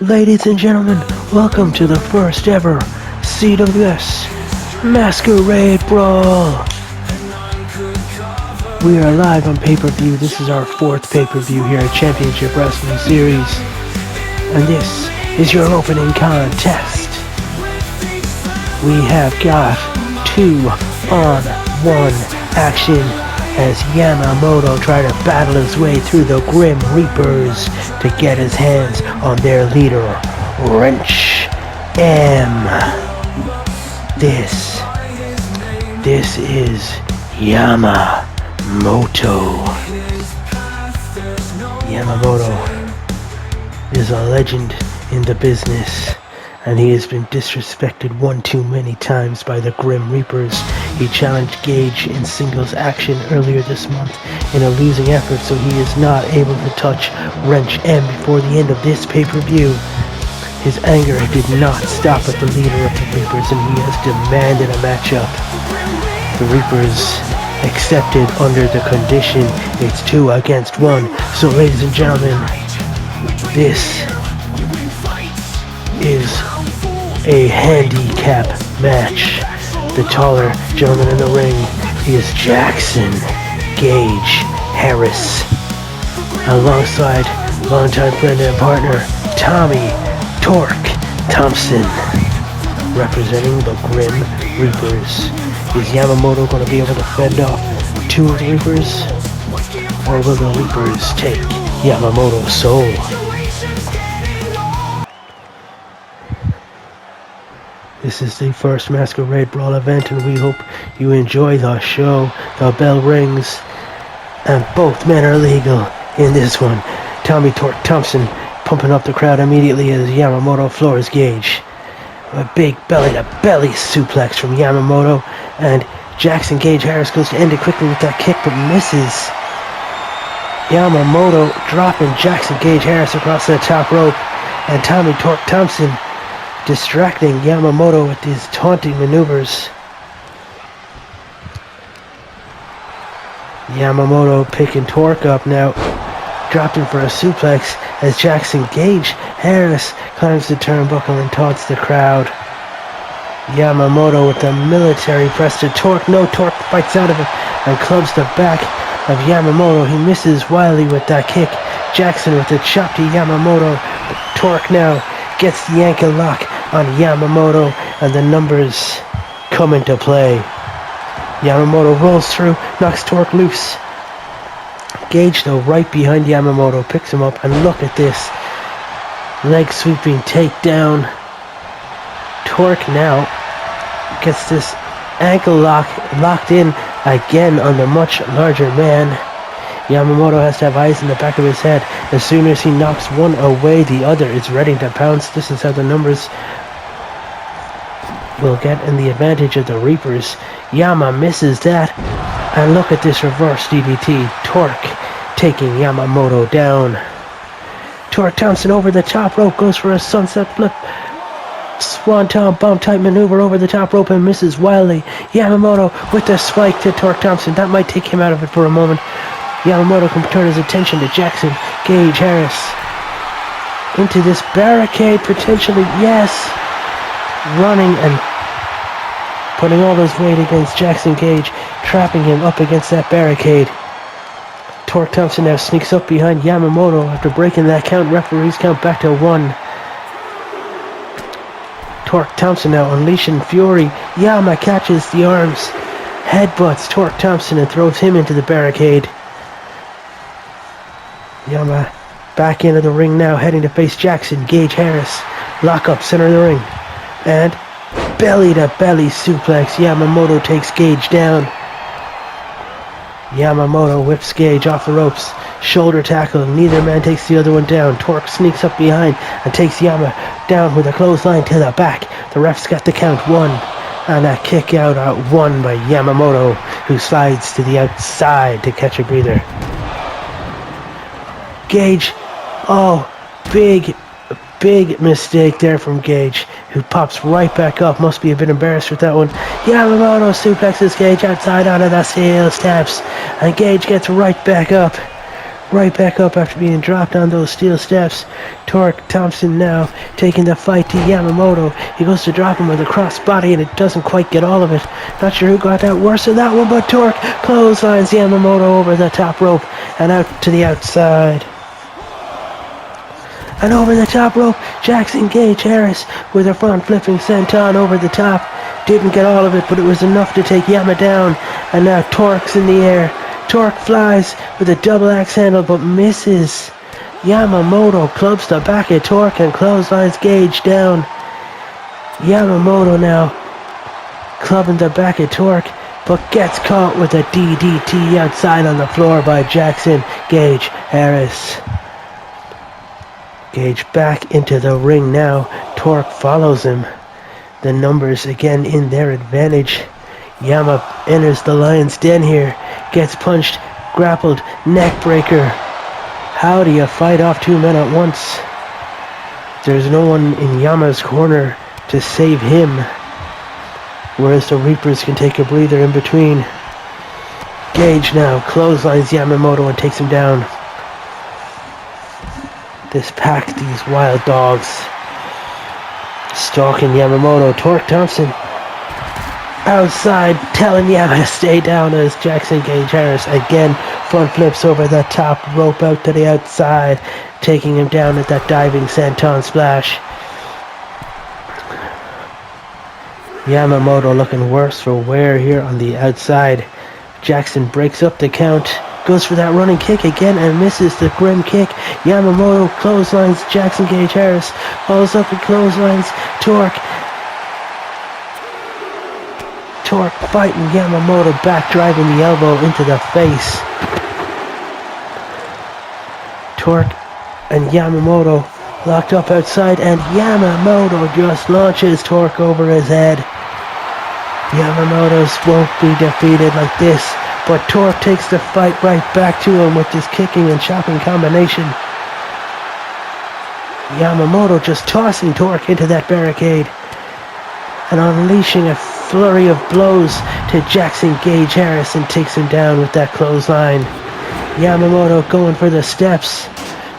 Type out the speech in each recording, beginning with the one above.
Ladies and gentlemen, welcome to the first ever CWS Masquerade Brawl. We are live on pay-per-view. This is our fourth pay-per-view here at Championship Wrestling Series. And this is your opening contest. We have got 2-on-1 action as Yamamoto try to battle his way through the Grim Reapers to get his hands on their leader, Wrench M. This is Yamamoto. Yamamoto is a legend in the business, and he has been disrespected one too many times by the Grim Reapers. He challenged Gage in singles action earlier this month in a losing effort, so he is not able to touch Wrench M before the end of this pay-per-view. His anger did not stop at the leader of the Reapers, and he has demanded a matchup. The Reapers accepted under the condition it's 2 against 1. So ladies and gentlemen, this is a handicap match. The taller gentleman in the ring is Jackson Gage Harris, alongside longtime friend and partner Tommy Torque Thompson, representing the Grim Reapers. Is Yamamoto going to be able to fend off 2 of the Reapers, or will the Reapers take Yamamoto's soul? This is the first Masquerade Brawl event, and we hope you enjoy the show. The bell rings, and both men are legal in this one. Tommy Torque Thompson pumping up the crowd immediately as Yamamoto floors Gage. A big belly-to-belly suplex from Yamamoto, and Jackson Gage Harris goes to end it quickly with that kick, but misses. Yamamoto dropping Jackson Gage Harris across the top rope, and Tommy Torque Thompson distracting Yamamoto with these taunting maneuvers. Yamamoto picking Torque up now, dropped him for a suplex as Jackson Gage Harris climbs the turnbuckle and taunts the crowd. Yamamoto with the military press to Torque. No, Torque bites out of it and clubs the back of Yamamoto. He misses wildly with that kick. Jackson with the chop to Yamamoto. Torque now gets the ankle lock on Yamamoto, and the numbers come into play. Yamamoto rolls through, knocks Torque loose. Gage, though, right behind Yamamoto, picks him up, and look at this. Leg sweeping takedown. Torque now gets this ankle locked in again on the much larger man. Yamamoto has to have eyes in the back of his head. As soon as he knocks one away, the other is ready to pounce. This is how the numbers will get in the advantage of the Reapers. Yama misses that. And look at this reverse DDT. Torque taking Yamamoto down. Torque Thompson over the top rope, goes for a sunset flip. Swanton bomb type maneuver over the top rope and misses wildly. Yamamoto with the spike to Torque Thompson. That might take him out of it for a moment. Yamamoto can turn his attention to Jackson Gage Harris. Into this barricade, potentially, yes. Running and putting all his weight against Jackson Gage, trapping him up against that barricade. Torque Thompson now sneaks up behind Yamamoto after breaking that count. Referees count back to 1. Torque Thompson now unleashing fury. Yama catches the arms, headbutts Torque Thompson and throws him into the barricade. Yama back into the ring now, heading to face Jackson Gage Harris. Lock up, center of the ring. And belly-to-belly suplex. Yamamoto takes Gage down. Yamamoto whips Gage off the ropes. Shoulder tackle. Neither man takes the other one down. Torque sneaks up behind and takes Yama down with a clothesline to the back. The ref's got the count 1. And a kick out at 1 by Yamamoto, who slides to the outside to catch a breather. Gage, big mistake there from Gage, who pops right back up. Must be a bit embarrassed with that one. Yamamoto suplexes Gage outside onto the steel steps, and Gage gets right back up. right back up after being dropped on those steel steps. Torque Thompson now taking the fight to Yamamoto. He goes to drop him with a cross body and it doesn't quite get all of it. Not sure who got that worse than that one, but Torque clotheslines Yamamoto over the top rope and out to the outside. And over the top rope, Jackson Gage Harris with a front flipping senton over the top. Didn't get all of it, but it was enough to take Yama down. And now Torque's in the air. Torque flies with a double axe handle, but misses. Yamamoto clubs the back of Torque and clotheslines Gage down. Yamamoto now clubbing the back of Torque, but gets caught with a DDT outside on the floor by Jackson Gage Harris. Gage back into the ring now. Torque follows him. The numbers again in their advantage. Yama enters the lion's den here. Gets punched, grappled, neck breaker. How do you fight off two men at once? There's no one in Yama's corner to save him. Whereas the Reapers can take a breather in between. Gage now clotheslines Yamamoto and takes him down. This pack, these wild dogs, stalking Yamamoto. Torque Thompson outside telling Yama to stay down as Jackson Gage Harris again front flips over the top rope out to the outside, taking him down at that diving senton splash. Yamamoto looking worse for wear here on the outside. Jackson breaks up the count, goes for that running kick again and misses the grim kick. Yamamoto clotheslines Jackson Gage Harris, follows up and clotheslines Torque. Torque fighting Yamamoto back, driving the elbow into the face. Torque and Yamamoto locked up outside and Yamamoto just launches Torque over his head. Yamamoto won't be defeated like this, but Torque takes the fight right back to him with this kicking and chopping combination. Yamamoto just tossing Torque into that barricade and unleashing a flurry of blows to Jackson Gage Harris and takes him down with that clothesline. Yamamoto going for the steps,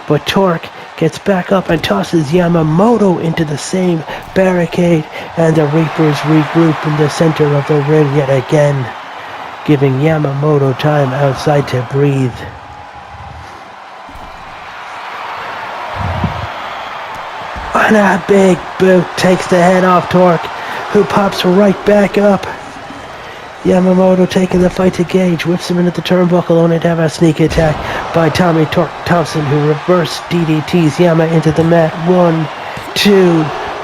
but Torque gets back up and tosses Yamamoto into the same barricade, and the Reapers regroup in the center of the ring yet again, giving Yamamoto time outside to breathe. And a big boot takes the head off Torque, who pops right back up. Yamamoto taking the fight to Gage, whips him into the turnbuckle, only to have a sneak attack by Tommy Torque Thompson, who reverse DDTs Yama into the mat. 1, 2,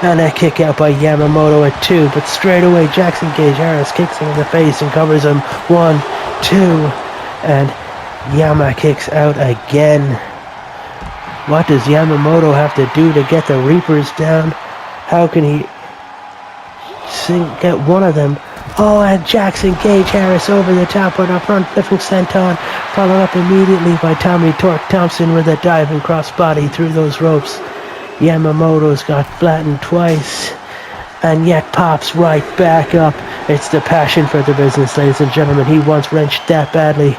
and a kick out by Yamamoto at 2, but straight away Jackson Gage Harris kicks him in the face and covers him. 1, 2, and Yama kicks out again. What does Yamamoto have to do to get the Reapers down? How can he get one of them? Oh, and Jackson Gage Harris over the top with a front flipping senton, followed up immediately by Tommy Torque Thompson with a diving crossbody through those ropes. Yamamoto's got flattened twice, and yet pops right back up. It's the passion for the business, ladies and gentlemen. He wants wrenched that badly,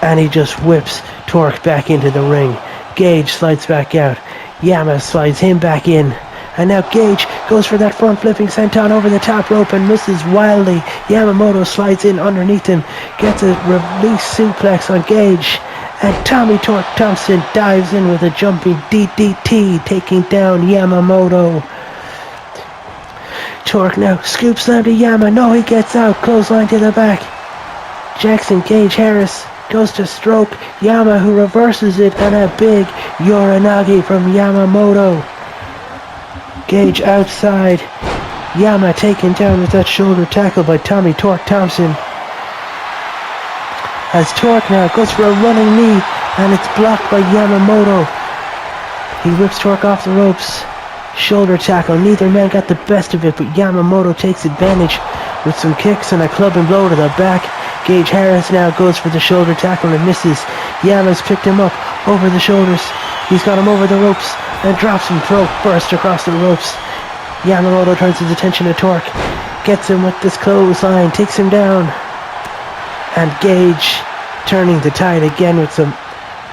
and he just whips Torque back into the ring. Gage slides back out. Yama slides him back in. And now Gage goes for that front flipping senton over the top rope and misses wildly. Yamamoto slides in underneath him, gets a release suplex on Gage, and Tommy Torque Thompson dives in with a jumping DDT, taking down Yamamoto. Torque now scoop slam to Yama. No, he gets out. Clothesline to the back. Jackson Gage Harris goes to stroke Yama, who reverses it, and a big Uranage from Yamamoto. Gage outside. Yama taken down with that shoulder tackle by Tommy Torque Thompson. As Torque now goes for a running knee, and it's blocked by Yamamoto. He whips Torque off the ropes. Shoulder tackle. Neither man got the best of it, but Yamamoto takes advantage with some kicks and a club and blow to the back. Gage Harris now goes for the shoulder tackle and misses. Yama's picked him up over the shoulders. He's got him over the ropes and drops him throat first across the ropes. Yamamoto turns his attention to Torque, gets him with this clothesline, takes him down. And Gage turning the tide again with some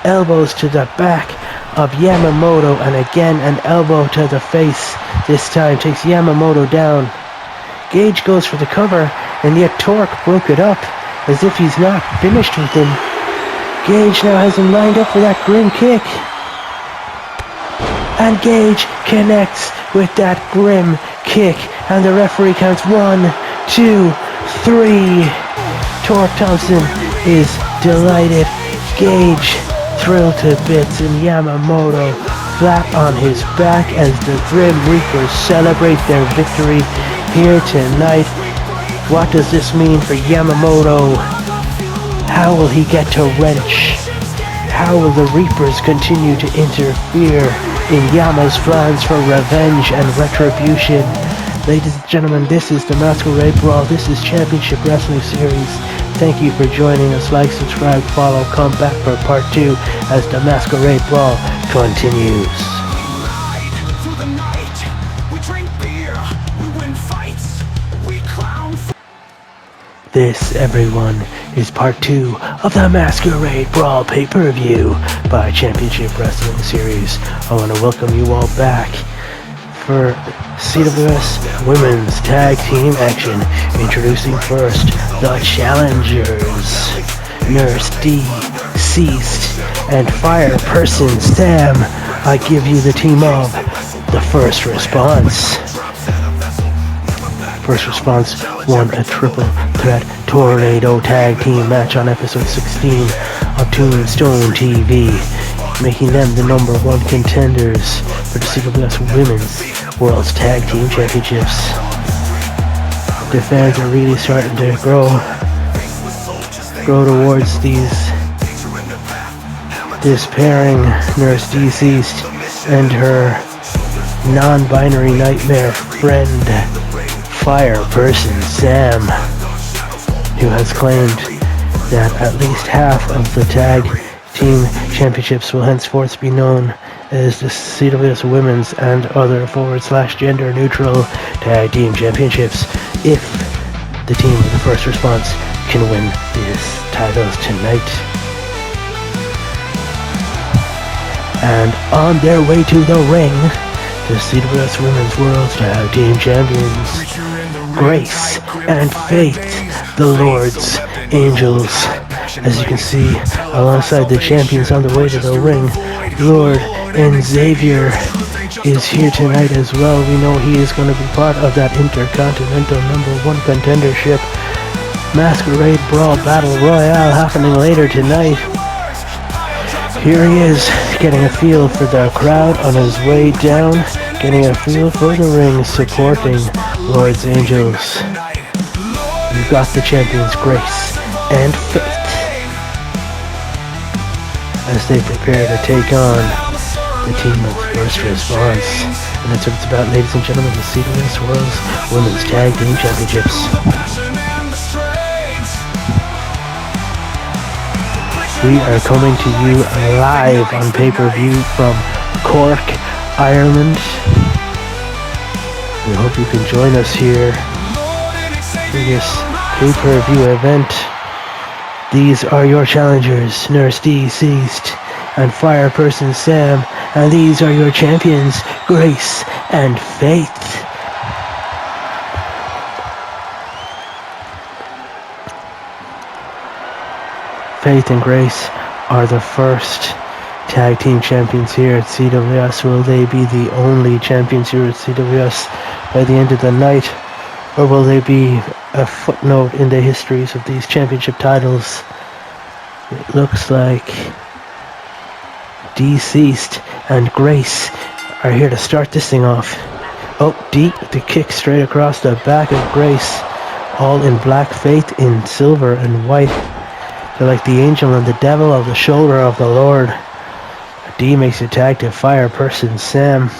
elbows to the back of Yamamoto, and again an elbow to the face. This time takes Yamamoto down. Gage goes for the cover, and yet Torque broke it up as if he's not finished with him. Gage now has him lined up for that grim kick. And Gage connects with that grim kick, and the referee counts 1, 2, 3. Torque Thompson is delighted. Gage thrilled to bits, and Yamamoto flat on his back as the Grim Reapers celebrate their victory here tonight. What does this mean for Yamamoto? How will he get to wrench? How will the Reapers continue to interfere in Yama's plans for revenge and retribution? Ladies and gentlemen, this is the Masquerade Brawl. This is Championship Wrestling Series. Thank you for joining us. Like, subscribe, follow, come back for part 2 as the Masquerade Brawl continues. This, everyone, is part 2 of the Masquerade Brawl pay-per-view by Championship Wrestling Series. I want to welcome you all back for CWS Women's Tag Team action. Introducing first the challengers, Nurse D, Ceased, and Fire Person Sam. I give you the team of the First Response. First Response won a triple threat tornado tag team match on episode 16 of Tombstone TV, making them the #1 contenders for the CWS Women's World's Tag Team Championships. The fans are really starting to grow towards this pairing, Nurse Deceased and her non-binary nightmare friend, Fire Person Sam, who has claimed that at least half of the tag team championships will henceforth be known as the CWS Women's and other /gender neutral tag team championships if the team of the First Response can win these titles tonight. And on their way to the ring, the CWS Women's World Tag Team Champions, Grace and Faith, the Lord's Angels. As you can see, alongside the champions on the way to the ring, Lord and Xavier is here tonight as well. We know he is going to be part of that Intercontinental #1 contendership Masquerade Brawl Battle Royale happening later tonight. Here he is, getting a feel for the crowd on his way down, getting a feel for the ring, supporting Lord's Angels. You've got the champions Grace and Faith as they prepare to take on the team of First Response. And that's what it's about, ladies and gentlemen, the CWS World's Women's Tag Team Championships. We are coming to you live on pay-per-view from Cork, Ireland. We hope you can join us here for this pay-per-view event. These are your challengers, Nurse Deceased and Fire Person Sam, and these are your champions, Grace and Faith. Faith and Grace are the first tag team champions here at CWS. Will they be the only champions here at CWS by the end of the night? Or will they be a footnote in the histories of these championship titles? It looks like Deceased and Grace are here to start this thing off. Oh, D with the kick straight across the back of Grace. All in black, Faith in silver and white. They're like the angel and the devil of the shoulder of the Lord. D makes a tag to Fire Person Sam.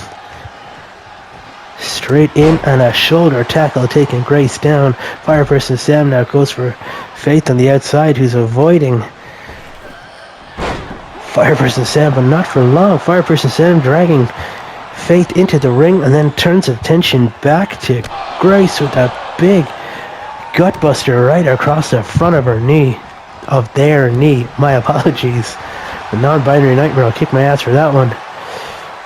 Straight in and a shoulder tackle taking Grace down. Fire Person Sam now goes for Faith on the outside, who's avoiding Fire Person Sam, but not for long. Fire Person Sam dragging Faith into the ring and then turns attention back to Grace with a big gutbuster right across the front of her knee. Of their knee, my apologies. The non-binary nightmare will kick my ass for that one.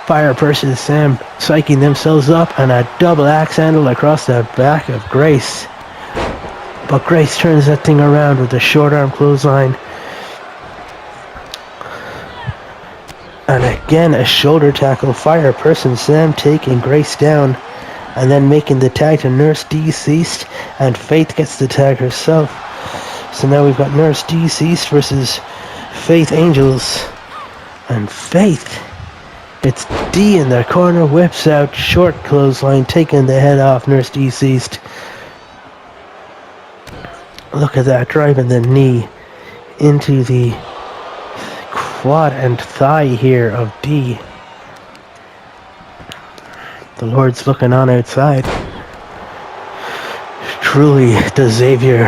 Fire person Sam psyching themselves up and a double axe handle across the back of Grace. But Grace turns that thing around with a short arm clothesline. And again a shoulder tackle. Fire person Sam taking Grace down and then making the tag to Nurse Deceased, and Faith gets the tag herself. So now we've got Nurse Deceased versus Faith Angels. And Faith, it's D in the corner, whips out short clothesline, taking the head off Nurse Deceased. Look at that, driving the knee into the quad and thigh here of D. The Lord's looking on outside. Truly the Xavier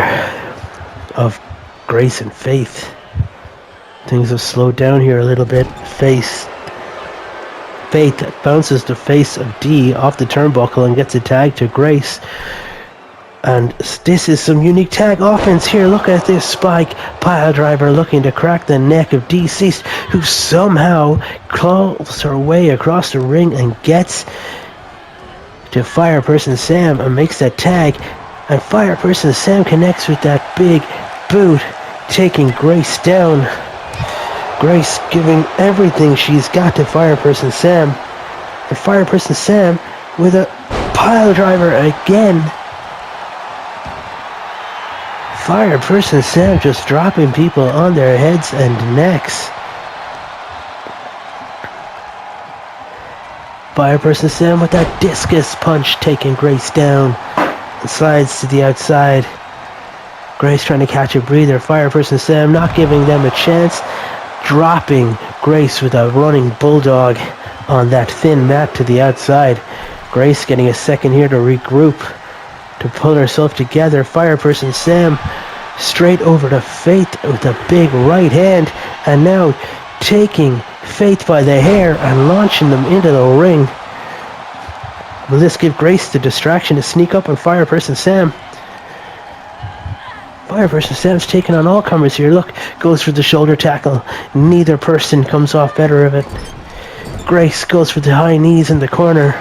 of Grace and Faith. Things have slowed down here a little bit. Faith bounces the face of D off the turnbuckle and gets a tag to Grace. And this is some unique tag offense here. Look at this spike pile driver looking to crack the neck of Deceased, who somehow claws her way across the ring and gets to Fireperson Sam and makes that tag. And Fireperson Sam connects with that big boot, taking Grace down. Grace giving everything she's got to Fireperson Sam. And Fireperson Sam with a pile driver again. Fireperson Sam just dropping people on their heads and necks. Fireperson Sam with that discus punch taking Grace down. And slides to the outside. Grace trying to catch a breather. Fireperson Sam not giving them a chance. Dropping Grace with a running bulldog on that thin mat to the outside. Grace getting a second here to regroup, to pull herself together. Fireperson Sam straight over to Faith with a big right hand, and now taking Faith by the hair and launching them into the ring. Will this give Grace the distraction to sneak up on Fireperson Sam? Fireperson Sam's taking on all comers here. Look, goes for the shoulder tackle. Neither person comes off better of it. Grace goes for the high knees in the corner.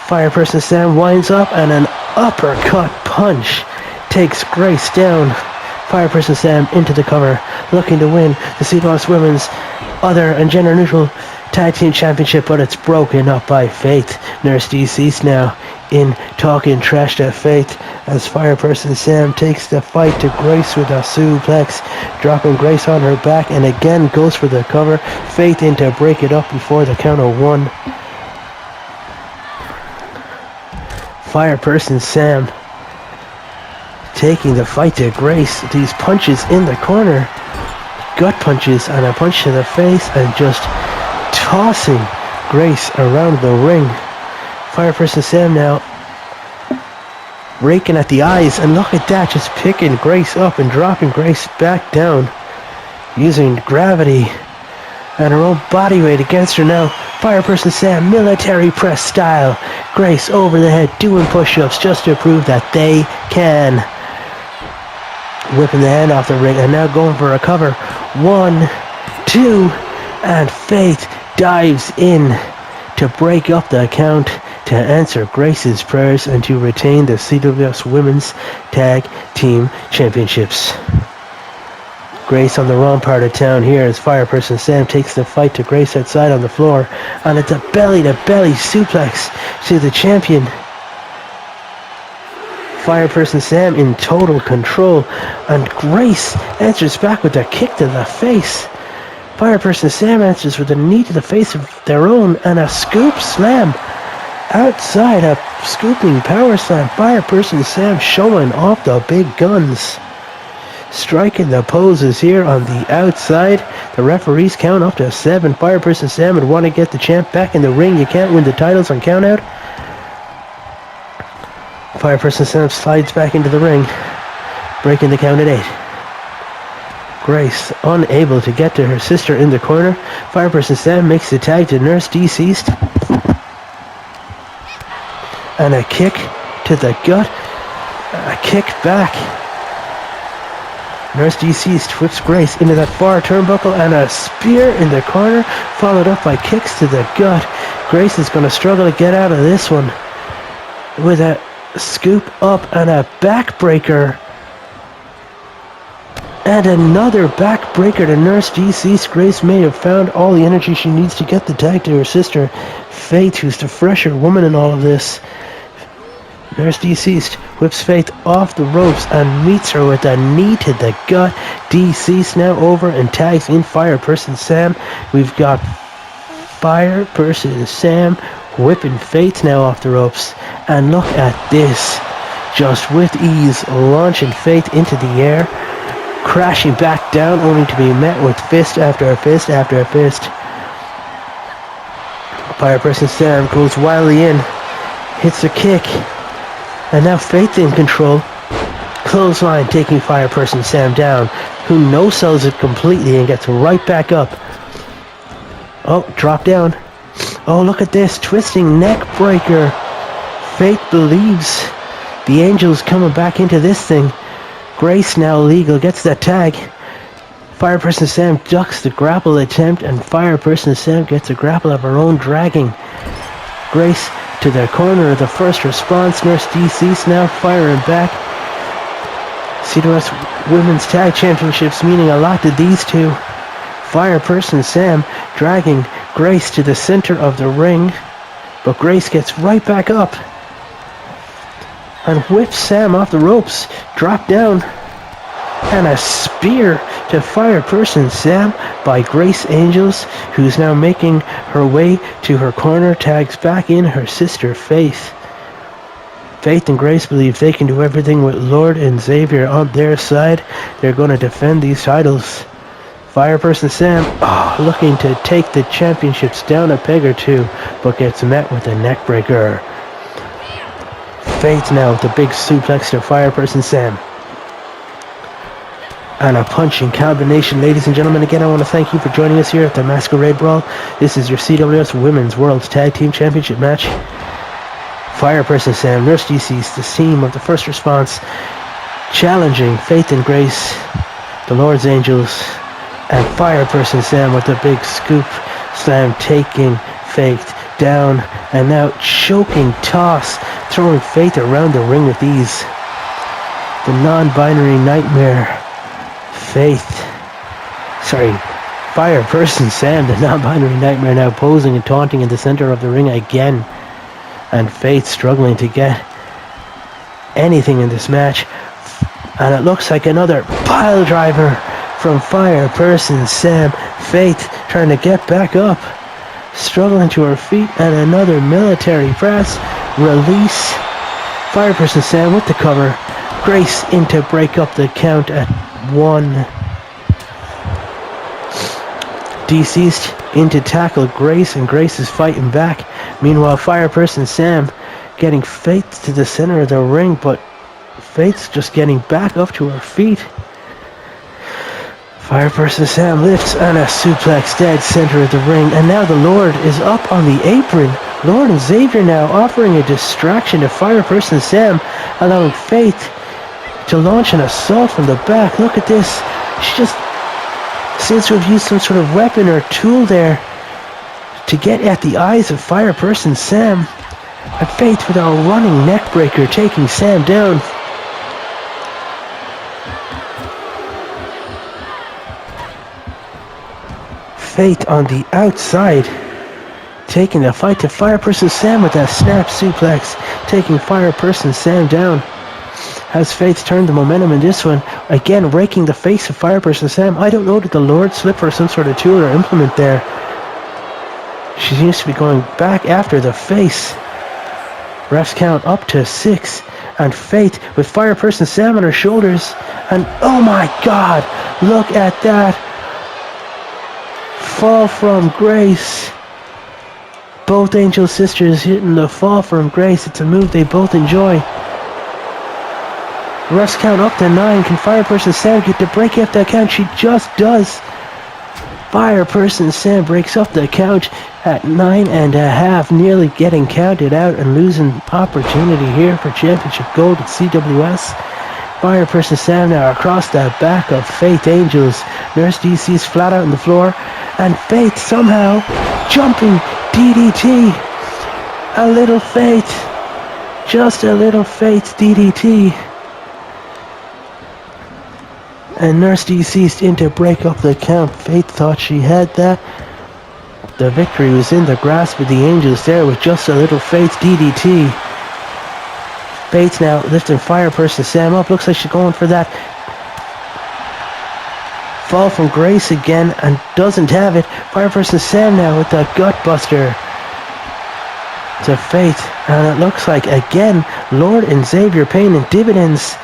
Fireperson Sam winds up and an uppercut punch takes Grace down. Fireperson Sam into the cover, looking to win the CWS Women's Other and Gender Neutral Tag Team Championship, but it's broken up by Faith. Nurse Deceased now in talking trash to Faith as Fireperson Sam takes the fight to Grace with a suplex, dropping Grace on her back and again goes for the cover. Faith in to break it up before the count of one. Fireperson Sam taking the fight to Grace. These punches in the corner, gut punches and a punch to the face, and just tossing Grace around the ring. Fireperson Sam now raking at the eyes, and look at that, just picking Grace up and dropping Grace back down, using gravity and her own body weight against her now. Fireperson Sam, military press style. Grace over the head, doing push-ups just to prove that they can. Whipping the hand off the ring and now going for a cover. 1, 2, and Faith dives in to break up the count, to answer Grace's prayers and to retain the CWS Women's Tag Team Championships. Grace on the wrong part of town here as Fireperson Sam takes the fight to Grace outside on the floor, and it's a belly-to-belly suplex to the champion. Fireperson Sam in total control, and Grace answers back with a kick to the face. Fireperson Sam answers with a knee to the face of their own and a scoop slam. Outside, a scooping power slam. Fireperson Sam showing off the big guns. Striking the poses here on the outside. The referees count up to 7. Fireperson Sam would want to get the champ back in the ring. You can't win the titles on count out. Fireperson Sam slides back into the ring, breaking the count at 8. Grace unable to get to her sister in the corner. Fireperson Sam makes the tag to Nurse Deceased. And a kick to the gut. A kick back. Nurse Deceased whips Grace into that far turnbuckle and a spear in the corner, followed up by kicks to the gut. Grace is going to struggle to get out of this one with a scoop up and a backbreaker. And another backbreaker to Nurse Deceased. Grace may have found all the energy she needs to get the tag to her sister, Faith, who's the fresher woman in all of this. Nurse Deceased whips Faith off the ropes and meets her with a knee to the gut. Deceased now over and tags in Fireperson Sam. We've got Fireperson Sam whipping Faith now off the ropes. And look at this. Just with ease, launching Faith into the air, crashing back down only to be met with fist after fist after fist. Fireperson Sam goes wildly in, hits a kick. And now Faith in control. Clothesline taking Fireperson Sam down, who no-sells it completely and gets right back up. Oh, drop down. Oh, look at this. Twisting neck breaker. Faith believes the Angel's coming back into this thing. Grace, now legal, gets that tag. Fireperson Sam ducks the grapple attempt, and Fireperson Sam gets a grapple of her own, dragging Grace to the corner of the first response. Nurse Deceased now firing back. CWS Women's Tag Championships meaning a lot to these two. Fireperson Sam dragging Grace to the center of the ring, but Grace gets right back up and whips Sam off the ropes. Drop down and a spear to Fireperson Sam by Grace Angels, who's now making her way to her corner, tags back in her sister Faith. Faith and Grace believe they can do everything with Lord and Xavier on their side. They're going to defend these titles. Fireperson Sam looking to take the championships down a peg or two, but gets met with a neck breaker. Faith now with a big suplex to Fireperson Sam. And a punching combination. Ladies and gentlemen, again, I want to thank you for joining us here at the Masquerade Brawl. This is your CWS Women's World Tag Team Championship match. Fireperson Sam, Nurse Deceased, the team of the first response, challenging Faith and Grace, the Lord's Angels, and Fireperson Sam with a big scoop slam, taking Faith down, and now choking toss, throwing Faith around the ring with ease. The non-binary nightmare. Fireperson Sam, the non-binary nightmare, now posing and taunting in the center of the ring again. And Faith struggling to get anything in this match. And it looks like another pile driver from Fireperson Sam. Faith trying to get back up, struggling to her feet, and another military press. Release. Fireperson Sam with the cover. Grace in to break up the count at 1. Deceased in to tackle Grace, and Grace is fighting back. Meanwhile, Fireperson Sam getting Faith to the center of the ring, but Faith's just getting back up to her feet. Fireperson Sam lifts and a suplex dead center of the ring, and now the Lord is up on the apron. Lord and Xavier now offering a distraction to Fireperson Sam, allowing Faith to launch an assault from the back. Look at this. She just seems to have used some sort of weapon or tool there to get at the eyes of Fireperson Sam. And Faith with a running neck breaker taking Sam down. Faith on the outside, taking the fight to Fireperson Sam with that snap suplex, taking Fireperson Sam down. Has Faith turned the momentum in this one, again raking the face of Fireperson Sam. I don't know, did the Lord slip her some sort of tool or implement there? She seems to be going back after the face. Refs count up to 6, and Faith with Fireperson Sam on her shoulders, and oh my god, look at that fall from Grace. Both Angel sisters hitting the fall from Grace. It's a move they both enjoy. Refs count up to 9. Can Fireperson Sam get to break up that count? She just does. Fireperson Sam breaks up the count at 9.5, nearly getting counted out and losing opportunity here for championship gold at CWS. Fireperson Sam now across the back of Faith Angels. Nurse DC's flat out on the floor, and Faith somehow jumping DDT. A little Faith, just a little Faith DDT. And Nurse Deceased in to break up the count. Faith thought she had that. The victory was in the grasp of the Angels there with just a little Faith DDT. Faith now lifting Fireperson Sam up. Looks like she's going for that fall from Grace again and doesn't have it. Fireperson Sam now with the Gutbuster to Faith. And it looks like again Lord and Xavier paying in dividends.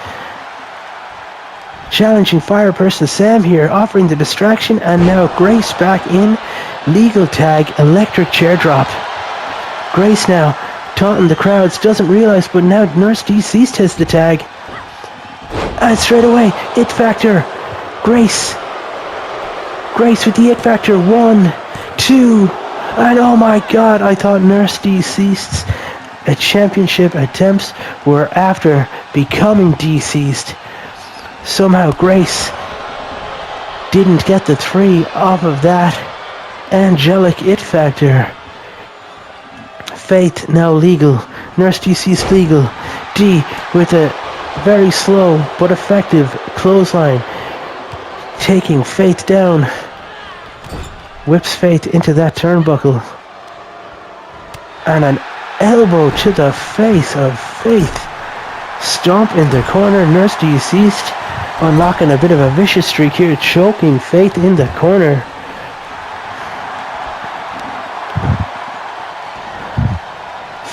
Challenging Fireperson Sam here, offering the distraction, and now Grace back in. Legal tag, electric chair drop. Grace now taunting the crowds, doesn't realize, but now Nurse Deceased has the tag. And straight away, It Factor. Grace with the It Factor. 1, 2, and oh my god, I thought Nurse Deceased's championship attempts were after becoming deceased. Somehow Grace didn't get the 3 off of that angelic It Factor. Faith now legal. Nurse Deceased legal. D with a very slow but effective clothesline. Taking Faith down. Whips Faith into that turnbuckle. And an elbow to the face of Faith. Stomp in the corner. Nurse Deceased unlocking a bit of a vicious streak here, choking Faith in the corner.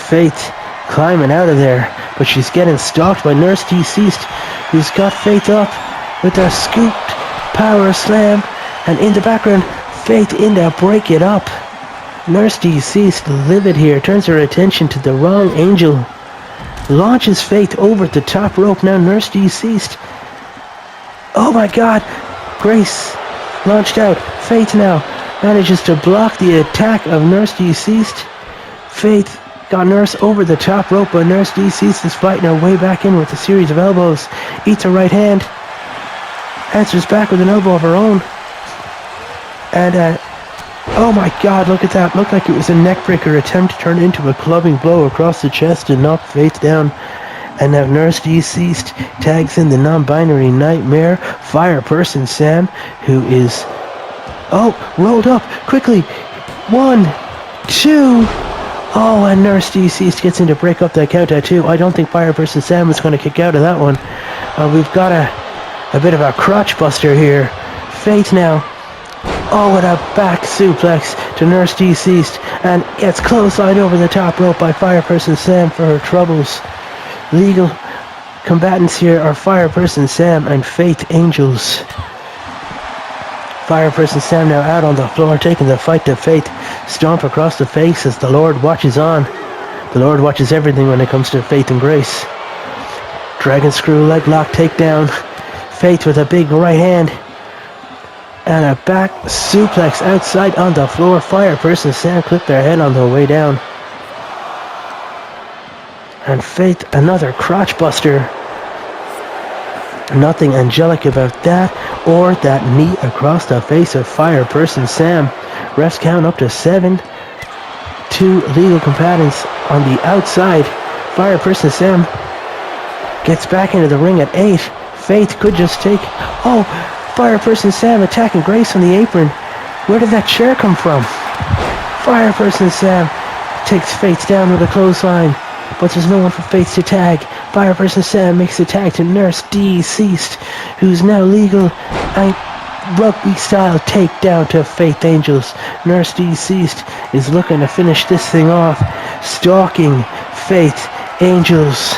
Faith climbing out of there, but she's getting stalked by Nurse Deceased, who's got Faith up with a scooped power slam, and in the background, Faith in to break it up. Nurse Deceased, livid here, turns her attention to the wrong angel, launches Faith over the top rope. Now Nurse Deceased. Oh my god! Grace launched out. Faith now manages to block the attack of Nurse Deceased. Faith got Nurse over the top rope, but Nurse Deceased is fighting her way back in with a series of elbows. Eats a right hand. Answers back with an elbow of her own. And oh my god, look at that. Looked like it was a neckbreaker attempt to turn into a clubbing blow across the chest and knock Faith down. And now Nurse Deceased tags in the non-binary nightmare, Fireperson Sam, who is rolled up quickly. 1, 2. Oh, and Nurse Deceased gets in to break up that count at 2. I don't think Fireperson Sam is going to kick out of that one. We've got a bit of a crotch buster here. Faith now. Oh, and a back suplex to Nurse Deceased, and gets clotheslined over the top rope by Fireperson Sam for her troubles. Legal combatants here are Fireperson Sam and Faith Angels. Fireperson Sam now out on the floor, taking the fight to Faith. Stomp across the face as the Lord watches on. The Lord watches everything when it comes to Faith and Grace. Dragon screw leg lock takedown. Faith with a big right hand. And a back suplex outside on the floor. Fireperson Sam clipped their head on the way down. And Faith, another crotch buster. Nothing angelic about that, or that knee across the face of Fireperson Sam. Refs count up to 7. 2 legal combatants on the outside. Fireperson Sam gets back into the ring at 8. Faith could just take... Oh, Fireperson Sam attacking Grace on the apron. Where did that chair come from? Fireperson Sam takes Faith down with a clothesline, but there's no one for Faith to tag. Fireperson Sam makes the tag to Nurse Deceased, who's now legal. And rugby style takedown to Faith Angels. Nurse Deceased is looking to finish this thing off, stalking Faith Angels.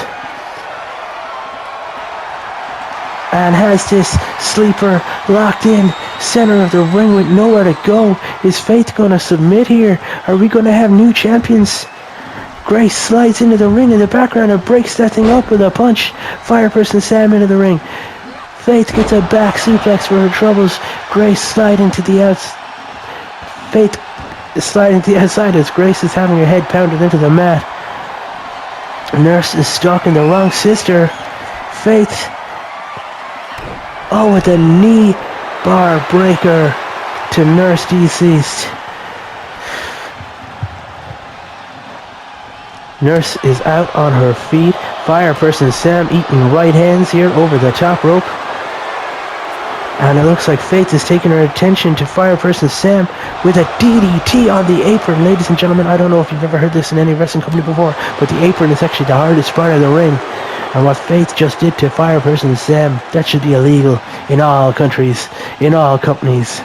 And has this sleeper locked in center of the ring with nowhere to go. Is Faith going to submit here? Are we going to have new champions? Grace slides into the ring in the background and breaks that thing up with a punch. Fireperson Sam into the ring. Faith gets a back suplex for her troubles. Grace sliding to the outside. Faith is sliding to the outside as Grace is having her head pounded into the mat. Nurse is stalking the wrong sister. Faith Oh, with a knee bar breaker to Nurse Deceased. Nurse is out on her feet. Fireperson Sam eating right hands here over the top rope. And it looks like Faith is taking her attention to Fireperson Sam with a DDT on the apron. Ladies and gentlemen, I don't know if you've ever heard this in any wrestling company before, but the apron is actually the hardest part of the ring. And what Faith just did to Fireperson Sam, that should be illegal in all countries, in all companies.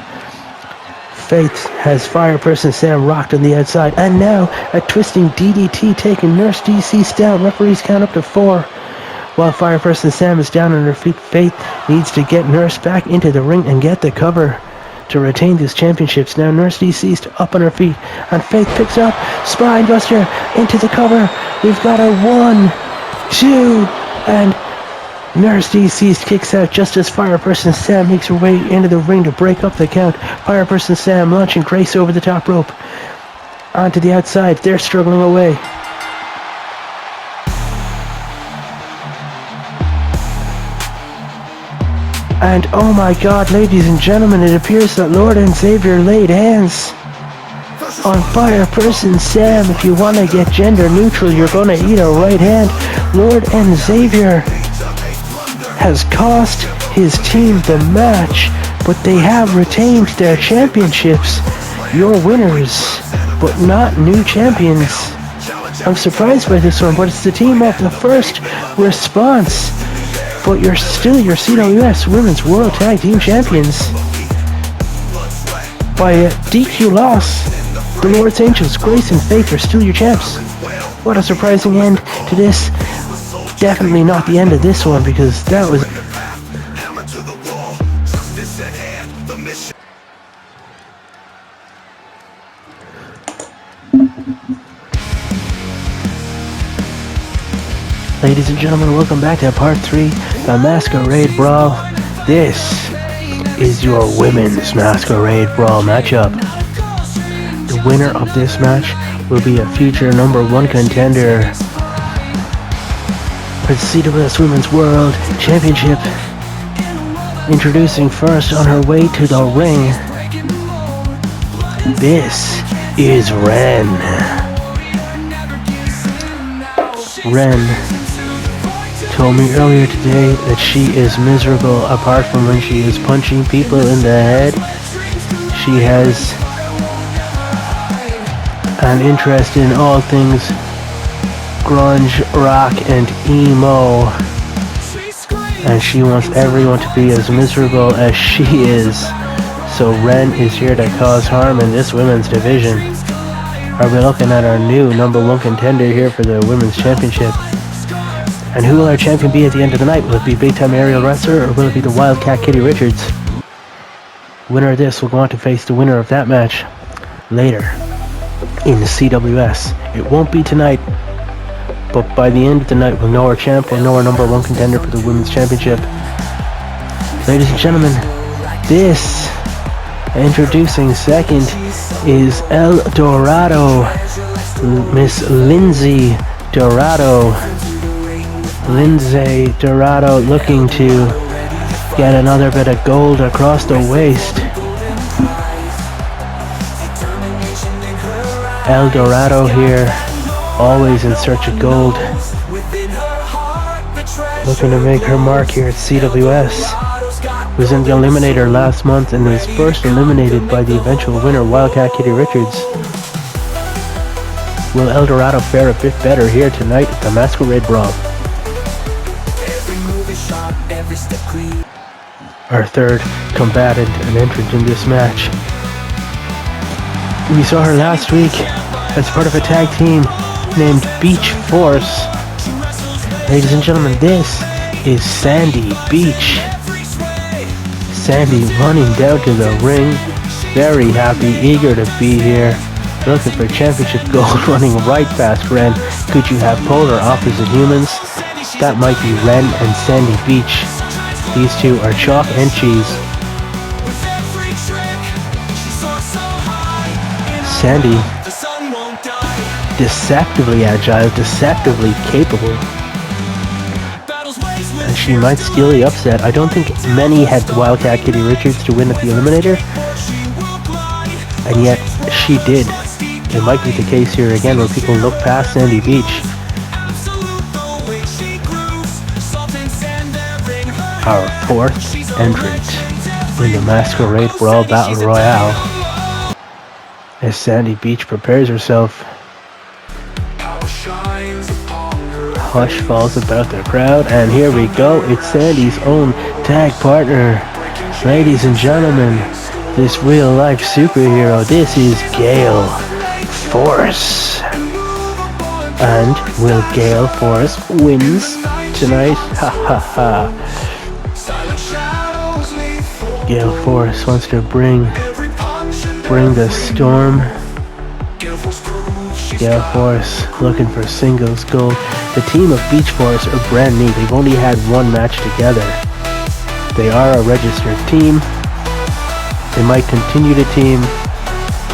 Faith has Fireperson Sam rocked on the outside. And now a twisting DDT taking Nurse Deceased down. Referees count up to 4. While Fireperson Sam is down on her feet, Faith needs to get Nurse back into the ring and get the cover to retain these championships. Now Nurse Deceased up on her feet, and Faith picks up Spine Buster into the cover. We've got a 1, 2, and Nurse Deceased kicks out just as Fireperson Sam makes her way into the ring to break up the count. Fireperson Sam launching Grace over the top rope. Onto the outside, they're struggling away. And oh my god, ladies and gentlemen, it appears that Lord and Xavier laid hands on Fireperson Sam. If you want to get gender neutral, you're going to eat a right hand. Lord and Xavier has cost his team the match, but they have retained their championships. Your winners, but not new champions. I'm surprised by this one, but it's the team of the first response. But you're still your CWS Women's World Tag Team Champions. By a DQ loss, the Lord's Angels, Grace and Faith are still your champs. What a surprising end to this. Definitely not the end of this one, because that was... Ladies and gentlemen, welcome back to part 3, the Masquerade Brawl. This is your women's Masquerade Brawl matchup. The winner of this match will be a future #1 contender for the CWS Women's World Championship. Introducing first on her way to the ring, this is Ren. Ren told me earlier today that she is miserable apart from when she is punching people in the head. She has an interest in all things grunge, rock, and emo. And she wants everyone to be as miserable as she is. So Ren is here to cause harm in this women's division. Are we looking at our new #1 contender here for the Women's Championship? And who will our champion be at the end of the night? Will it be Big Time Aerial Wrestler, or will it be the Wildcat Kitty Richards? Winner of this will go on to face the winner of that match later in the CWS. It won't be tonight, but by the end of the night we'll know our champ, we'll know our #1 contender for the Women's Championship. Ladies and gentlemen, this, introducing second, is El Dorado, Miss Lindsay Dorado. Lindsay Dorado looking to get another bit of gold across the waist. El Dorado here, always in search of gold. Looking to make her mark here at CWS. Was in the Eliminator last month and was first eliminated by the eventual winner, Wildcat Kitty Richards. Will El Dorado fare a bit better here tonight at the Masquerade Brawl? Our third combatant and entrant in this match. We saw her last week as part of a tag team named Beach Force. Ladies and gentlemen, this is Sandy Beach. Sandy running down to the ring, very happy, eager to be here, looking for championship gold, running right past Ren. Could you have polar opposite humans? That might be Ren and Sandy Beach. These two are chalk and cheese. Sandy, deceptively agile, deceptively capable. And she might steal the upset. I don't think many had the Wildcat Kitty Richards to win at the Eliminator, and yet she did. It might be the case here again where people look past Sandy Beach. Our fourth entrant in the Masquerade Brawl Battle Royale, as Sandy Beach prepares herself. Hush falls about the crowd, and here we go. It's Sandy's own tag partner. Ladies and gentlemen, this real-life superhero, this is Gale Force. And will Gale Force wins tonight? Ha ha ha. Gale Force wants to bring the storm. Gale Force looking for singles gold. The team of Beach Force are brand new. They've only had one match together. They are a registered team. They might continue to team,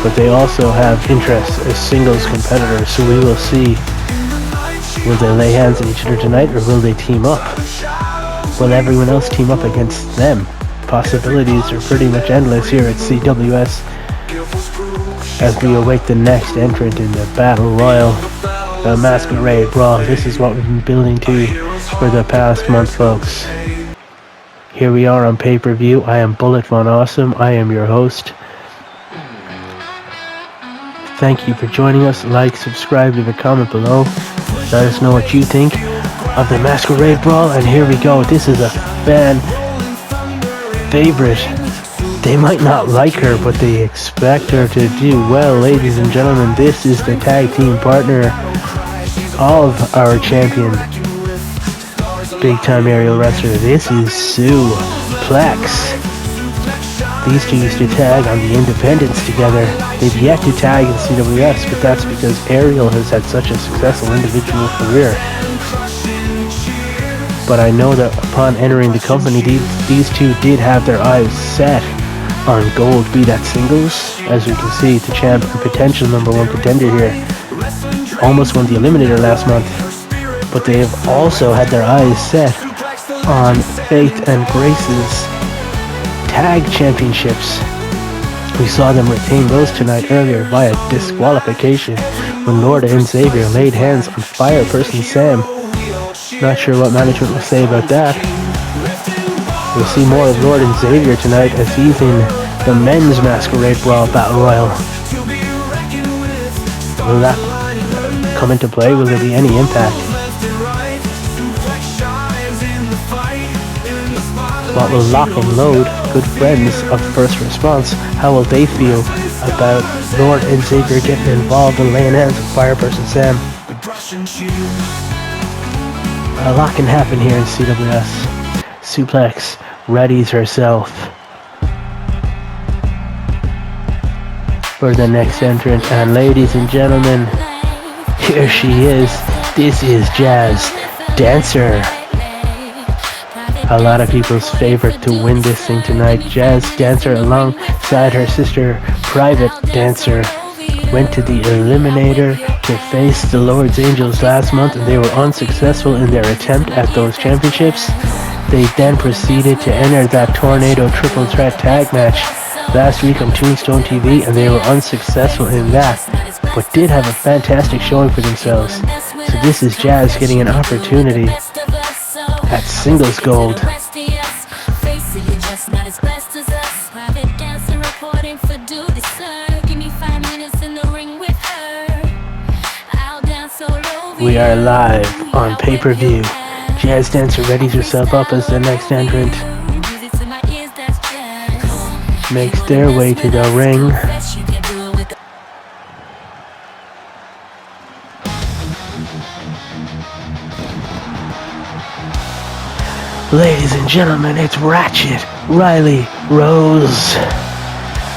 but they also have interests as singles competitors, so we will see. Will they lay hands on each other tonight, or will they team up? Will everyone else team up against them? Possibilities are pretty much endless here at CWS as we await the next entrant in the Battle Royal, the Masquerade Brawl. This is what we've been building to for the past month, folks. Here we are on pay-per-view. I am Bullet Von Awesome. I am your host. Thank you for joining us. Like, subscribe, leave a comment below. Let us know what you think of the Masquerade Brawl. And here we go. This is a fan favorite. They might not like her, but they expect her to do well. Ladies and gentlemen, this is the tag team partner of our champion, big time aerial wrestler. This is Sue Plex. These two used to tag on the Independents together. They've yet to tag in CWS, but that's because Ariel has had such a successful individual career. But I know that upon entering the company, these two did have their eyes set on gold, be that singles. As you can see, the champ and potential #1 contender here almost won the Eliminator last month, but they have also had their eyes set on Faith and Grace's tag championships. We saw them retain those tonight earlier via disqualification when Lord and Xavier laid hands on Fire Person Sam. Not sure what management will say about that. We'll see more of Lord and Xavier tonight as he's in the men's Masquerade Brawl Battle Royal. Will that come into play? Will there be any impact? What will Lock and Load, good friends of First Response, how will they feel about Lord and Xavier getting involved and laying hands on Fire Person Sam? A lot can happen here in CWS. Suplex readies herself for the next entrant, and ladies and gentlemen, here she is. This is Jazz Dancer. A lot of people's favorite to win this thing tonight. Jazz Dancer alongside her sister Private Dancer went to the Eliminator to face the Lord's Angels last month, and they were unsuccessful in their attempt at those championships. They then proceeded to enter that Tornado Triple Threat Tag match last week on Tombstone TV, and they were unsuccessful in that, but did have a fantastic showing for themselves. So this is Jazz getting an opportunity at singles gold. We are live on pay-per-view. Jazz Dancer readies herself up as the next entrant. Makes their way to the ring. Ladies and gentlemen, it's Ratchet Riley Rose.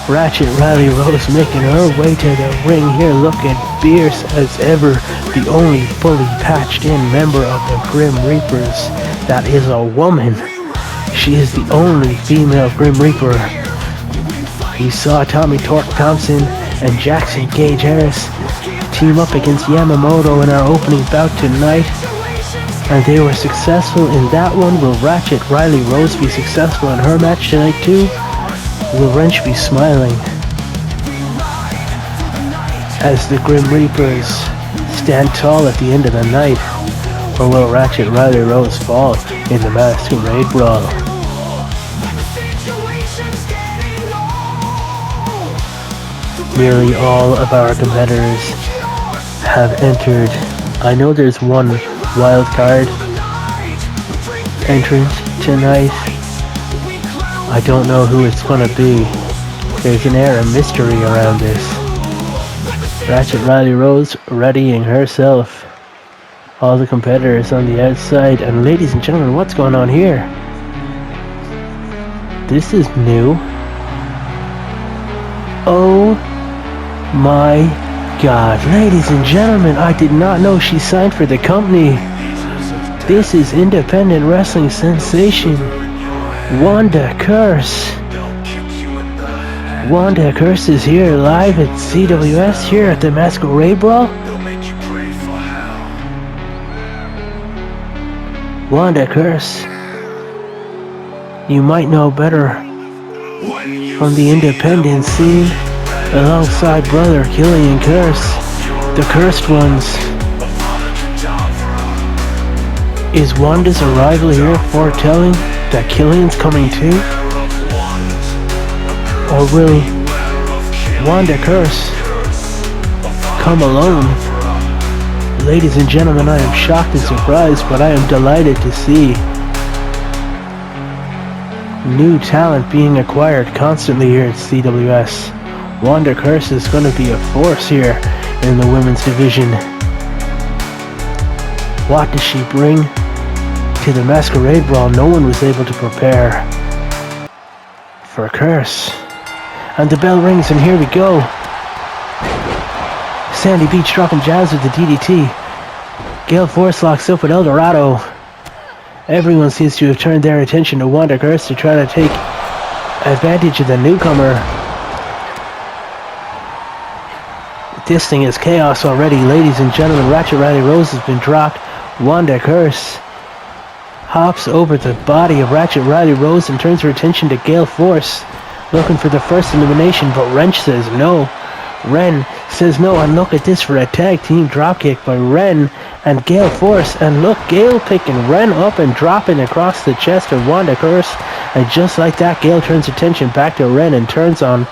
Ratchet Riley Rose making her way to the ring here, looking fierce as ever. The only fully patched in member of the Grim Reapers that is a woman. She is the only female Grim Reaper. We saw Tommy Torque Thompson and Jackson Gage Harris team up against Yamamoto in our opening bout tonight. And they were successful in that one. Will Ratchet Riley Rose be successful in her match tonight too? Will Wrench be smiling as the Grim Reapers stand tall at the end of the night? Or will Ratchet Riley Rose fall in the Masquerade Brawl? Nearly all of our competitors have entered. I know there's one wild card entrant tonight. I don't know who it's gonna be. There's an air of mystery around this. Ratchet Riley Rose readying herself. All the competitors on the outside. And ladies and gentlemen, what's going on here? This is new. Oh my God. Ladies and gentlemen, I did not know she signed for the company. This is independent wrestling sensation Wanda Curse. Wanda Curse is here live at CWS here at the Masquerade Brawl. Wanda Curse, you might know better from the independent scene alongside brother Killian Curse, the Cursed Ones. Is Wanda's arrival here foretelling that Killian's coming too? Or will Wanda Curse come alone? Ladies and gentlemen, I am shocked and surprised, but I am delighted to see new talent being acquired constantly here at CWS. Wanda Curse is going to be a force here in the women's division. What does she bring to the Masquerade Brawl? No one was able to prepare for Curse. And the bell rings, and here we go. Sandy Beach dropping Jazz with the DDT. Gale Force locks up with El Dorado. Everyone seems to have turned their attention to Wanda Curse to try to take advantage of the newcomer. This thing is chaos already, ladies and gentlemen. Ratchet Riley Rose has been dropped. Wanda Curse hops over the body of Ratchet Riley Rose and turns her attention to Gale Force, looking for the first elimination, but Wrench says no. Ren says no, and look at this for a tag team dropkick by Ren and Gale Force. And look, Gale picking Ren up and dropping across the chest of Wanda Curse. And just like that, Gale turns attention back to Ren and turns on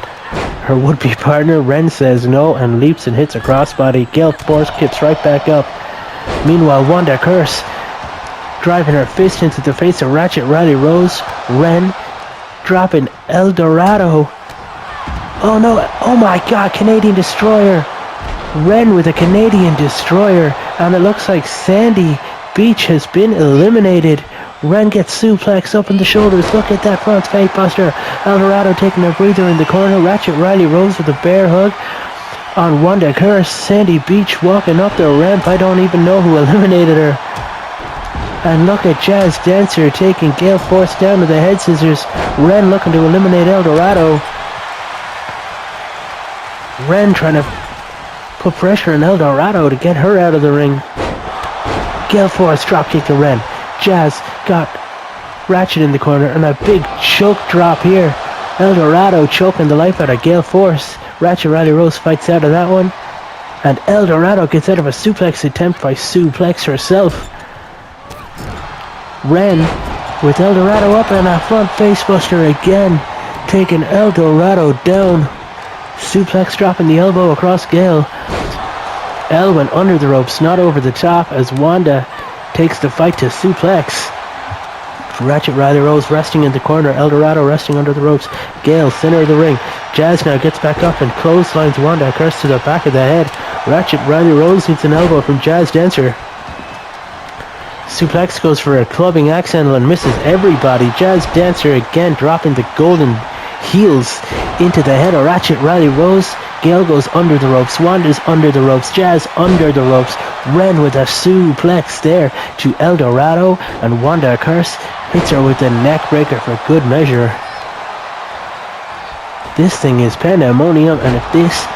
her would-be partner. Ren says no and leaps and hits a crossbody. Gale Force kicks right back up. Meanwhile, Wanda Curse driving her fist into the face of Ratchet Riley Rose. Ren dropping El Dorado. Oh no, oh my God, Canadian Destroyer. Ren with a Canadian Destroyer. And it looks like Sandy Beach has been eliminated. Ren gets suplexed up in the shoulders. Look at that front fake buster. El Dorado taking a breather in the corner. Ratchet Riley Rose with a bear hug on Wanda Curse. Sandy Beach walking up the ramp. I don't even know who eliminated her. And look at Jazz Dancer taking Gale Force down to the head scissors. Ren looking to eliminate El Dorado. Ren trying to put pressure on El Dorado to get her out of the ring. Gale Force dropkick to Ren. Jazz got Ratchet in the corner and a big choke drop here. El Dorado choking the life out of Gale Force. Ratchet Riley Rose fights out of that one. And El Dorado gets out of a suplex attempt by Suplex herself. Ren with El Dorado up and a front face buster again, taking El Dorado down. Suplex dropping the elbow across Gale. El went under the ropes, not over the top, as Wanda takes the fight to suplex. Ratchet Riley Rose resting in the corner. El Dorado resting under the ropes. Gale, center of the ring. Jazz now gets back up and clotheslines Wanda Curse to the back of the head. Ratchet Riley Rose needs an elbow from Jazz Dancer. Suplex goes for a clubbing axe handle and misses everybody. Jazz Dancer again dropping the golden heels into the head of Ratchet Riley Rose. Gale goes under the ropes. Wanda's under the ropes. Jazz under the ropes. Ren with a suplex there to El Dorado. And Wanda Curse hits her with a neck breaker for good measure. This thing is pandemonium, and if this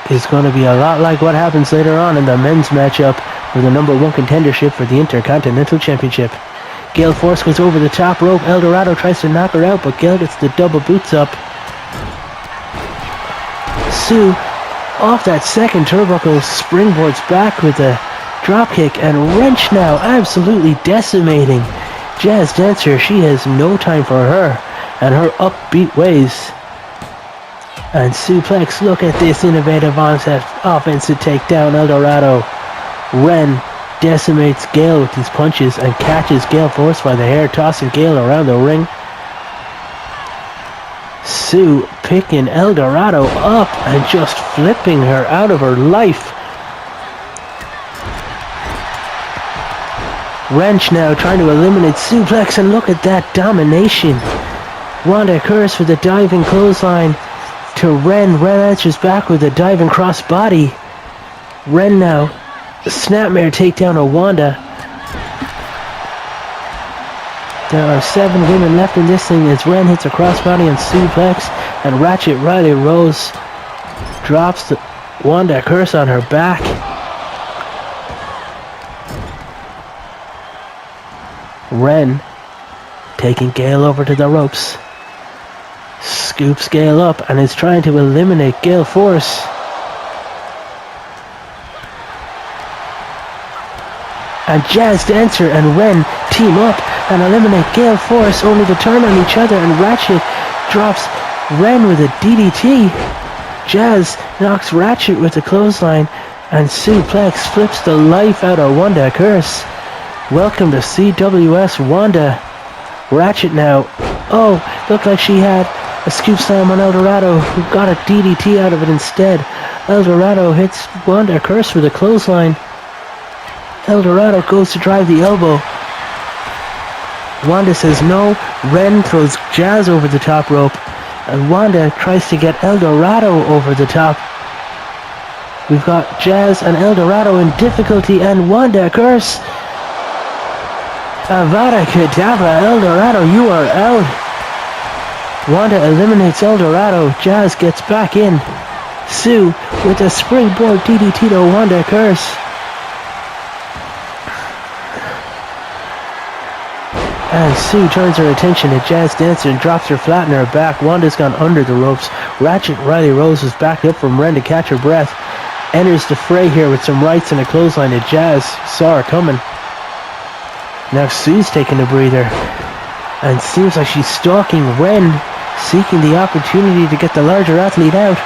is going to be a lot like what happens later on in the men's matchup for the number 1 contendership for the Intercontinental Championship. Gale Force goes over the top rope. El Dorado tries to knock her out, but Gale gets the double boots up. Sue, off that second turnbuckle, springboards back with a dropkick, and wrench now, absolutely decimating Jazz Dancer. She has no time for her and her upbeat ways. And suplex, look at this innovative offensive takedown. El Dorado. Ren decimates Gale with these punches and catches Gale Force by the hair, tossing Gale around the ring. Sue picking El Dorado up and just flipping her out of her life. Wrench now trying to eliminate suplex, and look at that domination. Wanda Curse with a diving clothesline to Ren. Ren answers back with a diving crossbody. Ren now, snapmare takedown of Wanda. There are 7 women left in this thing as Ren hits a crossbody and suplex, and Ratchet Riley Rose drops the Wanda Curse on her back. Ren taking Gale over to the ropes. Scoops Gale up and is trying to eliminate Gale Force. And Jazz Dancer and Ren team up and eliminate Gale Force, only to turn on each other, and Ratchet drops Ren with a DDT. Jazz knocks Ratchet with a clothesline, and suplex flips the life out of Wanda Curse. Welcome to CWS Wanda. Ratchet now. Oh, looked like she had a scoop slam on El Dorado, who got a DDT out of it instead. El Dorado hits Wanda Curse with a clothesline. El Dorado goes to drive the elbow. Wanda says no. Ren throws Jazz over the top rope, and Wanda tries to get El Dorado over the top. We've got Jazz and El Dorado in difficulty, and Wanda Curse. Avada Kedavra, El Dorado, you are out. Wanda eliminates El Dorado. Jazz gets back in. Sue with a springboard DDT to Wanda Curse. And Sue turns her attention to Jazz Dancer and drops her flat on her back. Wanda's gone under the ropes. Ratchet Riley Rose is backed up from Ren to catch her breath. Enters the fray here with some rights and a clothesline to Jazz. Saw her coming. Now Sue's taking a breather. And seems like she's stalking Ren, seeking the opportunity to get the larger athlete out.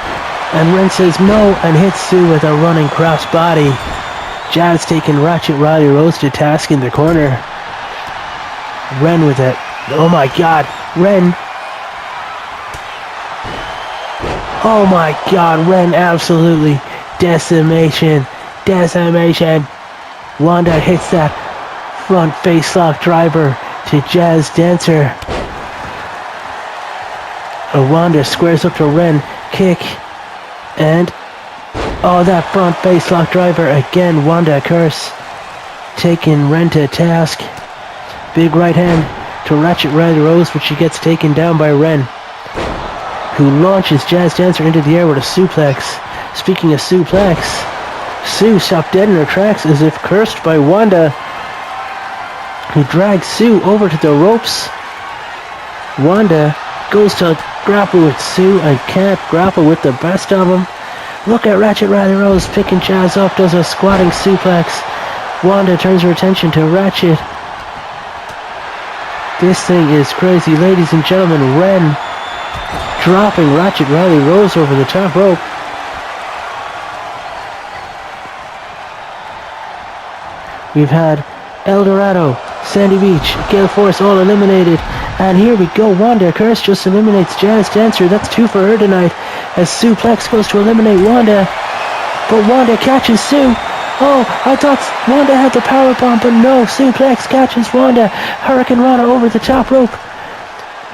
And Ren says no and hits Sue with a running crossbody. Jazz taking Ratchet Riley Rose to task in the corner. Ren with it. Oh my god. Ren. Oh my god. Ren absolutely. Decimation. Wanda hits that front face lock driver to Jazz Dancer. Wanda squares up to Ren. Kick. And oh, that front face lock driver again. Wanda Curse taking Ren to task. Big right hand to Ratchet Riley Rose, but she gets taken down by Ren, who launches Jazz Dancer into the air with a suplex. Speaking of suplex, Sue stopped dead in her tracks as if cursed by Wanda, who drags Sue over to the ropes. Wanda goes to grapple with Sue and can't grapple with the best of them. Look at Ratchet Riley Rose picking Jazz up, does a squatting suplex. Wanda turns her attention to Ratchet. This thing is crazy. Ladies and gentlemen, Ren dropping Ratchet Riley Rose over the top rope. We've had El Dorado, Sandy Beach, Gale Force all eliminated. And here we go. Wanda Curse just eliminates Jazz Dancer. That's 2 for her tonight. As Suplex goes to eliminate Wanda. But Wanda catches Sue. Oh, I thought Wanda had the powerbomb, but no. Suplex catches Wanda. Hurricane Rana over the top rope.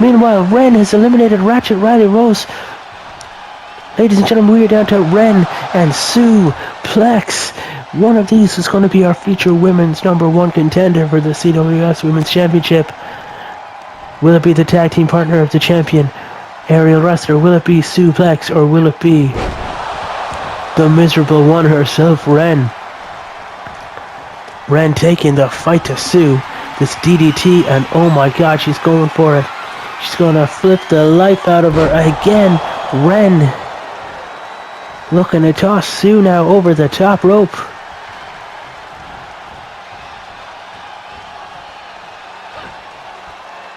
Meanwhile, Ren has eliminated Ratchet Riley Rose. Ladies and gentlemen, we are down to Ren and Suplex. One of these is going to be our future women's #1 contender for the CWS Women's Championship. Will it be the tag team partner of the champion, aerial wrestler? Will it be Suplex, or will it be the miserable one herself, Ren? Ren taking the fight to Sue. This DDT, and oh my god, she's going for it. She's gonna flip the life out of her again. Ren looking to toss Sue now over the top rope.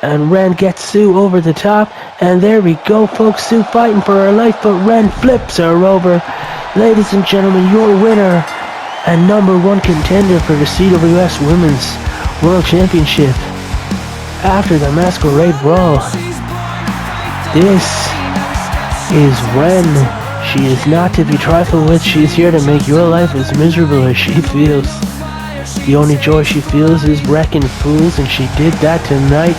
And Ren gets Sue over the top, and there we go, folks. Sue fighting for her life, but Ren flips her over. Ladies and gentlemen, your winner and #1 contender for the CWS Women's World Championship after the Masquerade Brawl. This is Ren. She is not to be trifled with. She is here to make your life as miserable as she feels. The only joy she feels is wrecking fools, and she did that tonight.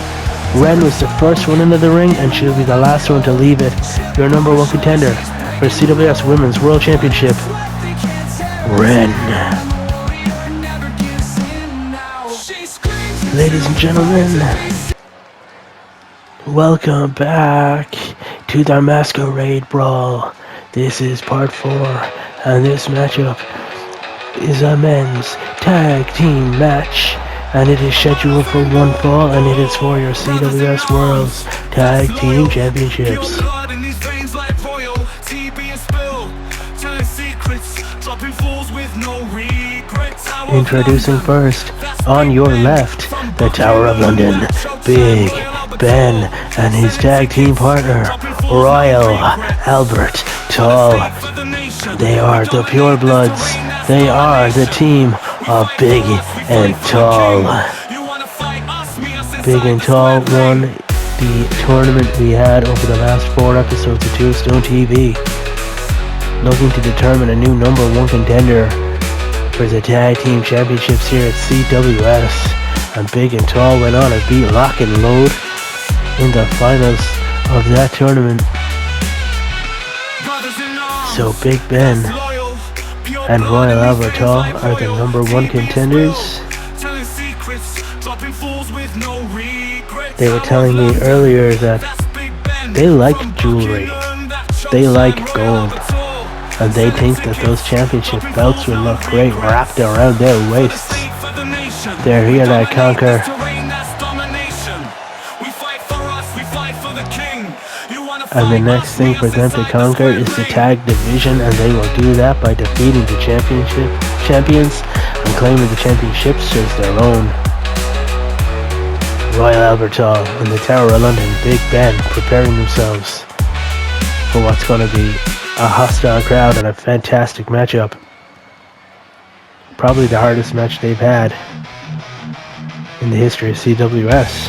Ren was the first one into the ring, and she'll be the last one to leave it. Your #1 contender for CWS Women's World Championship, Ren. Ladies and gentlemen, welcome back to the Masquerade Brawl. This is part 4, and this matchup is a men's tag team match, and it is scheduled for one fall, and it is for your CWS World's Tag Team Championships. Introducing first, on your left, the Tower of London, Big Ben, and his tag team partner, Royal Albert Tall. They are the Pure Bloods. They are the team of Big and Tall. Big and Tall won the tournament we had over the last 4 episodes of Tombstone TV, looking to determine a new #1 contender for the Tag Team Championships here at CWS. And Big and Tall went on and beat Lock and Load in the finals of that tournament. So Big Ben and Royal Albert Tall are the #1 contenders. They were telling me earlier that they like jewelry, they like gold, and they think that those championship belts will look great wrapped around their waists. They're here to conquer. And the next thing for them to conquer is the tag division, and they will do that by defeating the champions and claiming the championships as their own. Royal Albert Hall and the Tower of London, Big Ben, preparing themselves for what's going to be a hostile crowd and a fantastic matchup. Probably the hardest match they've had in the history of CWS.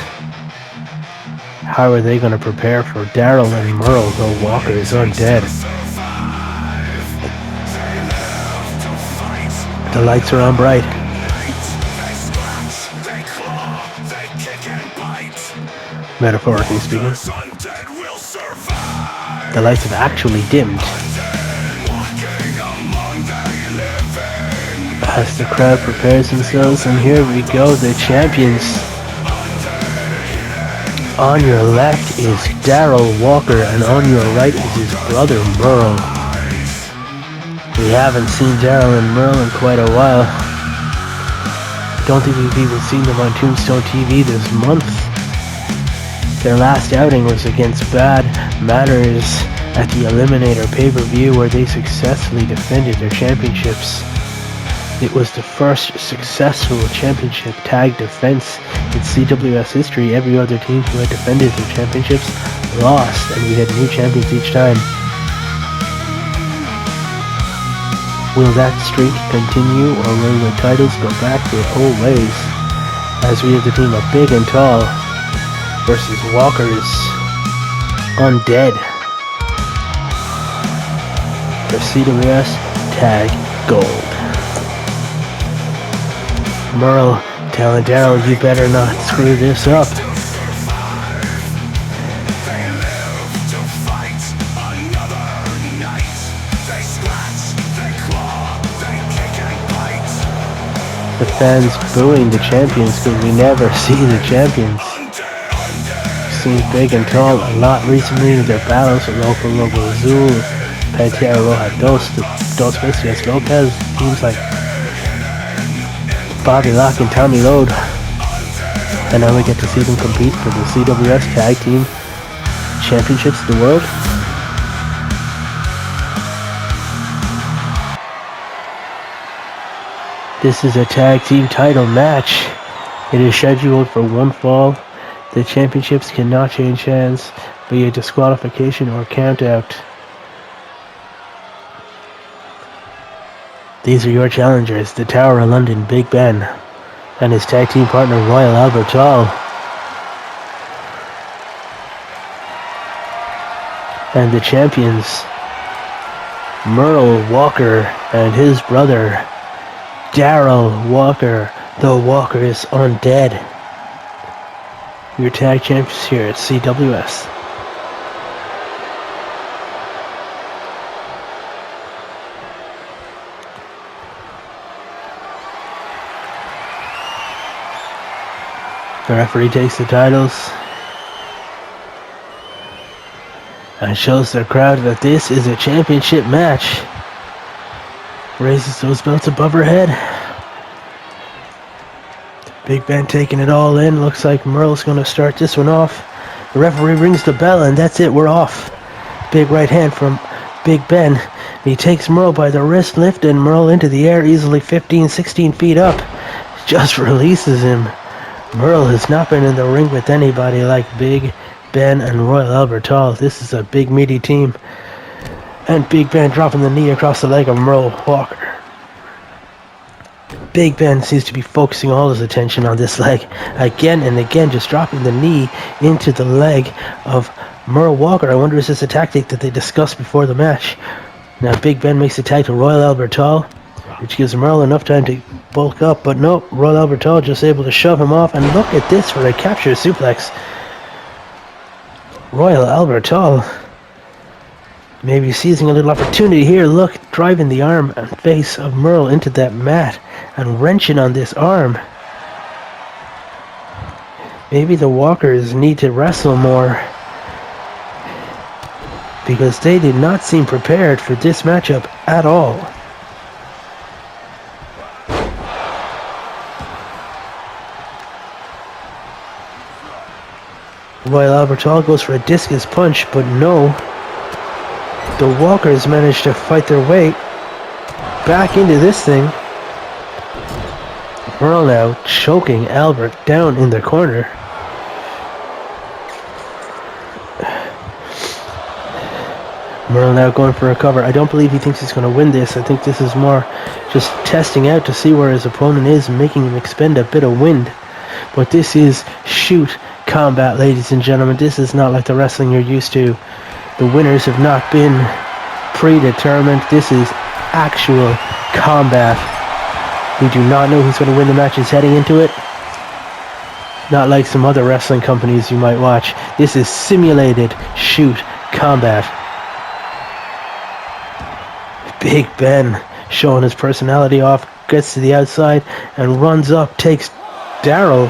How are they going to prepare for Daryl and Merle, though Walker is undead? The lights are on bright. Metaphorically speaking. The lights have actually dimmed. As the crowd prepares themselves, and here we go, the champions. On your left is Daryl Walker, and on your right is his brother Merle. We haven't seen Daryl and Merle in quite a while. Don't think we've even seen them on Tombstone TV this month. Their last outing was against Bad Manners at the Eliminator pay-per-view, where they successfully defended their championships. It was the first successful championship tag defense in CWS history. Every other team who had defended their championships lost, and we had new champions each time. Will that streak continue, or will the titles go back to their old ways? As we have the team of Big and Tall versus Walker's Undead for CWS Tag Gold. Merle telling Daryl, you better not screw this up. The fans booing the champions because we never see the champions. Seen Big and Tall a lot recently in their battles with Loco Azul, Pantera Roja Dos Bestias Lopez, teams like Bobby Locke and Tommy Lode. And now we get to see them compete for the CWS Tag Team Championships of the World. This is a tag team title match. It is scheduled for one fall. The championships cannot change hands via disqualification or countout. These are your challengers, the Tower of London, Big Ben, and his tag team partner, Royal Albert Hall. And the champions, Merle Walker and his brother, Daryl Walker. The Walker is undead. Your tag champions here at CWS. The referee takes the titles and shows the crowd that this is a championship match. Raises those belts above her head. Big Ben taking it all in. Looks like Merle's going to start this one off. The referee rings the bell and that's it. We're off. Big right hand from Big Ben. He takes Merle by the wrist, lifting Merle into the air easily 15, 16 feet up. Just releases him. Merle has not been in the ring with anybody like Big Ben and Royal Albert Hall. This is a big meaty team. And Big Ben dropping the knee across the leg of Merle Walker. Big Ben seems to be focusing all his attention on this leg again and again, just dropping the knee into the leg of Merle Walker. I wonder, is this a tactic that they discussed before the match? Now Big Ben makes a tag to Royal Albert Hall, which gives Merle enough time to bulk up, but no, Royal Albert Hall just able to shove him off, and look at this for a capture suplex. Royal Albert Hall maybe seizing a little opportunity here. Look, driving the arm and face of Merle into that mat and wrenching on this arm. Maybe the Walkers need to wrestle more, because they did not seem prepared for this matchup at all. Royal Albert Hall goes for a discus punch, but no. The Walkers managed to fight their way back into this thing. Merle now choking Albert down in the corner. Merle now going for a cover. I don't believe he thinks he's going to win this. I think this is more just testing out to see where his opponent is and making him expend a bit of wind. But this is shoot combat, ladies and gentlemen. This is not like the wrestling you're used to. The winners have not been predetermined. This is actual combat. We do not know who's going to win the matches heading into it. Not like some other wrestling companies you might watch. This is simulated shoot combat. Big Ben showing his personality off, gets to the outside and runs up, takes Daryl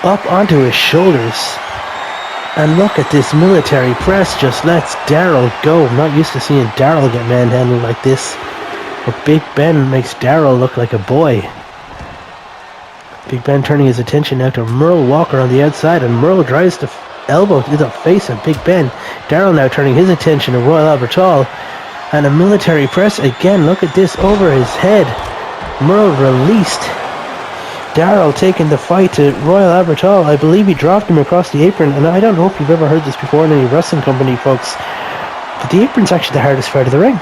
up onto his shoulders. And look at this military press, just lets Daryl go. I'm not used to seeing Daryl get manhandled like this. But Big Ben makes Daryl look like a boy. Big Ben turning his attention now to Merle Walker on the outside, and Merle drives the elbow to the face of Big Ben. Daryl now turning his attention to Royal Albert Hall. And a military press again. Look at this over his head. Merle released. Daryl taking the fight to Royal Albert Hall. I believe he dropped him across the apron, and I don't know if you've ever heard this before in any wrestling company, folks, but the apron's actually the hardest part of the ring.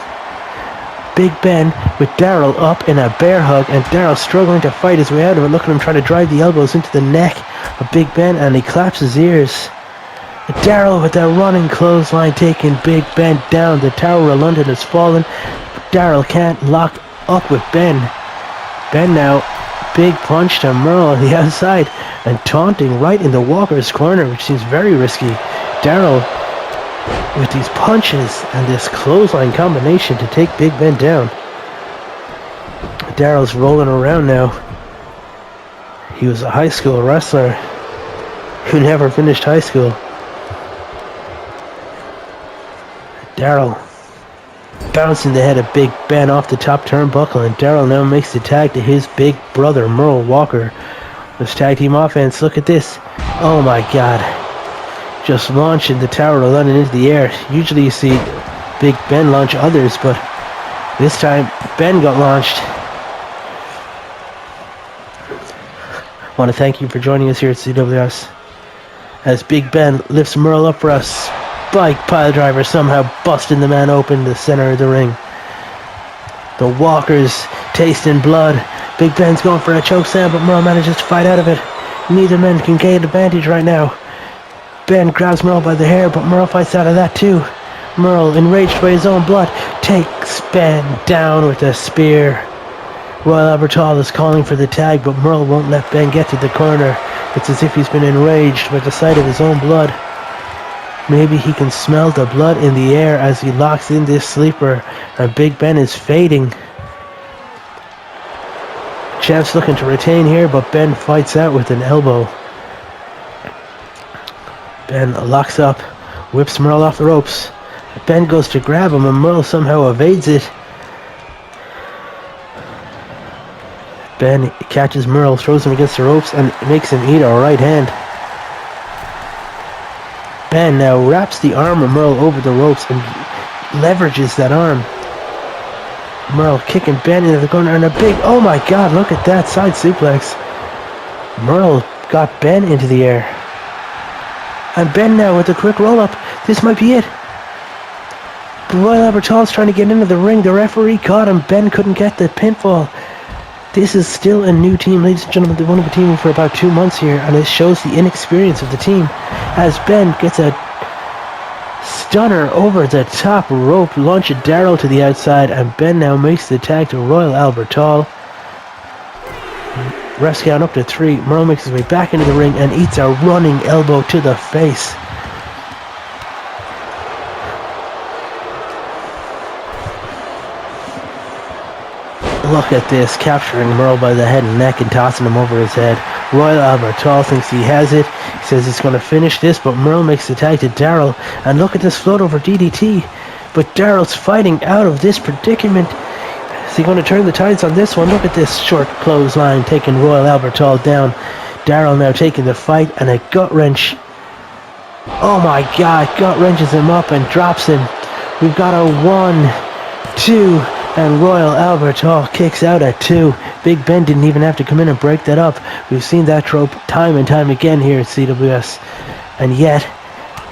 Big Ben with Daryl up in a bear hug, and Daryl struggling to fight his way out of it. Look at him trying to drive the elbows into the neck of Big Ben, and he claps his ears. Daryl with that running clothesline taking Big Ben down. The Tower of London has fallen. Daryl can't lock up with Ben. Ben now, big punch to Merle on the outside and taunting right in the Walker's corner, which seems very risky. Daryl with these punches and this clothesline combination to take Big Ben down. Daryl's rolling around now. He was a high school wrestler who never finished high school. Daryl bouncing the head of Big Ben off the top turnbuckle, and Daryl now makes the tag to his big brother, Merle Walker. This tag team offense, look at this. Oh my god. Just launching the Tower of London into the air. Usually you see Big Ben launch others, but this time Ben got launched. I want to thank you for joining us here at CWS. As Big Ben lifts Merle up for a spike pile driver, somehow busting the man open to the center of the ring. The Walkers tasting blood. Big Ben's going for a choke slam, but Merle manages to fight out of it. Neither man can gain advantage right now. Ben grabs Merle by the hair, but Merle fights out of that too. Merle, enraged by his own blood, takes Ben down with a spear. Royal Albert Hall is calling for the tag, but Merle won't let Ben get to the corner. It's as if he's been enraged by the sight of his own blood. Maybe he can smell the blood in the air as he locks in this sleeper, and Big Ben is fading. Champ's looking to retain here, but Ben fights out with an elbow. Ben locks up, whips Merle off the ropes. Ben goes to grab him, and Merle somehow evades it. Ben catches Merle, throws him against the ropes, and makes him eat a right hand. Ben now wraps the arm of Merle over the ropes and leverages that arm. Merle kicking Ben into the corner, and a big, oh my god, look at that side suplex. Merle got Ben into the air. And Ben now with a quick roll-up. This might be it. Royal Albert Hall's trying to get into the ring. The referee caught him. Ben couldn't get the pinfall. This is still a new team, ladies and gentlemen. They've only been teaming for about 2 months here, and it shows the inexperience of the team. As Ben gets a stunner over the top rope, launches Daryl to the outside, and Ben now makes the tag to Royal Albert Hall. Refs count up to 3. Merle makes his way back into the ring and eats a running elbow to the face. Look at this, capturing Merle by the head and neck and tossing him over his head. Royal Albert Hall thinks he has it. He says he's going to finish this, but Merle makes the tag to Daryl. And look at this float over DDT. But Daryl's fighting out of this predicament. Is he going to turn the tides on this one? Look at this short clothesline taking Royal Albert Hall down. Daryl now taking the fight, and a gut wrench. Oh my god, gut wrenches him up and drops him. We've got a 1, 2, and Royal Albert Hall kicks out at 2. Big Ben didn't even have to come in and break that up. We've seen that trope time and time again here at CWS. And yet,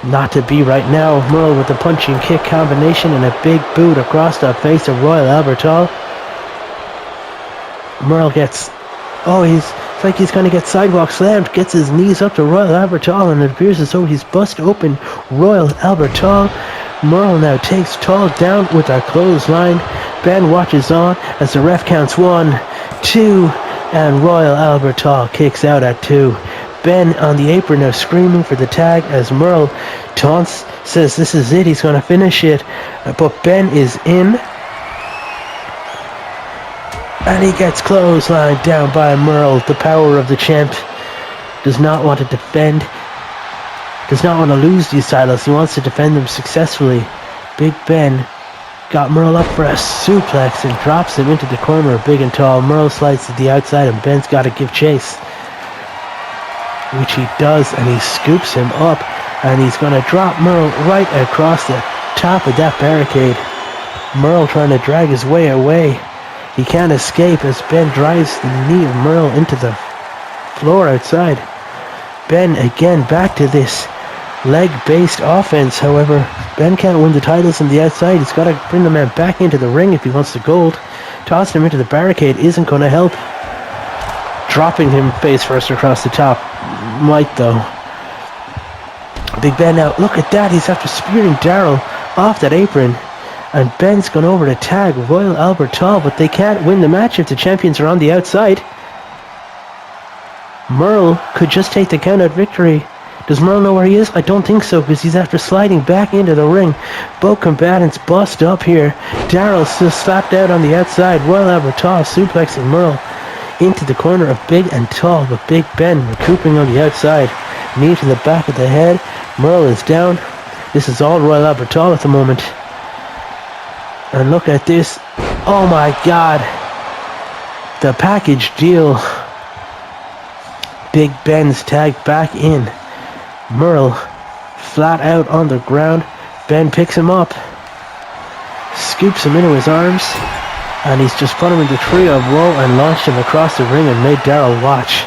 not to be right now. Merle with the punching kick combination and a big boot across the face of Royal Albert Hall. Merle gets, it's like he's going to get sidewalk slammed, gets his knees up to Royal Albert Hall, and it appears as though he's bust open Royal Albert Hall. Merle now takes Tall down with a clothesline. Ben watches on as the ref counts 1, 2, and Royal Albert Hall kicks out at 2. Ben on the apron now screaming for the tag as Merle taunts, says this is it, he's going to finish it. But Ben is in. And he gets clotheslined down by Merle. The power of the champ does not want to defend, does not want to lose these titles. He wants to defend them successfully. Big Ben got Merle up for a suplex and drops him into the corner, big and tall. Merle slides to the outside, and Ben's got to give chase, which he does, and he scoops him up, and he's going to drop Merle right across the top of that barricade. Merle trying to drag his way away. He can't escape as Ben drives the knee of Merle into the floor outside. Ben again back to this leg-based offense. However, Ben can't win the titles on the outside. He's got to bring the man back into the ring if he wants the gold. Tossing him into the barricade isn't going to help. Dropping him face first across the top might, though. Big Ben now, look at that. He's after spearing Daryl off that apron. And Ben's gone over to tag Royal Albert Hall, but they can't win the match if the champions are on the outside. Merle could just take the count-out victory. Does Merle know where he is? I don't think so, because he's after sliding back into the ring. Both combatants bust up here. Daryl's still slapped out on the outside. Royal Albert Hall suplexing Merle into the corner of Big and Tall, but Big Ben recouping on the outside. Knee to the back of the head. Merle is down. This is all Royal Albert Hall at the moment. And look at this. Oh my God. The package deal. Big Ben's tagged back in. Merle flat out on the ground. Ben picks him up. Scoops him into his arms. And he's just put him in the tree of woe and launched him across the ring and made Daryl watch.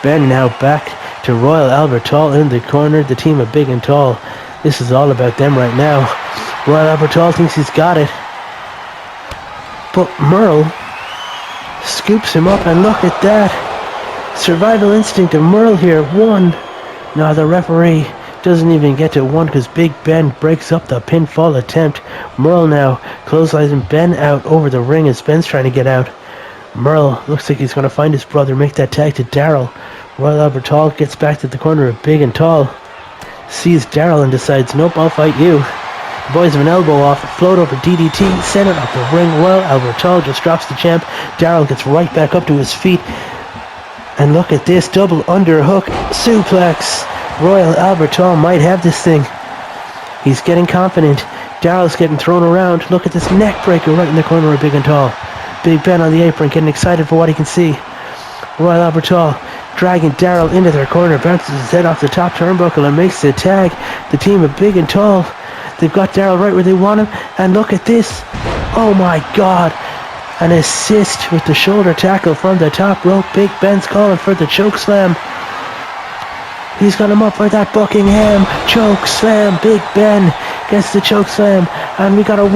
Ben now back to Royal Albert Hall in the corner. The team of Big and Tall. This is all about them right now. Royal Albert Hall thinks he's got it. But Merle scoops him up, and look at that. Survival instinct of Merle here. 1. Now the referee doesn't even get to 1 because Big Ben breaks up the pinfall attempt. Merle now clotheslining Ben out over the ring as Ben's trying to get out. Merle looks like he's going to find his brother, make that tag to Daryl. Royal Albert Hall gets back to the corner of Big and Tall. Sees Daryl and decides, nope, I'll fight you. The boys have an elbow off, float over DDT, center of the ring. Royal Albert Hall just drops the champ. Daryl gets right back up to his feet. And look at this, double underhook suplex. Royal Albert Hall might have this thing. He's getting confident. Daryl's getting thrown around. Look at this neck breaker right in the corner of Big and Tall. Big Ben on the apron getting excited for what he can see. Royal Albert Hall dragging Daryl into their corner, bounces his head off the top turnbuckle and makes the tag. The team of Big and Tall, they've got Daryl right where they want him. And look at this. Oh my God. An assist with the shoulder tackle from the top rope. Big Ben's calling for the choke slam. He's got him up for that Buckingham choke slam. Big Ben gets the choke slam. And we got a 1.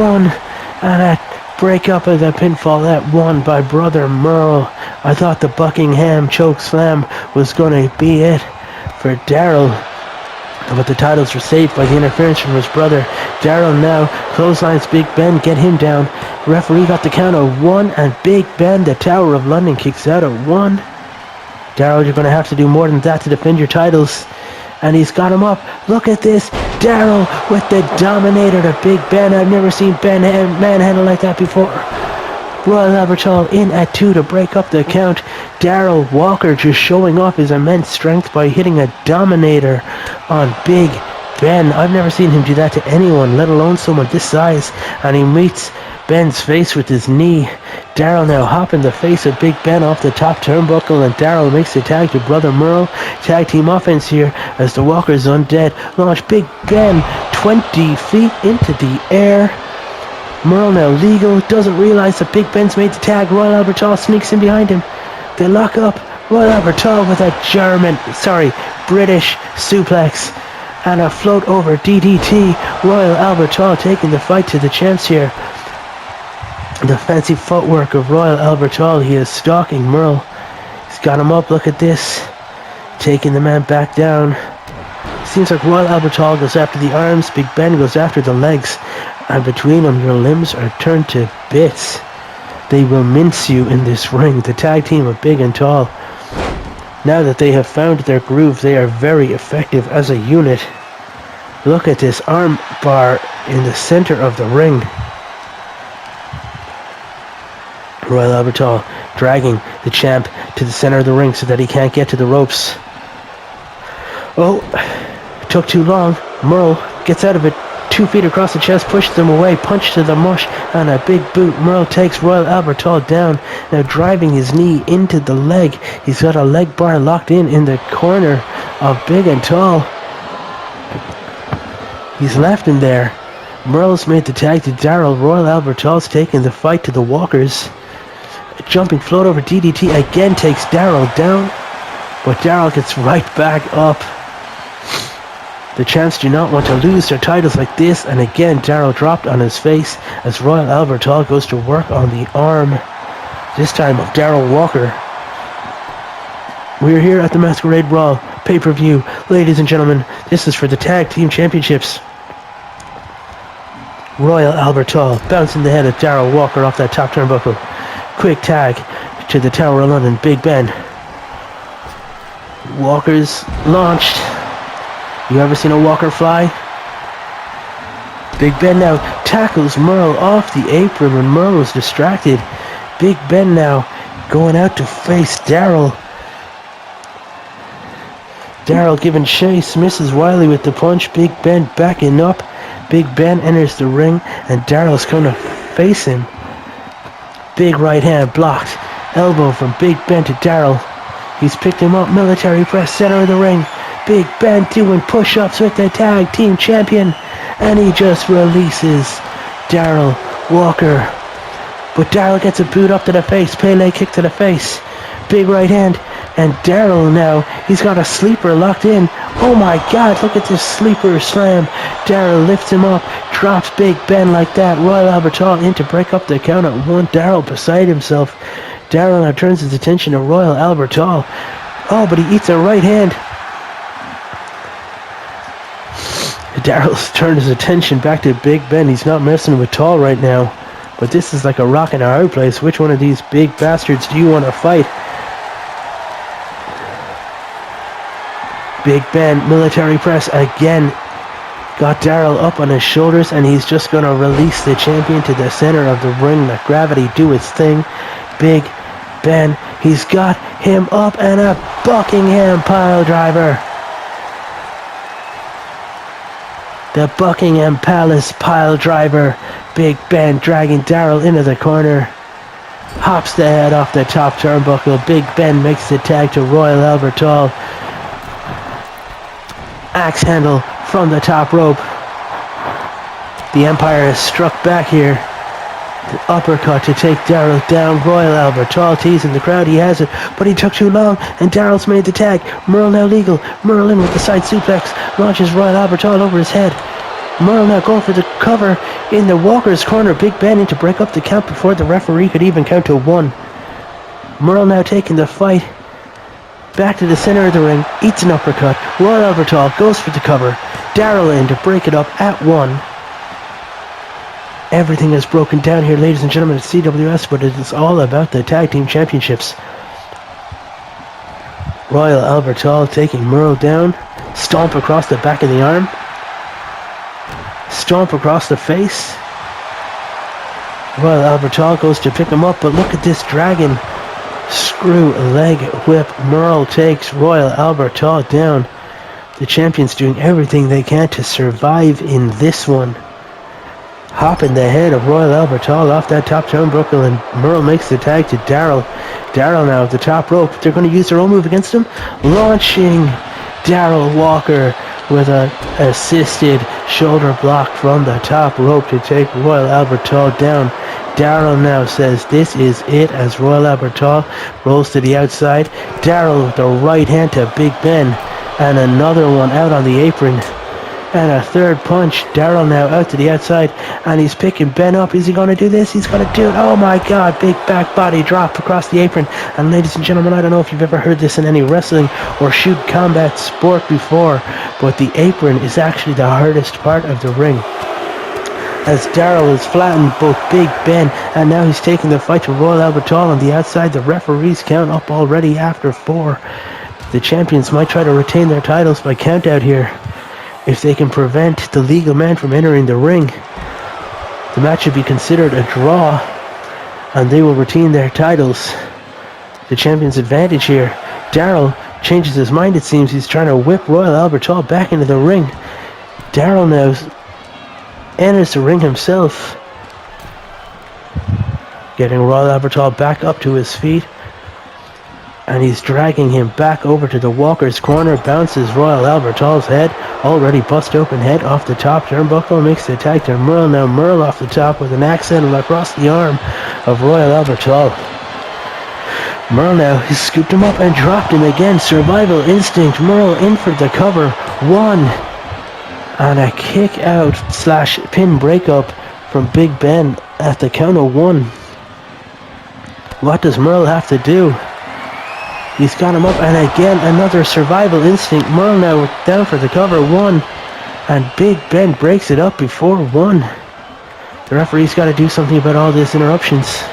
And a break up of the pinfall at 1 by Brother Merle. I thought the Buckingham choke slam was going to be it for Daryl. But the titles were saved by the interference from his brother. Daryl now clotheslines Big Ben, get him down. Referee got the count of 1, and Big Ben, the Tower of London, kicks out at 1. Daryl, you're going to have to do more than that to defend your titles. And he's got him up. Look at this. Daryl with the Dominator to Big Ben. I've never seen Ben manhandle like that before. Royal Albert Hall in at 2 to break up the count. Daryl Walker just showing off his immense strength by hitting a Dominator on Big Ben. I've never seen him do that to anyone, let alone someone this size. And he meets Ben's face with his knee. Daryl now hopping the face of Big Ben off the top turnbuckle, and Daryl makes the tag to Brother Merle. Tag team offense here as the Walkers Undead launch Big Ben 20 feet into the air. Merle now legal, doesn't realize that Big Ben's made the tag. Royal Albert Hall sneaks in behind him. They lock up. Royal Albert Hall with a British suplex and a float over DDT. Royal Albert Hall taking the fight to the champs here. The fancy footwork of Royal Albert Hall. He is stalking Merle. He's got him up. Look at this. Taking the man back down. Seems like Royal Albert Hall goes after the arms. Big Ben goes after the legs. And between them, your limbs are turned to bits. They will mince you in this ring. The tag team of Big and Tall. Now that they have found their groove, they are very effective as a unit. Look at this arm bar in the center of the ring. Royal Albert Hall dragging the champ to the center of the ring so that he can't get to the ropes. Oh, it took too long. Merle gets out of it. 2 feet across the chest, pushes him away, punch to the mush, and a big boot. Merle takes Royal Albert Hall down, now driving his knee into the leg. He's got a leg bar locked in the corner of Big and Tall. He's left him there. Merle's made the tag to Daryl. Royal Albert Hall's taking the fight to the Walkers. A jumping float over DDT again takes Daryl down, but Daryl gets right back up. The champs do not want to lose their titles like this, and again Daryl dropped on his face as Royal Albert Hall goes to work on the arm, this time of Daryl Walker. We are here at the Masquerade Brawl pay-per-view. Ladies and gentlemen, this is for the Tag Team Championships. Royal Albert Hall bouncing the head of Daryl Walker off that top turnbuckle. Quick tag to the Tower of London, Big Ben. Walker's launched. You ever seen a Walker fly? Big Ben now tackles Merle off the apron when Merle was distracted. Big Ben now going out to face Daryl. Daryl giving chase, misses Wiley with the punch. Big Ben backing up. Big Ben enters the ring, and Daryl's going to face him. Big right hand blocked. Elbow from Big Ben to Daryl. He's picked him up. Military press, center of the ring. Big Ben doing push-ups with the tag team champion. And he just releases Daryl Walker. But Daryl gets a boot up to the face. Pele kick to the face. Big right hand. And Daryl now, he's got a sleeper locked in. Oh my God, look at this sleeper slam. Daryl lifts him up, drops Big Ben like that. Royal Albert Hall in to break up the count at 1. Daryl beside himself. Daryl now turns his attention to Royal Albert Hall. Oh, but he eats a right hand. Daryl's turned his attention back to Big Ben. He's not messing with Tall right now. But this is like a rock and a hard place. Which one of these big bastards do you want to fight? Big Ben, military press again. Got Daryl up on his shoulders, and he's just going to release the champion to the center of the ring. Let gravity do its thing. Big Ben, he's got him up, and a Buckingham pile driver. The Buckingham Palace pile driver. Big Ben dragging Daryl into the corner. Hops the head off the top turnbuckle. Big Ben makes the tag to Royal Albert Hall. Axe handle from the top rope. The Empire has struck back here. The uppercut to take Daryl down. Royal Albert Hall teasing the crowd. He has it, but he took too long, and Daryl's made the tag. Merle now legal. Merle in with the side suplex. Launches Royal Albert Hall over his head. Merle now going for the cover in the Walker's corner. Big Ben in to break up the count before the referee could even count to 1. Merle now taking the fight back to the center of the ring, eats an uppercut. Royal Albert Hall goes for the cover. Daryl in to break it up at 1. Everything is broken down here, ladies and gentlemen, at CWS, but it is all about the tag team championships. Royal Albert Hall taking Merle down. Stomp across the back of the arm. Stomp across the face. Royal Albert Hall goes to pick him up, but look at this dragon. Screw leg whip. Merle takes Royal Albert Hall down. The champions doing everything they can to survive in this one. Hopping the head of Royal Albert Hall off that top turnbuckle, and Merle makes the tag to Daryl. Daryl now at the top rope. They're going to use their own move against him. Launching Daryl Walker with an assisted shoulder block from the top rope to take Royal Albert Hall down. Daryl now says this is it as Royal Albert Hall rolls to the outside. Daryl with the right hand to Big Ben, and another one out on the apron. And a third punch. Daryl now out to the outside, and he's picking Ben up. Is he going to do this? He's going to do it. Oh my God, big back body drop across the apron. And ladies and gentlemen, I don't know if you've ever heard this in any wrestling or shoot combat sport before, but the apron is actually the hardest part of the ring. As Daryl has flattened both Big Ben, and now he's taking the fight to Royal Albert Hall on the outside. The referees count up already after 4. The champions might try to retain their titles by count out here. If they can prevent the legal man from entering the ring, the match should be considered a draw, and they will retain their titles. The champion's advantage here. Daryl changes his mind, it seems. He's trying to whip Royal Albert Hall back into the ring. Daryl now enters the ring himself, getting Royal Albert Hall back up to his feet, and he's dragging him back over to the Walker's corner. Bounces Royal Albert Hall's head, already bust open head off the top turnbuckle, makes the tag to Merle. Now Merle off the top with an axe handle across the arm of Royal Albert Hall. Merle now has scooped him up and dropped him again. Survival instinct. Merle in for the cover. 1. And a kick out / pin breakup from Big Ben at the count of 1. What does Merle have to do? He's got him up, and again another survival instinct. Merle now down for the cover. 1. And Big Ben breaks it up before 1. The referee's got to do something about all these interruptions.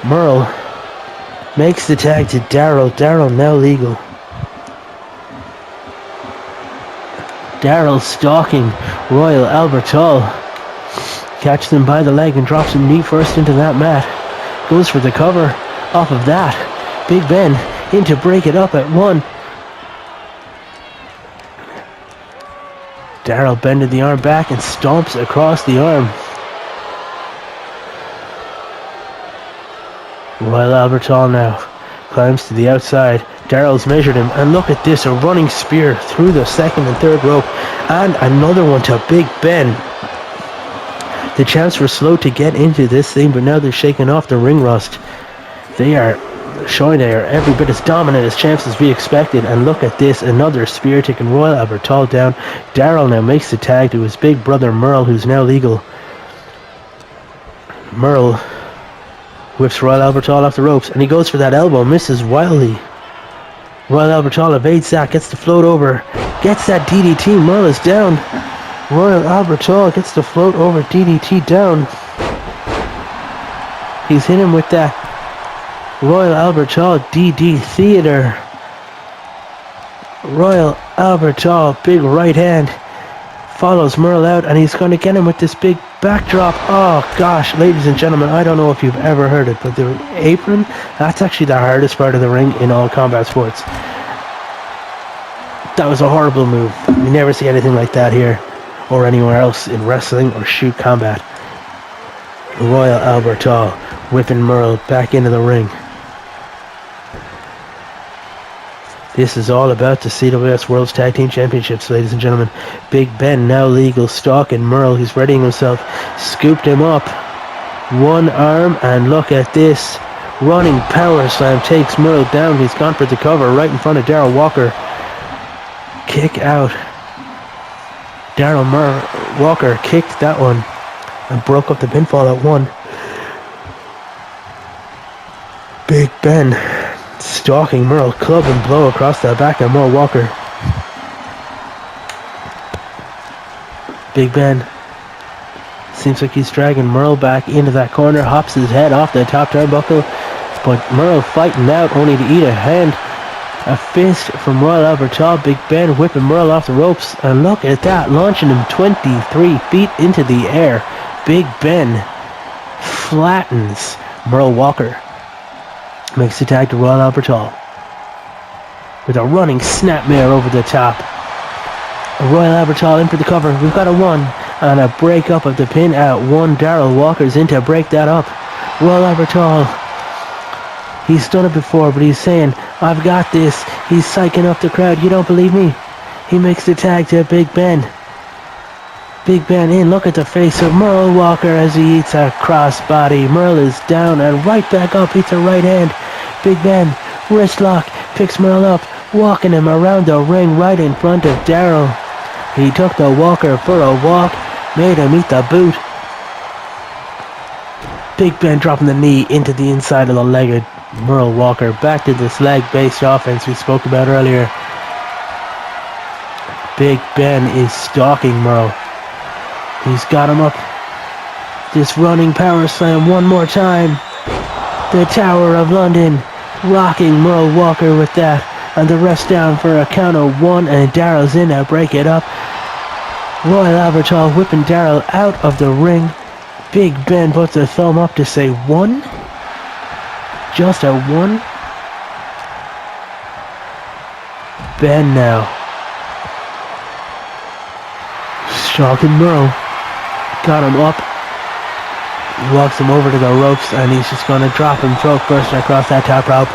Merle makes the tag to Daryl. Daryl now legal. Daryl stalking Royal Albert Hall. Catches him by the leg and drops him knee first into that mat. Goes for the cover off of that. Big Ben in to break it up at 1. Daryl bended the arm back and stomps across the arm. Royal Albert Hall now climbs to the outside. Daryl's measured him, and look at this, a running spear through the second and third rope, and another one to Big Ben. The champs were slow to get into this thing, but now they're shaking off the ring rust. They are showing they are every bit as dominant as champs as we expected, and look at this, another spear taking Royal Albert Hall down. Daryl now makes the tag to his big brother Merle, who's now legal. Merle whips Royal Albert Hall off the ropes, and he goes for that elbow, misses wildly. Royal Albert Hall evades that, gets the float over, gets that DDT. Merle is down. Royal Albert Hall gets the float over, DDT down. He's hit him with that Royal Albert Hall DD Theater. Royal Albert Hall, big right hand, follows Merle out, and he's going to get him with this big backdrop. Oh gosh, ladies and gentlemen, I don't know if you've ever heard it, but the apron, that's actually the hardest part of the ring in all combat sports. That was a horrible move. You never see anything like that here or anywhere else in wrestling or shoot combat. Royal Albert Hall whipping Merle back into the ring. This is all about the CWS World's Tag Team Championships, ladies and gentlemen. Big Ben now legal, stalking Merle. He's readying himself. Scooped him up. One arm, and look at this. Running power slam takes Merle down. He's gone for the cover right in front of Darryl Walker. Kick out. Darryl Walker kicked that one and broke up the pinfall at 1. Big Ben stalking Merle, club and blow across the back of Merle Walker. Big Ben seems like he's dragging Merle back into that corner, hops his head off the top turnbuckle, but Merle fighting out only to eat a hand. A fist from Royal Albert Hall. Big Ben whipping Merle off the ropes, and look at that, launching him 23 feet into the air. Big Ben flattens Merle Walker. Makes the tag to Royal Albert Hall with a running snapmare over the top. Royal Albert Hall in for the cover. We've got a 1 and a break up of the pin at 1. Darryl Walker's in to break that up. Royal Albert Hall, he's done it before, but he's saying, I've got this. He's psyching up the crowd. You don't believe me? He makes the tag to Big Ben. Big Ben in. Look at the face of Merle Walker as he eats a crossbody. Merle is down and right back up. Eats a right hand. Big Ben, wrist lock, picks Merle up, walking him around the ring right in front of Darryl. He took the Walker for a walk, made him eat the boot. Big Ben dropping the knee into the inside of the leg of Merle Walker. Back to this leg-based offense we spoke about earlier. Big Ben is stalking Merle. He's got him up. This running power slam one more time. The Tower of London, rocking Merle Walker with that. And the rest down for a count of 1, and Darryl's in to break it up. Royal Albert Hall whipping Darryl out of the ring. Big Ben puts a thumb up to say 1. Just a 1. Ben now stalking Merle. Got him up. Walks him over to the ropes, and he's just going to drop him throat first across that top rope.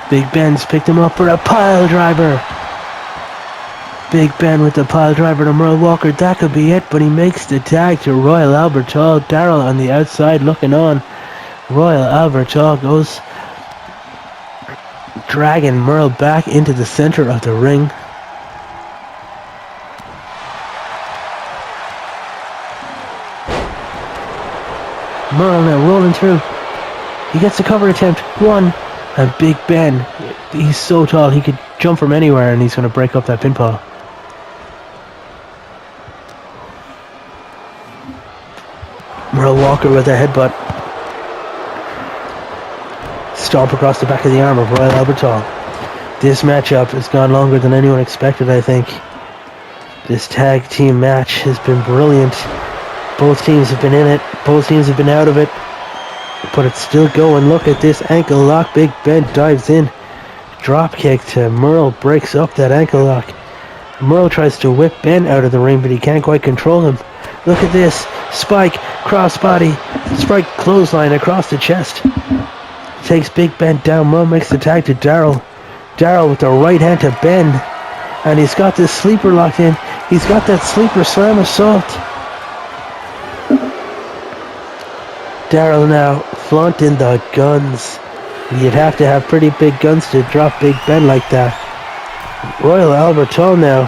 Big Ben's picked him up for a pile driver. Big Ben with the pile driver to Merle Walker. That could be it, but he makes the tag to Royal Albert Hall. Darryl on the outside looking on. Royal Albert Hall goes dragging Merle back into the center of the ring. Merle now rolling through. He gets the cover attempt. 1. And Big Ben, he's so tall he could jump from anywhere, and he's going to break up that pinfall. Merle Walker with a headbutt. Stomp across the back of the arm of Royal Albert Hall. This matchup has gone longer than anyone expected, I think. This tag team match has been brilliant. Both teams have been in it. Both teams have been out of it. But it's still going. Look at this ankle lock. Big Ben dives in. Drop kick to Merle. Breaks up that ankle lock. Merle tries to whip Ben out of the ring, but he can't quite control him. Look at this. Spike, crossbody, spike clothesline across the chest. Takes Big Ben down. Merle makes the tag to Daryl. Daryl with the right hand to Ben. And he's got this sleeper locked in. He's got that sleeper slam assault. Daryl now flaunting the guns. You'd have to have pretty big guns to drop Big Ben like that. Royal Albert Hall now.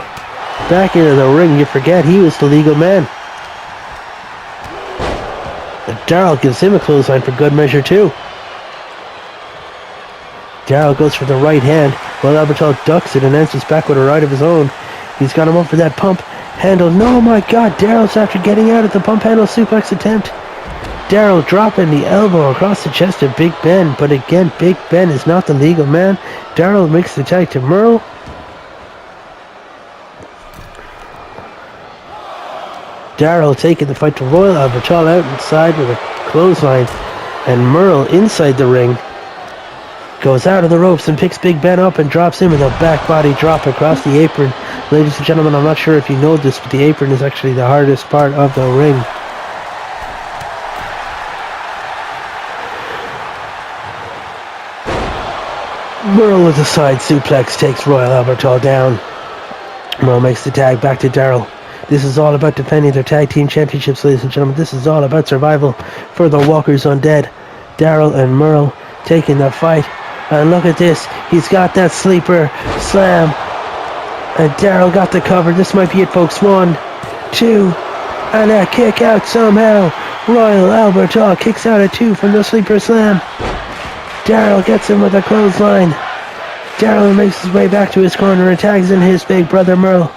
Back into the ring. You forget he was the legal man. Daryl gives him a clothesline for good measure too. Daryl goes for the right hand, while Albert Hall ducks it and answers back with a right of his own. He's got him up for that pump handle. No, my God, Daryl's after getting out at the pump handle suplex attempt. Daryl dropping the elbow across the chest of Big Ben, but again, Big Ben is not the legal man. Daryl makes the tag to Merle. Daryl taking the fight to Royal Albert Hall out inside with a clothesline, and Merle inside the ring goes out of the ropes and picks Big Ben up and drops him with a back body drop across the apron. Ladies and gentlemen, I'm not sure if you know this, but the apron is actually the hardest part of the ring. Merle with a side suplex takes Royal Albert Hall down. Merle makes the tag back to Daryl. This is all about defending their tag team championships, ladies and gentlemen. This is all about survival for the Walkers Undead. Daryl and Merle taking the fight. And look at this. He's got that sleeper slam. And Daryl got the cover. This might be it, folks. 1, 2, and a kick out somehow. Royal Albert Hall kicks out at 2 from the sleeper slam. Daryl gets him with a clothesline. Daryl makes his way back to his corner and tags in his big brother Merle.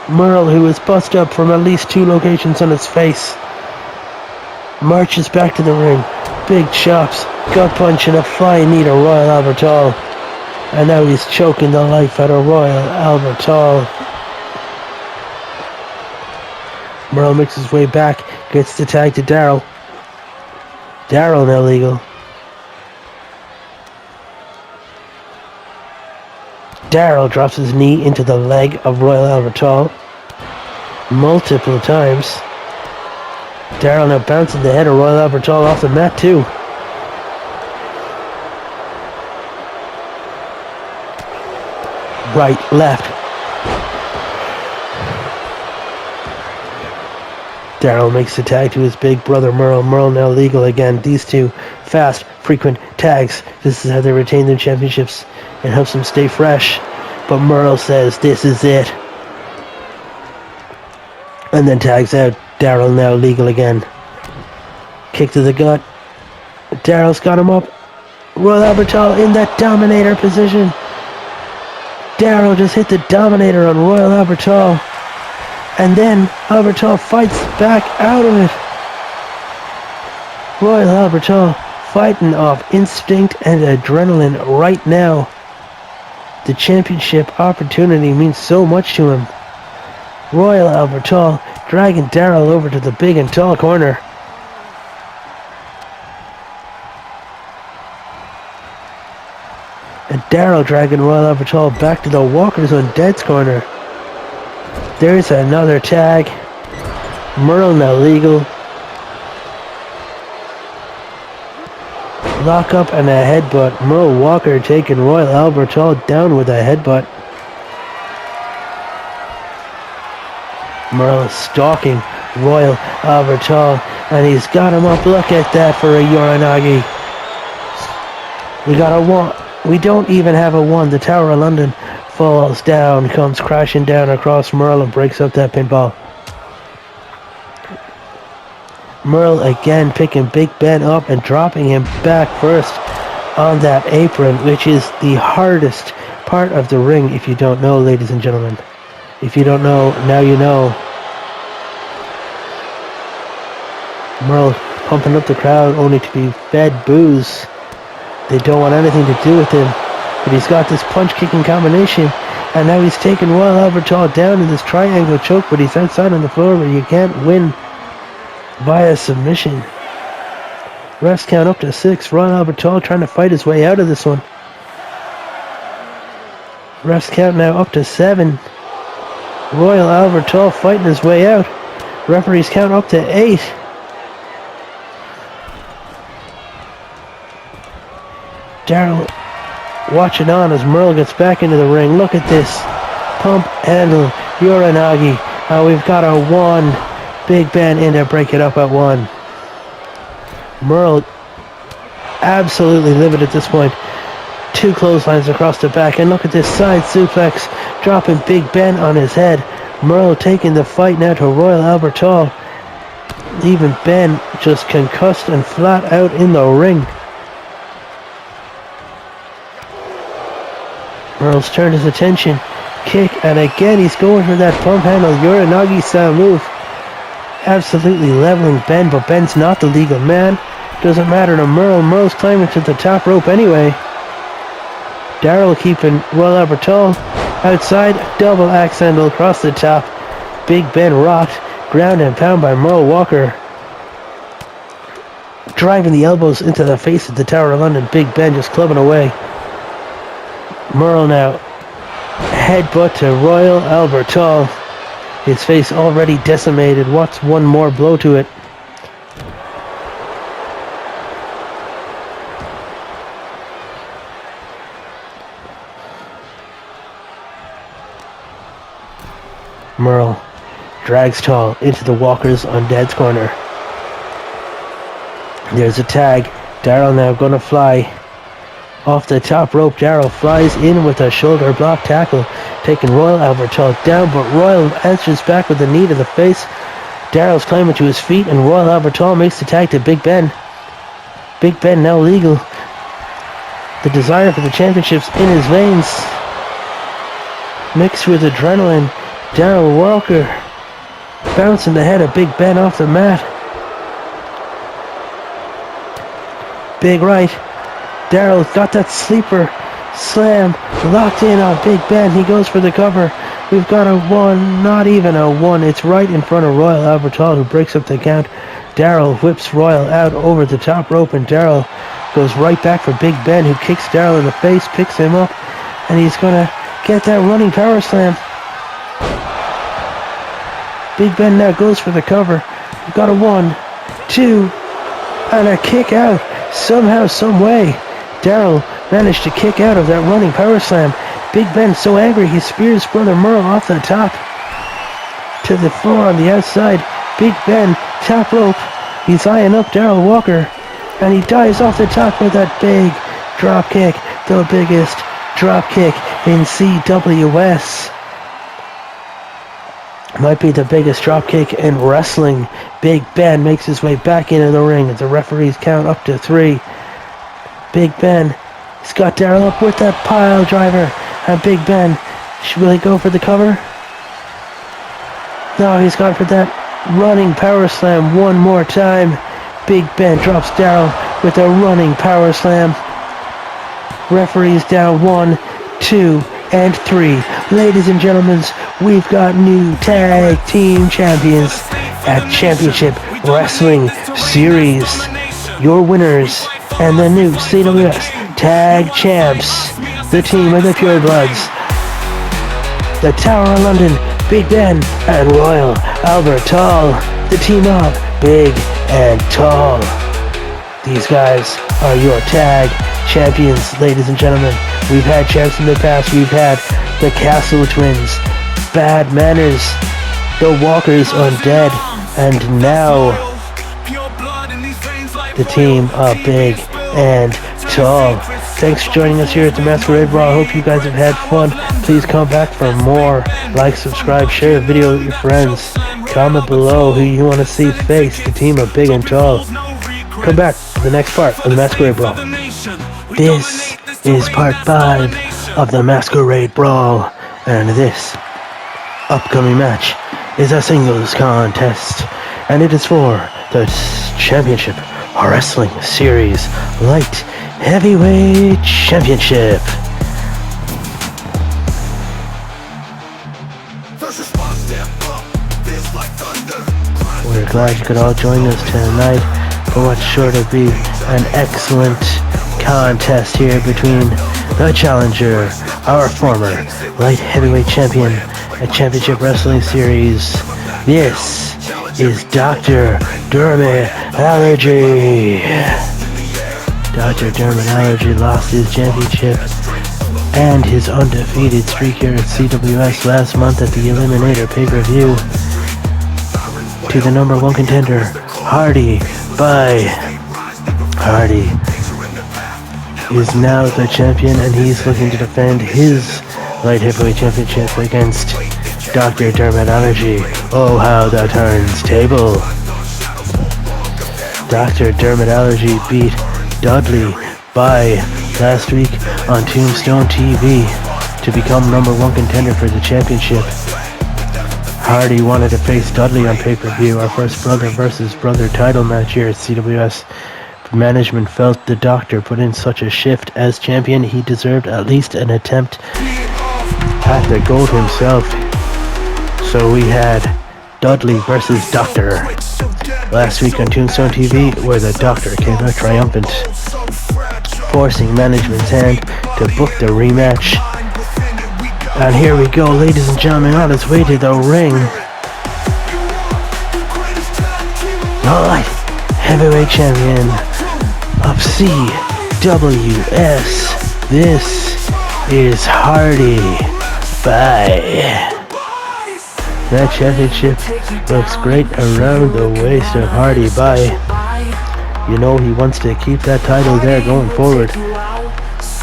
Merle, who is bust up from at least 2 locations on his face, marches back to the ring. Big chops, gut punch, and a flying knee to Royal Albert Hall. And now he's choking the life out of Royal Albert Hall. Merle makes his way back, gets the tag to Daryl. Daryl now legal. Daryl drops his knee into the leg of Royal Albert Hall multiple times. Daryl now bouncing the head of Royal Albert Hall off the mat too. Right, left. Daryl makes the tag to his big brother Merle. Merle now legal again. These two fast, frequent tags. This is how they retain their championships and helps them stay fresh. But Merle says this is it. And then tags out. Daryl now legal again. Kick to the gut. Daryl's got him up. Royal Albert Hall in that Dominator position. Daryl just hit the Dominator on Royal Albert Hall. And then Albert Hall fights back out of it. Royal Albert Hall fighting off instinct and adrenaline right now. The championship opportunity means so much to him. Royal Albert Hall dragging Daryl over to the big and tall corner. And Daryl dragging Royal Albert Hall back to the Walkers Undead's corner. There's another tag. Merle now legal. Lock up and a headbutt. Merle Walker taking Royal Albert Hall down with a headbutt. Merle is stalking Royal Albert Hall, and he's got him up. Look at that for a Uranagi. We got a 1. We don't even have a 1. The Tower of London falls down, comes crashing down across Merle and breaks up that pinfall. Merle again picking Big Ben up and dropping him back first on that apron, which is the hardest part of the ring if you don't know, ladies and gentlemen. If you don't know, now you know. Merle pumping up the crowd only to be fed booze. They don't want anything to do with him. But he's got this punch-kicking combination. And now he's taking Royal Albert Hall down in this triangle choke, but he's outside on the floor where you can't win via submission. Refs count up to 6. Royal Albert Hall trying to fight his way out of this one. Refs count now up to 7. Royal Albert Hall fighting his way out. Referees count up to 8. Daryl watching on as Merle gets back into the ring. Look at this. Pump handle. Uranagi. We've got a 1. Big Ben in to break it up at 1. Merle absolutely livid at this point. 2 clotheslines across the back. And look at this side suplex. Dropping Big Ben on his head. Merle taking the fight now to Royal Albert Hall. Even Ben just concussed and flat out in the ring. Merle's turned his attention. Kick, and again he's going for that pump handle Uranagi style move. Absolutely leveling Ben, but Ben's not the legal man. Doesn't matter to Merle. Merle's climbing to the top rope anyway. Daryl keeping Royal Albert Hall outside. Double axe handle across the top. Big Ben rocked. Ground and pound by Merle Walker. Driving the elbows into the face of the Tower of London. Big Ben just clubbing away. Merle now. Headbutt to Royal Albert Hall. His face already decimated. What's one more blow to it? Merle drags Tall into the Walkers on Dead's corner. There's a tag. Daryl now gonna fly. Off the top rope, Daryl flies in with a shoulder block tackle, taking Royal Albert Hall down, but Royal answers back with a knee to the face. Daryl's climbing to his feet, and Royal Albert Hall makes the tag to Big Ben. Big Ben now legal. The desire for the championships in his veins, mixed with adrenaline. Daryl Walker bouncing the head of Big Ben off the mat. Big right. Daryl got that sleeper slam locked in on Big Ben. He goes for the cover. We've got a 1, not even a 1. It's right in front of Royal Albert Hall, who breaks up the count. Daryl whips Royal out over the top rope, and Daryl goes right back for Big Ben, who kicks Daryl in the face, picks him up, and he's gonna get that running power slam. Big Ben now goes for the cover. We've got a 1, 2, and a kick out. Somehow, some way, Daryl managed to kick out of that running power slam. Big Ben so angry he spears brother Merle off the top to the floor on the outside. Big Ben, top rope. He's eyeing up Daryl Walker, and he dives off the top with that big drop kick, the biggest drop kick in CWS. Might be the biggest drop kick in wrestling. Big Ben makes his way back into the ring as the referees count up to 3. Big Ben, he's got Daryl up with that pile driver. And Big Ben, will he go for the cover? No, he's gone for that running power slam one more time. Big Ben drops Daryl with a running power slam. Referees down 1, 2, and 3. Ladies and gentlemen, we've got new tag team champions at Championship Wrestling Series. Your winners and the new CWS Tag Champs, the team of the Pure Bloods, the Tower of London, Big Ben, and Royal Albert Hall, the team of Big and Tall. These guys are your tag champions, ladies and gentlemen. We've had champs in the past. We've had the Castle Twins, Bad Manners, the Walkers Undead, and now the team of Big and Tall. Thanks for joining us here at the Masquerade Brawl. I hope you guys have had fun. Please come back for more. Like, subscribe, share the video with your friends. Comment below who you want to see face the team of Big and Tall. Come back for the next part of the Masquerade Brawl. This is part 5 of the Masquerade Brawl, and this upcoming match is a singles contest, and it is for the Championship Wrestling Series Light Heavyweight Championship. We're glad you could all join us tonight for what's sure to be an excellent contest here between the challenger, our former light heavyweight champion, a championship wrestling series. This is Dr. Dermatology. Dr. Dermatology lost his championship and his undefeated streak here at CWS last month at the Eliminator pay-per-view to the number one contender, Hardy by Hardy is now the champion, and he's looking to defend his light heavyweight championship against Dr. Dermatology. Oh, how the turns table. Dr. Dermatology beat Dudley by last week on Tombstone TV to become number one contender for the championship. Hardy wanted to face Dudley on pay-per-view, our first brother versus brother title match here at CWS. Management felt the Doctor put in such a shift as champion, he deserved at least an attempt at the gold himself. So we had Dudley versus Doctor last week on Tombstone TV, where the Doctor came out triumphant, forcing management's hand to book the rematch. And here we go, ladies and gentlemen, on his way to the ring. The light heavyweight champion of CWS. This is Hardy by. That championship looks great around the waist of Hardy by. You know he wants to keep that title there going forward.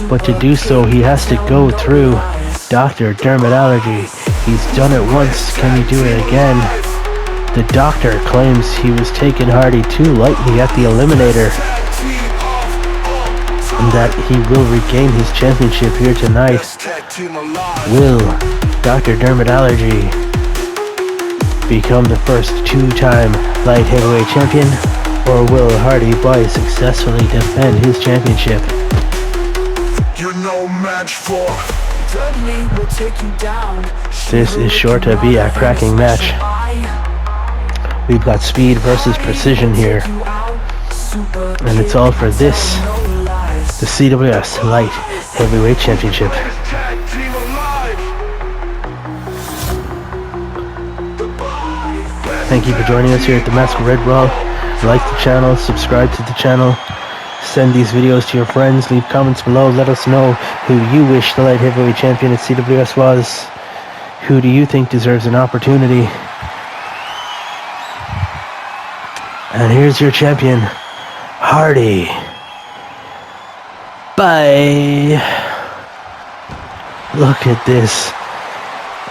But to do so, he has to go through Dr. Dermatology. He's done it once, can he do it again? The Doctor claims he was taking Hardy too lightly at the Eliminator, and that he will regain his championship here tonight. Will Dr. Dermatology become the first two-time light heavyweight champion, or will Hardy Boy successfully defend his championship? This is sure to be a cracking match. We've got speed versus precision here, and it's all for this, the CWS Light Heavyweight Championship. Thank you for joining us here at the Masquerade Brawl. Like the channel, subscribe to the channel, send these videos to your friends, leave comments below, let us know who you wish the Light Heavyweight Champion at CWS was. Who do you think deserves an opportunity? And here's your champion, Hardy. Bye. Look at this.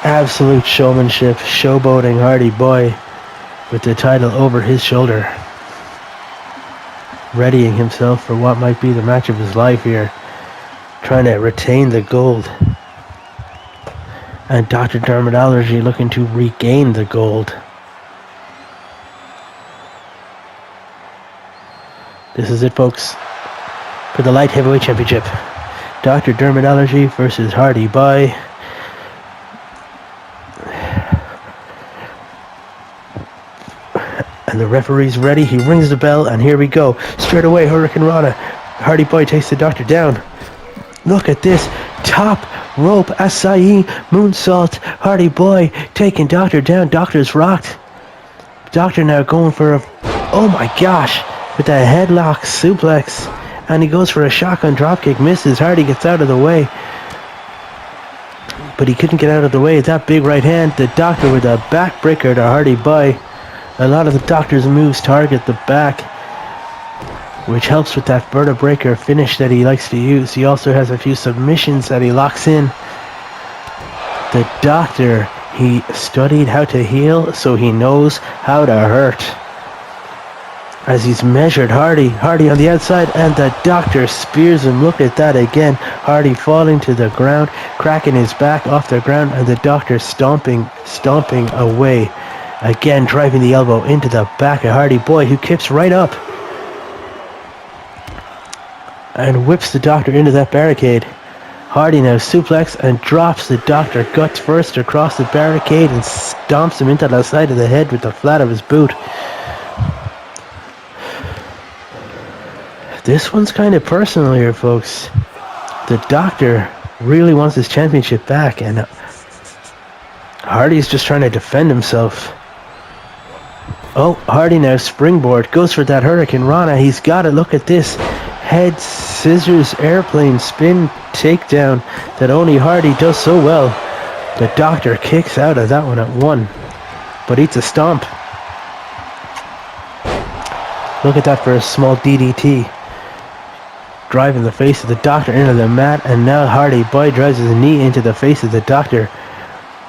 Absolute showmanship, showboating Hardy Boy with the title over his shoulder. Readying himself for what might be the match of his life here. Trying to retain the gold. And Dr. Dermatology looking to regain the gold. This is it, folks, for the Light Heavyweight Championship. Dr. Dermatology versus Hardy Boy. And the referee's ready. He rings the bell, and here we go. Straight away, Hurricane Rana. Hardy Boy takes the Doctor down. Look at this. Top rope acai moonsault. Hardy Boy taking Doctor down. Doctor's rocked. Doctor now going for a... Oh my gosh. With a headlock suplex, and he goes for a shotgun dropkick, misses. Hardy gets out of the way, but he couldn't get out of the way. That big right hand, the Doctor with a backbreaker to Hardy Boy. A lot of the Doctor's moves target the back, which helps with that vertebraker finish that he likes to use. He also has a few submissions that he locks in. The Doctor, he studied how to heal, so he knows how to hurt. As he's measured Hardy on the outside, and the Doctor spears him. Look at that again. Hardy falling to the ground, cracking his back off the ground, and the Doctor stomping away. Again, driving the elbow into the back of Hardy Boy, who kicks right up and whips the Doctor into that barricade. Hardy now suplex and drops the Doctor guts first across the barricade and stomps him into the side of the head with the flat of his boot. This one's kind of personal here, folks. The Doctor really wants his championship back, and Hardy's just trying to defend himself. Oh, Hardy now springboard. Goes for that Hurricane Rana. He's got it. Look at this. Head scissors airplane spin takedown that only Hardy does so well. The Doctor kicks out of that one at 1. But eats a stomp. Look at that for a small DDT. Driving the face of the Doctor into the mat. And now Hardy Boy drives his knee into the face of the Doctor.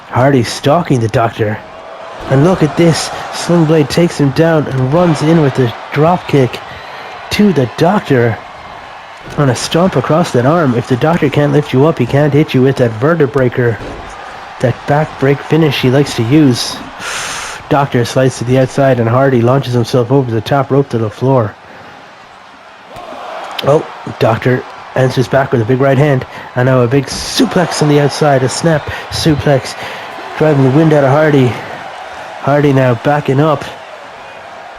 Hardy stalking the Doctor. And look at this. Sling Blade takes him down and runs in with the drop kick to the Doctor. On a stomp across that arm. If the Doctor can't lift you up, he can't hit you with that vertebreaker. That back break finish he likes to use. Doctor slides to the outside and Hardy launches himself over the top rope to the floor. Oh, Doctor answers back with a big right hand. And now a big suplex on the outside. A snap suplex. Driving the wind out of Hardy. Hardy now backing up.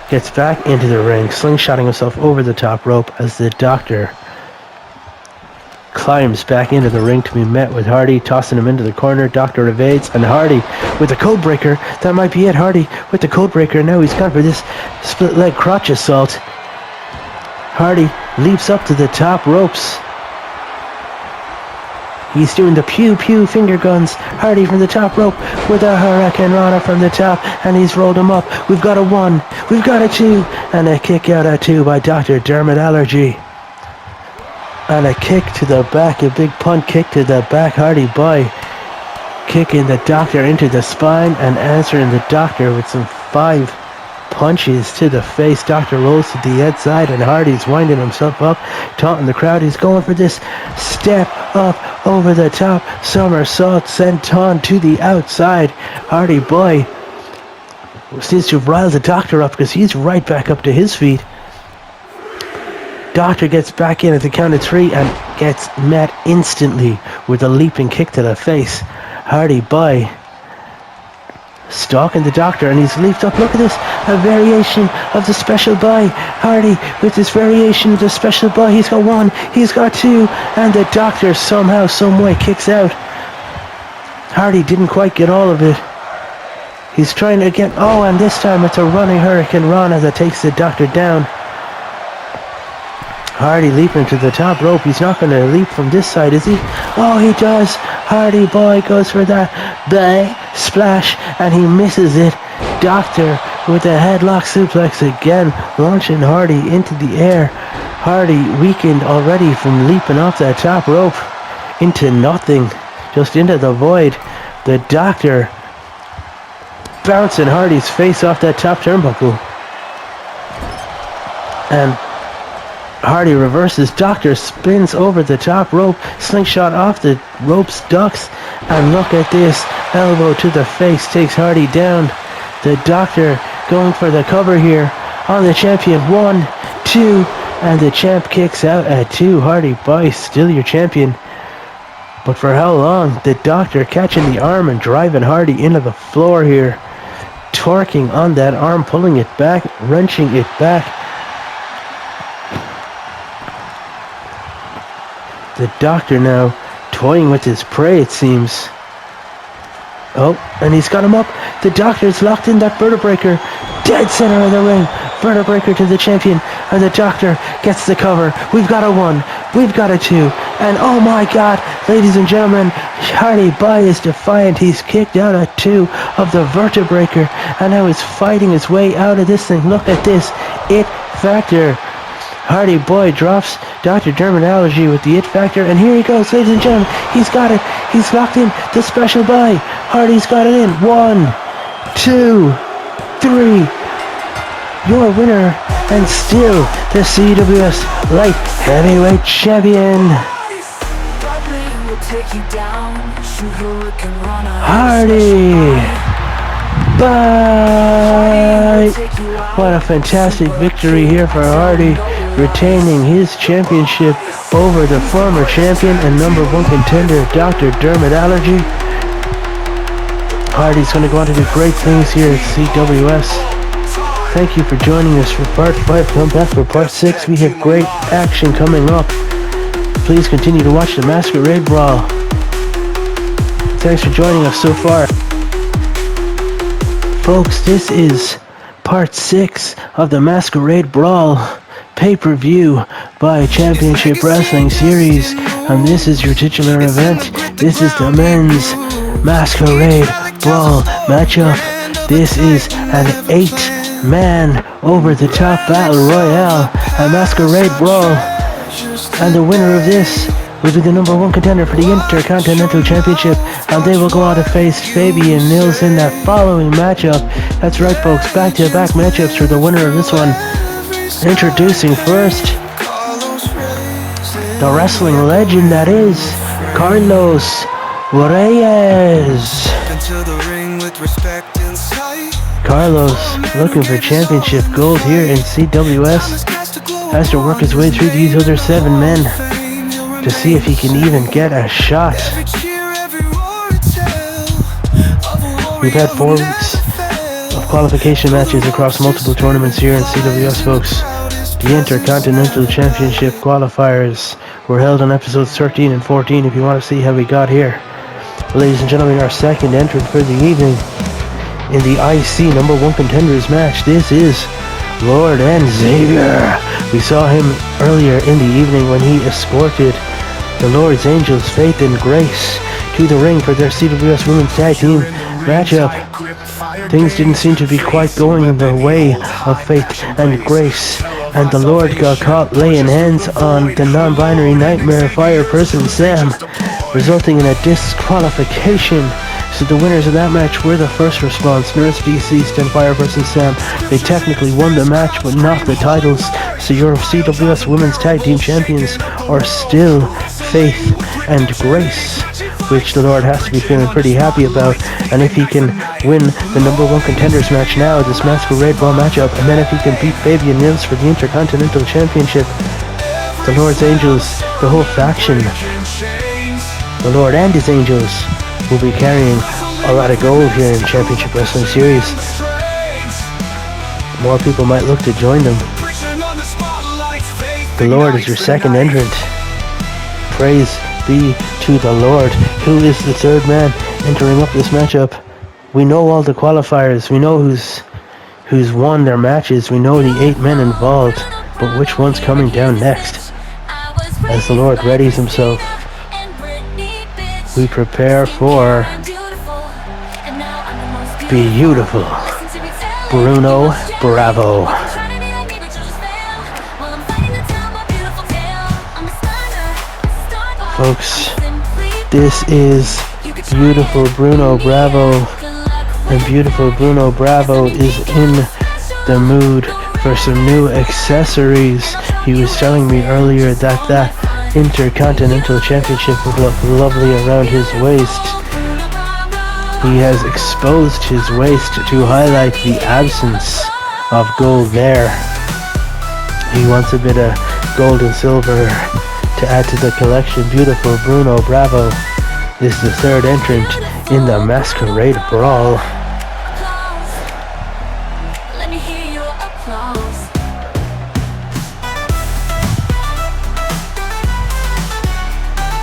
Gets back into the ring. Slingshotting himself over the top rope as the Doctor climbs back into the ring to be met with Hardy, tossing him into the corner. Doctor evades, and Hardy with the code breaker. That might be it. Hardy with the code breaker. Now he's gone for this split leg crotch assault. Hardy leaps up to the top ropes. He's doing the pew finger guns. Hardy from the top rope with a Hurricane Rana from the top, and he's rolled him up. We've got a 1, we've got a 2, and a kick out at 2 by Dr. Dermot Allergy. And a kick to the back, a big punt kick to the back. Hardy Boy kicking the Doctor into the spine and answering the Doctor with some 5 punches to the face. Doctor rolls to the outside and Hardy's winding himself up, taunting the crowd. He's going for this step up over the top somersault senton to the outside. Hardy Boy seems to have riled the Doctor up because he's right back up to his feet. Doctor gets back in at the count of 3 and gets met instantly with a leaping kick to the face. Hardy Boy stalking the Doctor, and he's leaped up. Look at this, a variation of the special boy. Hardy with this variation of the special boy. He's got 1, he's got 2, and the Doctor somehow, someway kicks out. Hardy didn't quite get all of it. He's trying to get, oh, and this time it's a running Hurricane Rana that takes the Doctor down. Hardy leaping to the top rope. He's not going to leap from this side, is he? Oh, he does. Hardy Boy goes for that bang splash, and he misses it. Doctor with a headlock suplex again, launching Hardy into the air. Hardy weakened already from leaping off that top rope into nothing, just into the void. The Doctor bouncing Hardy's face off that top turnbuckle. And Hardy reverses. Doctor spins over the top rope. Slingshot off the ropes, ducks. And look at this. Elbow to the face takes Hardy down. The Doctor going for the cover here on the champion. 1, 2. And the champ kicks out at 2. Hardy Boy still your champion. But for how long? The Doctor catching the arm and driving Hardy into the floor here. Torquing on that arm, pulling it back, wrenching it back. The Doctor now toying with his prey, it seems. Oh, and he's got him up. The Doctor's locked in that vertebreaker. Dead center of the ring. Vertebreaker to the champion. And the Doctor gets the cover. We've got a 1. We've got a 2. And oh my God, ladies and gentlemen, Hardy Boy is defiant. He's kicked out at 2 of the vertebreaker. And now he's fighting his way out of this thing. Look at this. It Factor. Hardy Boy drops Dr. Dermot Allergy with the It Factor, and here he goes, ladies and gentlemen. He's got it. He's locked in. The special boy. Hardy's got it in. 1, 2, 3. Your winner, and still the CWS Light Heavyweight Champion, Hardy Boy. What a fantastic victory here for Hardy, retaining his championship over the former champion and number 1 contender, Dr. Dermot Allergy. Hardy's going to go on to do great things here at CWS. Thank you for joining us for part 5. Come back for part 6. We have great action coming up. Please continue to watch the Masquerade Brawl. Thanks for joining us so far. Folks, this is part 6 of the Masquerade Brawl pay-per-view by Championship Wrestling Series, and this is your titular event. This is the men's Masquerade Brawl matchup. This is an 8-man over-the-top battle royale, a Masquerade Brawl, and the winner of this will be the number 1 contender for the Intercontinental Championship, and they will go on to face Fabian Nils in that following matchup. That's right, folks, back-to-back matchups for the winner of this one. Introducing first, the wrestling legend that is Carlos Reyes. Carlos, looking for championship gold here in CWS, has to work his way through these other 7 men to see if he can even get a shot. We've had 4 weeks of qualification matches across multiple tournaments here in CWS, folks. The Intercontinental Championship qualifiers were held on episodes 13 and 14 if you want to see how we got here. Ladies and gentlemen, our second entrant for the evening in the IC number 1 contenders match, this is Lord and Xavier. We saw him earlier in the evening when he escorted the Lord's Angels, Faith and Grace, to the ring for their CWS Women's Tag Team matchup. Things didn't seem to be quite going in the way of Faith and Grace, and the Lord got caught laying hands on the non-binary Nightmare Fire person Sam, resulting in a disqualification. So the winners of that match were the First Response, Nurse Deceased, and Fireperson Sam. They technically won the match, but not the titles. So your CWS Women's Tag Team Champions are still Faith and Grace, which the Lord has to be feeling pretty happy about. And if he can win the number 1 contenders match now, this Masquerade Brawl matchup, and then if he can beat Fabian Nils for the Intercontinental Championship, the Lord's Angels, the whole faction, the Lord and his Angels, will be carrying a lot of gold here in Championship Wrestling Series. More people might look to join them. The Lord is your second entrant. Praise be to the Lord. Who is the third man entering up this matchup? We know all the qualifiers. We know who's won their matches. We know the 8 men involved. But which one's coming down next? As the Lord readies himself, we prepare for beautiful Bruno Bravo. Folks, this is beautiful Bruno Bravo, and beautiful Bruno Bravo is in the mood for some new accessories. He was telling me earlier that Intercontinental Championship would look lovely around his waist. He has exposed his waist to highlight the absence of gold there. He wants a bit of gold and silver to add to the collection. Beautiful Bruno Bravo is the third entrant in the Masquerade Brawl.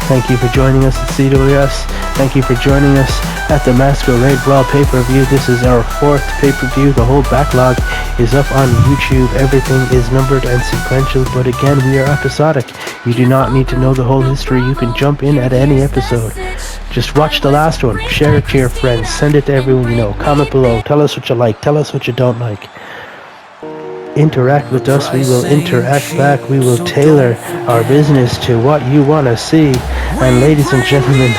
Thank you for joining us at CWS. Thank you for joining us at the Masquerade Brawl pay-per-view. This is our 4th pay-per-view. The whole backlog is up on YouTube. Everything is numbered and sequential, but again, we are episodic. You do not need to know the whole history. You can jump in at any episode. Just watch the last one. Share it to your friends. Send it to everyone you know. Comment below. Tell us what you like. Tell us what you don't like. Interact with us, we will interact back, we will tailor our business to what you want to see. And ladies and gentlemen,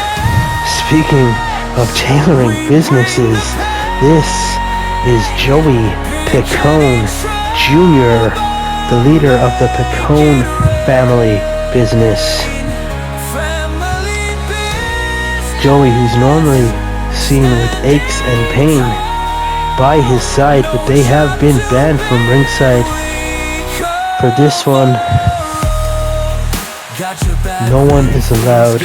speaking of tailoring businesses, this is Joey Picone Jr., the leader of the Picone family business. Joey, who's normally seen with aches and pain by his side, but they have been banned from ringside for this one. No one is allowed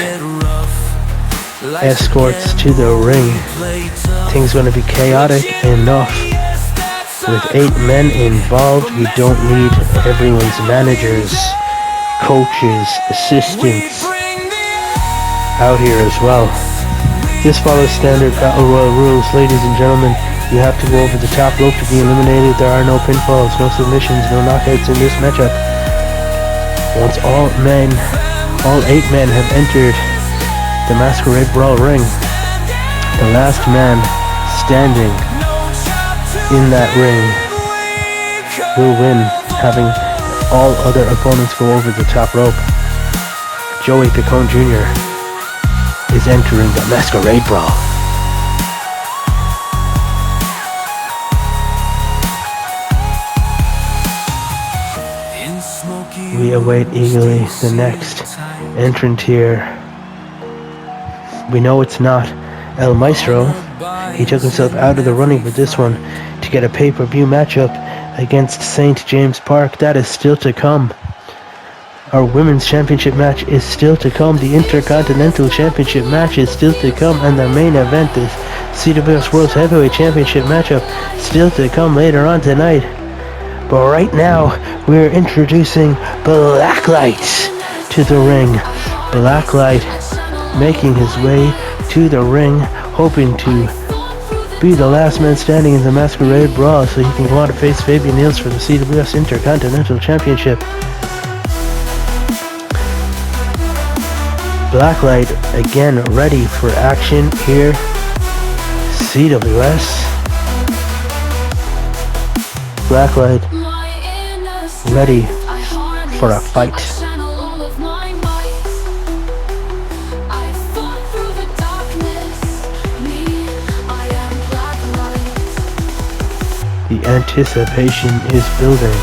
escorts to the ring. Things going to be chaotic enough. With 8 men involved, we don't need everyone's managers, coaches, assistants out here as well. This follows standard Battle Royal rules, ladies and gentlemen. You have to go over the top rope to be eliminated. There are no pinfalls, no submissions, no knockouts in this matchup. Once all 8 men have entered the Masquerade Brawl ring, the last man standing in that ring will win, having all other opponents go over the top rope. Joey Picone Jr. is entering the Masquerade Brawl. We await eagerly the next entrant here. We know it's not El Maestro. He took himself out of the running for this one to get a pay-per-view matchup against St. James Park. That is still to come. Our women's championship match is still to come. The Intercontinental Championship match is still to come. And the main event, the CWS World Heavyweight Championship matchup, still to come later on tonight. But right now, we're introducing Blacklight to the ring. Blacklight making his way to the ring, hoping to be the last man standing in the Masquerade Brawl so he can go on to face Fabian Niels for the CWS Intercontinental Championship. Blacklight again ready for action here. CWS. Blacklight ready for a fight. The anticipation is building.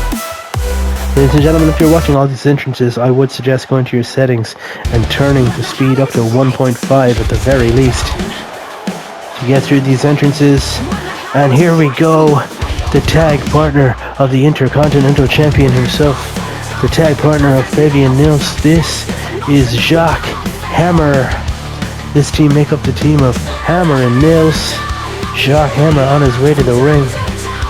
Ladies and gentlemen, if you're watching all these entrances, I would suggest going to your settings and turning the speed up to 1.5 at the very least to get through these entrances. And here we go. The tag partner of the Intercontinental Champion himself, the tag partner of Fabian Niels. This is Jacques Hammer. This team make up the team of Hammer and Niels. Jacques Hammer on his way to the ring.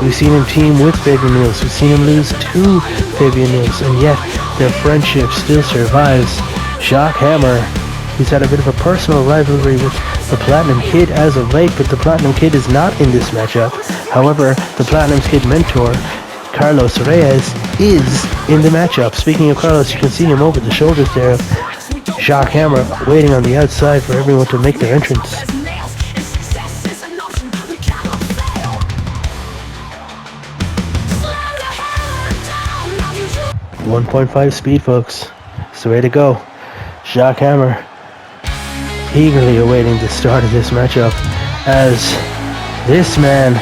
We've seen him team with Fabian Niels. We've seen him lose to Fabian Niels, and yet their friendship still survives. Jacques Hammer, he's had a bit of a personal rivalry with the Platinum Kid as of late, but the Platinum Kid is not in this matchup. However, the Platinum Kid mentor, Carlos Reyes, is in the matchup. Speaking of Carlos, you can see him over the shoulders there. Jacques Hammer waiting on the outside for everyone to make their entrance. 1.5 speed, folks. It's the way to go. Jacques Hammer eagerly awaiting the start of this matchup as this man,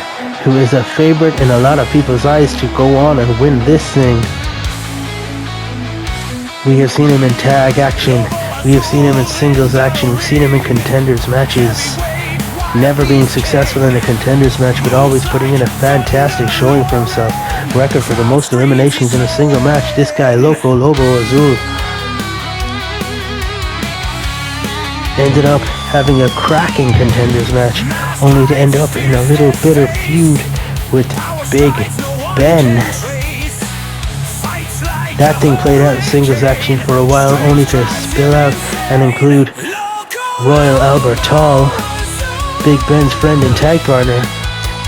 who is a favorite in a lot of people's eyes to go on and win this thing. We have seen him in tag action. We have seen him in singles action. We've seen him in contenders matches. Never being successful in a contenders match, but always putting in a fantastic showing for himself. Record for the most eliminations in a single match. This guy, Loco Lobo Azul, ended up having a cracking contenders match, only to end up in a little bitter feud with Big Ben. That thing played out in singles action for a while, only to spill out and include Royal Albert Tall, Big Ben's friend and tag partner,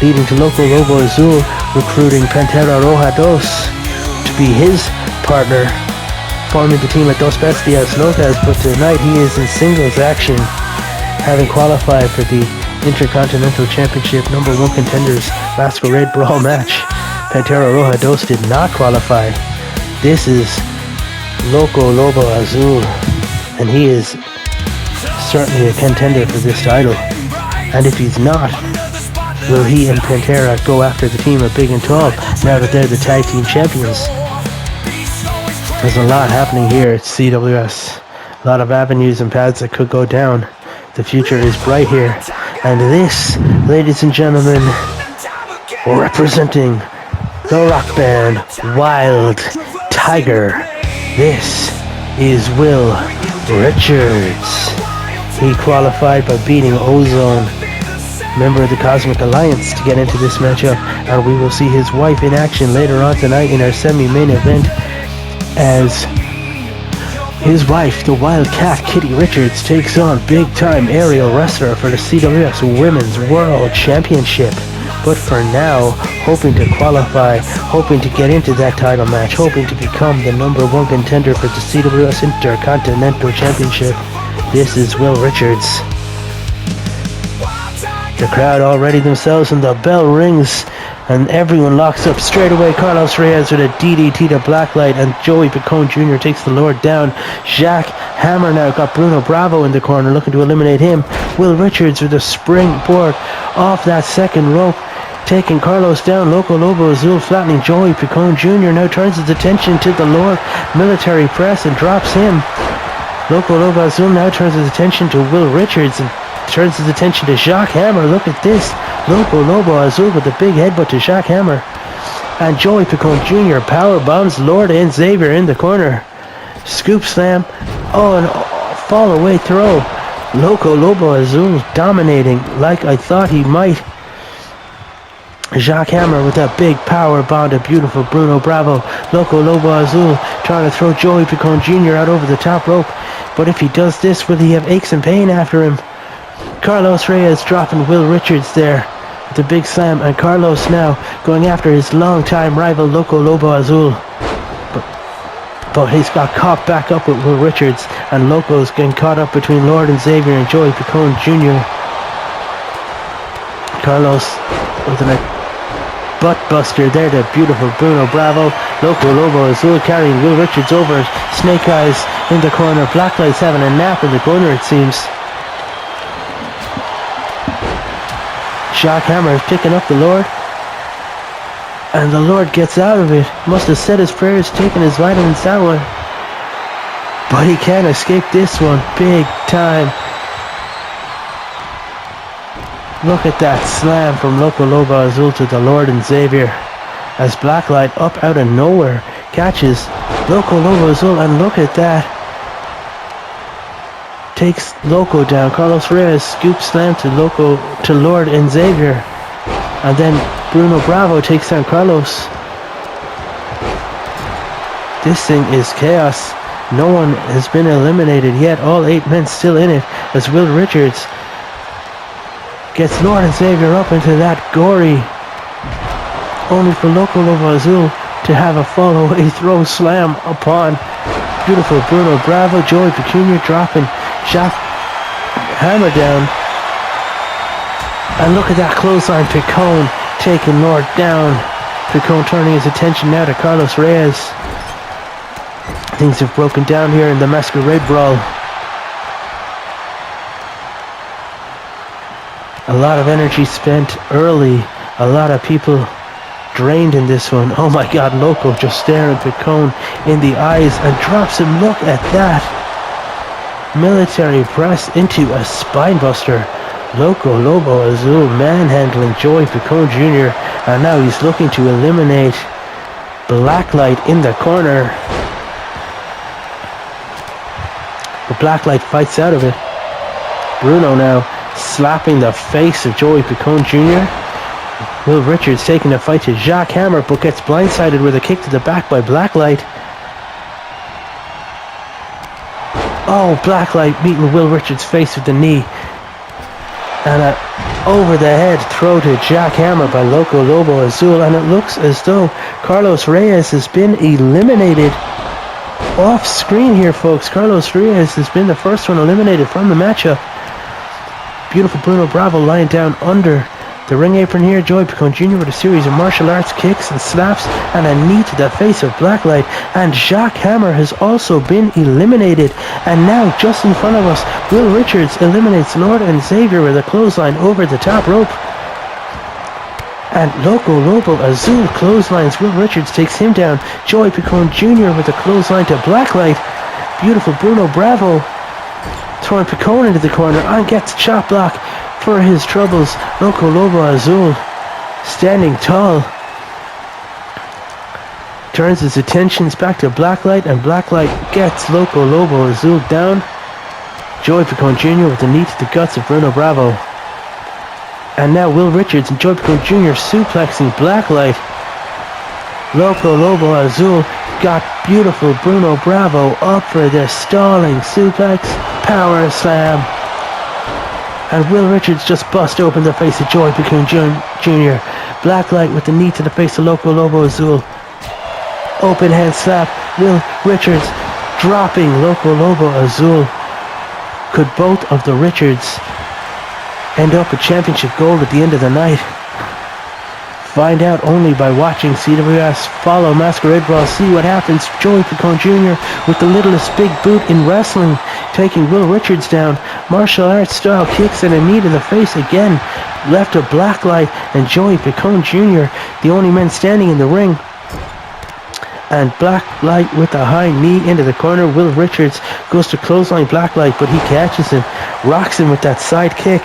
leading to Loco Lobo Azul recruiting Pantera Roja Dos to be his partner, forming the team at Dos Bestias Locas. But tonight he is in singles action, having qualified for the Intercontinental Championship #1 contenders Masquerade Brawl match. Pantera Roja Dos did not qualify. This is Loco Lobo Azul, and he is certainly a contender for this title. And if he's not, will he and Pantera go after the team of Big and Tall now that they're the tag team champions? There's a lot happening here at CWS. A lot of avenues and paths that could go down. The future is bright here. And this, ladies and gentlemen, representing the rock band Wild Tiger, this is Will Richards. He qualified by beating Ozone, member of the Cosmic Alliance, to get into this matchup, and we will see his wife in action later on tonight in our semi-main event, as his wife, the Wildcat Kitty Richards, takes on big-time aerial wrestler for the CWS Women's World Championship, But for now, hoping to qualify, hoping to get into that title match, hoping to become the #1 contender for the CWS Intercontinental Championship, this is Will Richards. The crowd all ready themselves and the bell rings and everyone locks up straight away. Carlos Reyes with a DDT to Blacklight and Joey Picone Jr. takes the Lord down. Jacques Hammer now got Bruno Bravo in the corner looking to eliminate him. Will Richards with a springboard off that second rope, taking Carlos down. Loco Lobo Azul flattening Joey Picone Jr. now turns his attention to the Lord. Military press and drops him. Loco Lobo Azul now turns his attention to Will Richards and turns his attention to Jacques Hammer. Look at this. Loco Lobo Azul with a big headbutt to Jacques Hammer. And Joey Picone Jr. power bombs Lord and Xavier in the corner. Scoop slam. Oh, and fall away throw. Loco Lobo Azul dominating like I thought he might. Jacques Hammer with that big power bomb to beautiful Bruno Bravo. Loco Lobo Azul trying to throw Joey Picone Jr. out over the top rope. But if he does this, will he have aches and pain after him? Carlos Reyes dropping Will Richards there with the big slam, and Carlos now going after his longtime rival Loco Lobo Azul. But he's got caught back up with Will Richards, and Loco's getting caught up between Lord and Xavier and Joey Picone Jr. Carlos with a butt buster there to beautiful Bruno Bravo. Loco Lobo Azul carrying Will Richards over. Snake Eyes in the corner. Blacklight's having a nap in the corner, it seems. Jacques Hammer is picking up the Lord. And the Lord gets out of it. Must have said his prayers, taken his vitamins that one. But he can't escape this one. Big time. Look at that slam from Loco Lobo Azul to the Lord and Xavier. As Blacklight up out of nowhere catches Loco Lobo Azul, and look at that. Takes Loco down. Carlos Reyes scoop slam to Lord and Xavier. And then Bruno Bravo takes down Carlos. This thing is chaos. No one has been eliminated yet. All 8 men still in it as Will Richards gets Lord and Xavier up into that gory. Only for Loco Lobo Azul to have a fall away throw slam upon beautiful Bruno Bravo. Joey Picone dropping Jacques Hammer down. And look at that clothesline. Picone taking Lord down. Picone turning his attention now to Carlos Reyes. Things have broken down here in the Masquerade Brawl. A lot of energy spent early. A lot of people drained in this one. Oh my God, Loco just staring Picone in the eyes and drops him. Look at that. Military press into a spinebuster. Loco Lobo Azul manhandling Joey Picone Jr. And now he's looking to eliminate Blacklight in the corner. But Blacklight fights out of it. Bruno now slapping the face of Joey Picone Jr. Will Richards taking the fight to Jacques Hammer, but gets blindsided with a kick to the back by Blacklight. Oh, Blacklight meeting Will Richards' face with the knee. And an over the head throw to Jacques Hammer by Loco Lobo Azul. And it looks as though Carlos Reyes has been eliminated off screen here, folks. Carlos Reyes has been the first one eliminated from the matchup. Beautiful Bruno Bravo lying down under the ring apron here. Joey Picone Jr. with a series of martial arts kicks and slaps and a knee to the face of Blacklight. And Jacques Hammer has also been eliminated. And now, just in front of us, Will Richards eliminates Lord and Xavier with a clothesline over the top rope. And Loco Lobo Azul clotheslines Will Richards, takes him down. Joey Picone Jr. with a clothesline to Blacklight. Beautiful Bruno Bravo throwing Picone into the corner and gets chop block for his troubles. Loco Lobo Azul standing tall. Turns his attentions back to Blacklight, and Blacklight gets Loco Lobo Azul down. Joey Picone Jr. with the knee to the guts of Bruno Bravo. And now Will Richards and Joey Picone Jr. suplexing Blacklight. Loco Lobo Azul got beautiful Bruno Bravo up for the stalling suplex power slam. and Will Richards just bust open the face of Joey Picon Jr. Blacklight with the knee to the face of Loco Lobo Azul. Open hand slap. Will Richards dropping Loco Lobo Azul. Could both of the Richards end up with championship gold at the end of the night? Find out only by watching CWS. Follow Masquerade Brawl. See what happens. Joey Picon Jr. with the littlest big boot in wrestling, taking Will Richards down. Martial arts style kicks and a knee to the face again. Left of Blacklight and Joey Picon Jr., the only men standing in the ring. And Blacklight with a high knee into the corner. Will Richards goes to clothesline Blacklight, but he catches him, rocks him with that side kick.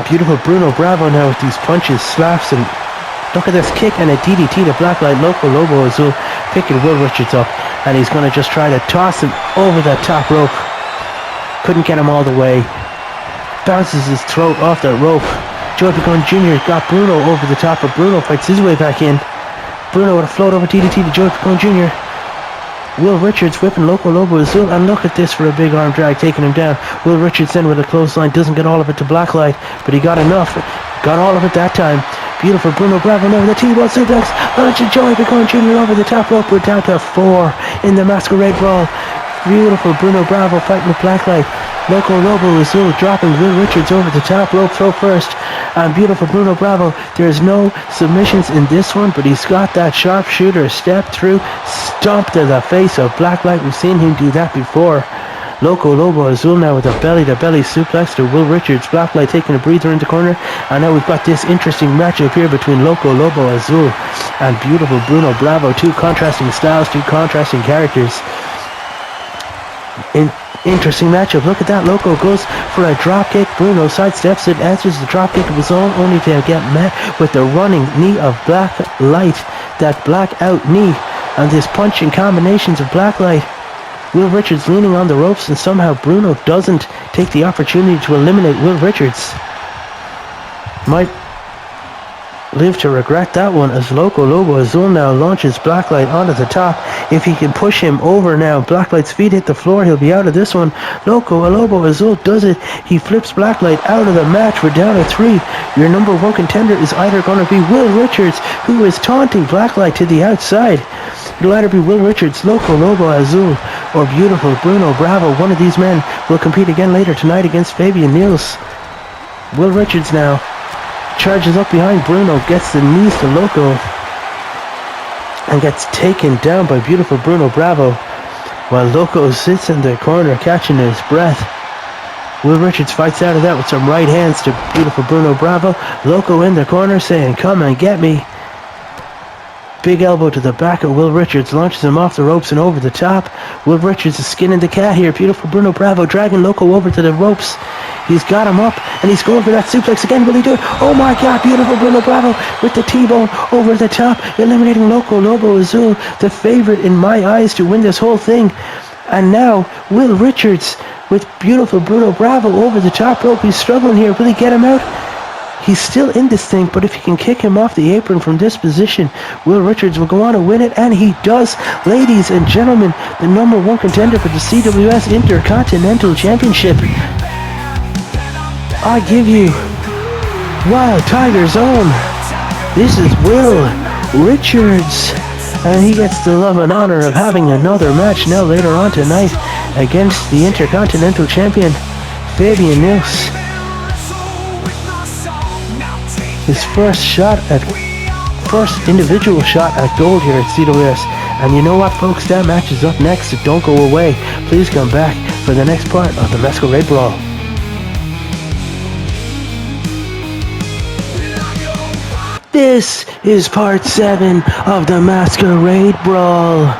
Beautiful Bruno Bravo now with these punches, slaps, and look at this kick and a DDT to Blacklight. Loco Lobo Azul picking Will Richards up, and he's going to just try to toss him over that top rope. Couldn't get him all the way. Bounces his throat off that rope. Joey Picon Jr. got Bruno over the top, but Bruno fights his way back in. Bruno with a float over DDT to Joey Picon Jr. Will Richards whipping Loco Lobo Azul, and look at this for a big arm drag, taking him down. Will Richards then with a clothesline, doesn't get all of it to Blacklight, but he got enough. Got all of it that time. Beautiful Bruno Bravo now with a T-ball suplex. Launching Joey Picon Jr. over the top rope. We're down to 4 in the Masquerade Brawl. Beautiful Bruno Bravo fighting with Blacklight. Loco Lobo Azul dropping Will Richards over the top rope, throw first. And beautiful Bruno Bravo. There's no submissions in this one, but he's got that sharpshooter step through, stomp to the face of Blacklight. We've seen him do that before. Loco Lobo Azul now with a belly-to-belly suplex to Will Richards. Blacklight taking a breather in the corner. And now we've got this interesting matchup here between Loco Lobo Azul and beautiful Bruno Bravo. Two contrasting styles, two contrasting characters. Interesting matchup. Look at that. Loco goes for a drop kick. Bruno sidesteps it, answers the drop kick of his own, only to get met with the running knee of Blacklight. That blackout knee and this punching combinations of Blacklight. Will Richards leaning on the ropes, and somehow Bruno doesn't take the opportunity to eliminate Will Richards. Might live to regret that one, as Loco Lobo Azul now launches Blacklight onto the top. If he can push him over now, Blacklight's feet hit the floor, he'll be out of this one. Loco Lobo Azul does it. He flips Blacklight out of the match. We're down to 3. Your number 1 contender is either going to be Will Richards, who is taunting Blacklight to the outside. It'll either be Will Richards, Loco Lobo Azul, or beautiful Bruno Bravo. One of these men will compete again later tonight against Fabian Niels. Will Richards now charges up behind Bruno, gets the knees to Loco, and gets taken down by beautiful Bruno Bravo, while Loco sits in the corner catching his breath. Will Richards fights out of that with some right hands to beautiful Bruno Bravo. Loco in the corner saying, "Come and get me." Big elbow to the back of Will Richards, launches him off the ropes and over the top. Will Richards is skinning the cat here. Beautiful Bruno Bravo dragging Loco over to the ropes. He's got him up, and he's going for that suplex again. Will he do it? Oh my God, beautiful Bruno Bravo with the T-bone over the top, eliminating Loco Lobo Azul, the favorite in my eyes to win this whole thing. And now, Will Richards with beautiful Bruno Bravo over the top rope. He's struggling here. Will he get him out? He's still in this thing, but if he can kick him off the apron from this position, Will Richards will go on to win it, and he does. Ladies and gentlemen, the number 1 contender for the CWS Intercontinental Championship. I give you Wild Tiger's own. This is Will Richards, and he gets the love and honor of having another match now later on tonight against the Intercontinental Champion, Fabian Niels. His first individual shot at gold here at CWS. And you know what, folks? That match is up next, so don't go away. Please come back for the next part of the Masquerade Brawl. This is part 7 of the Masquerade Brawl,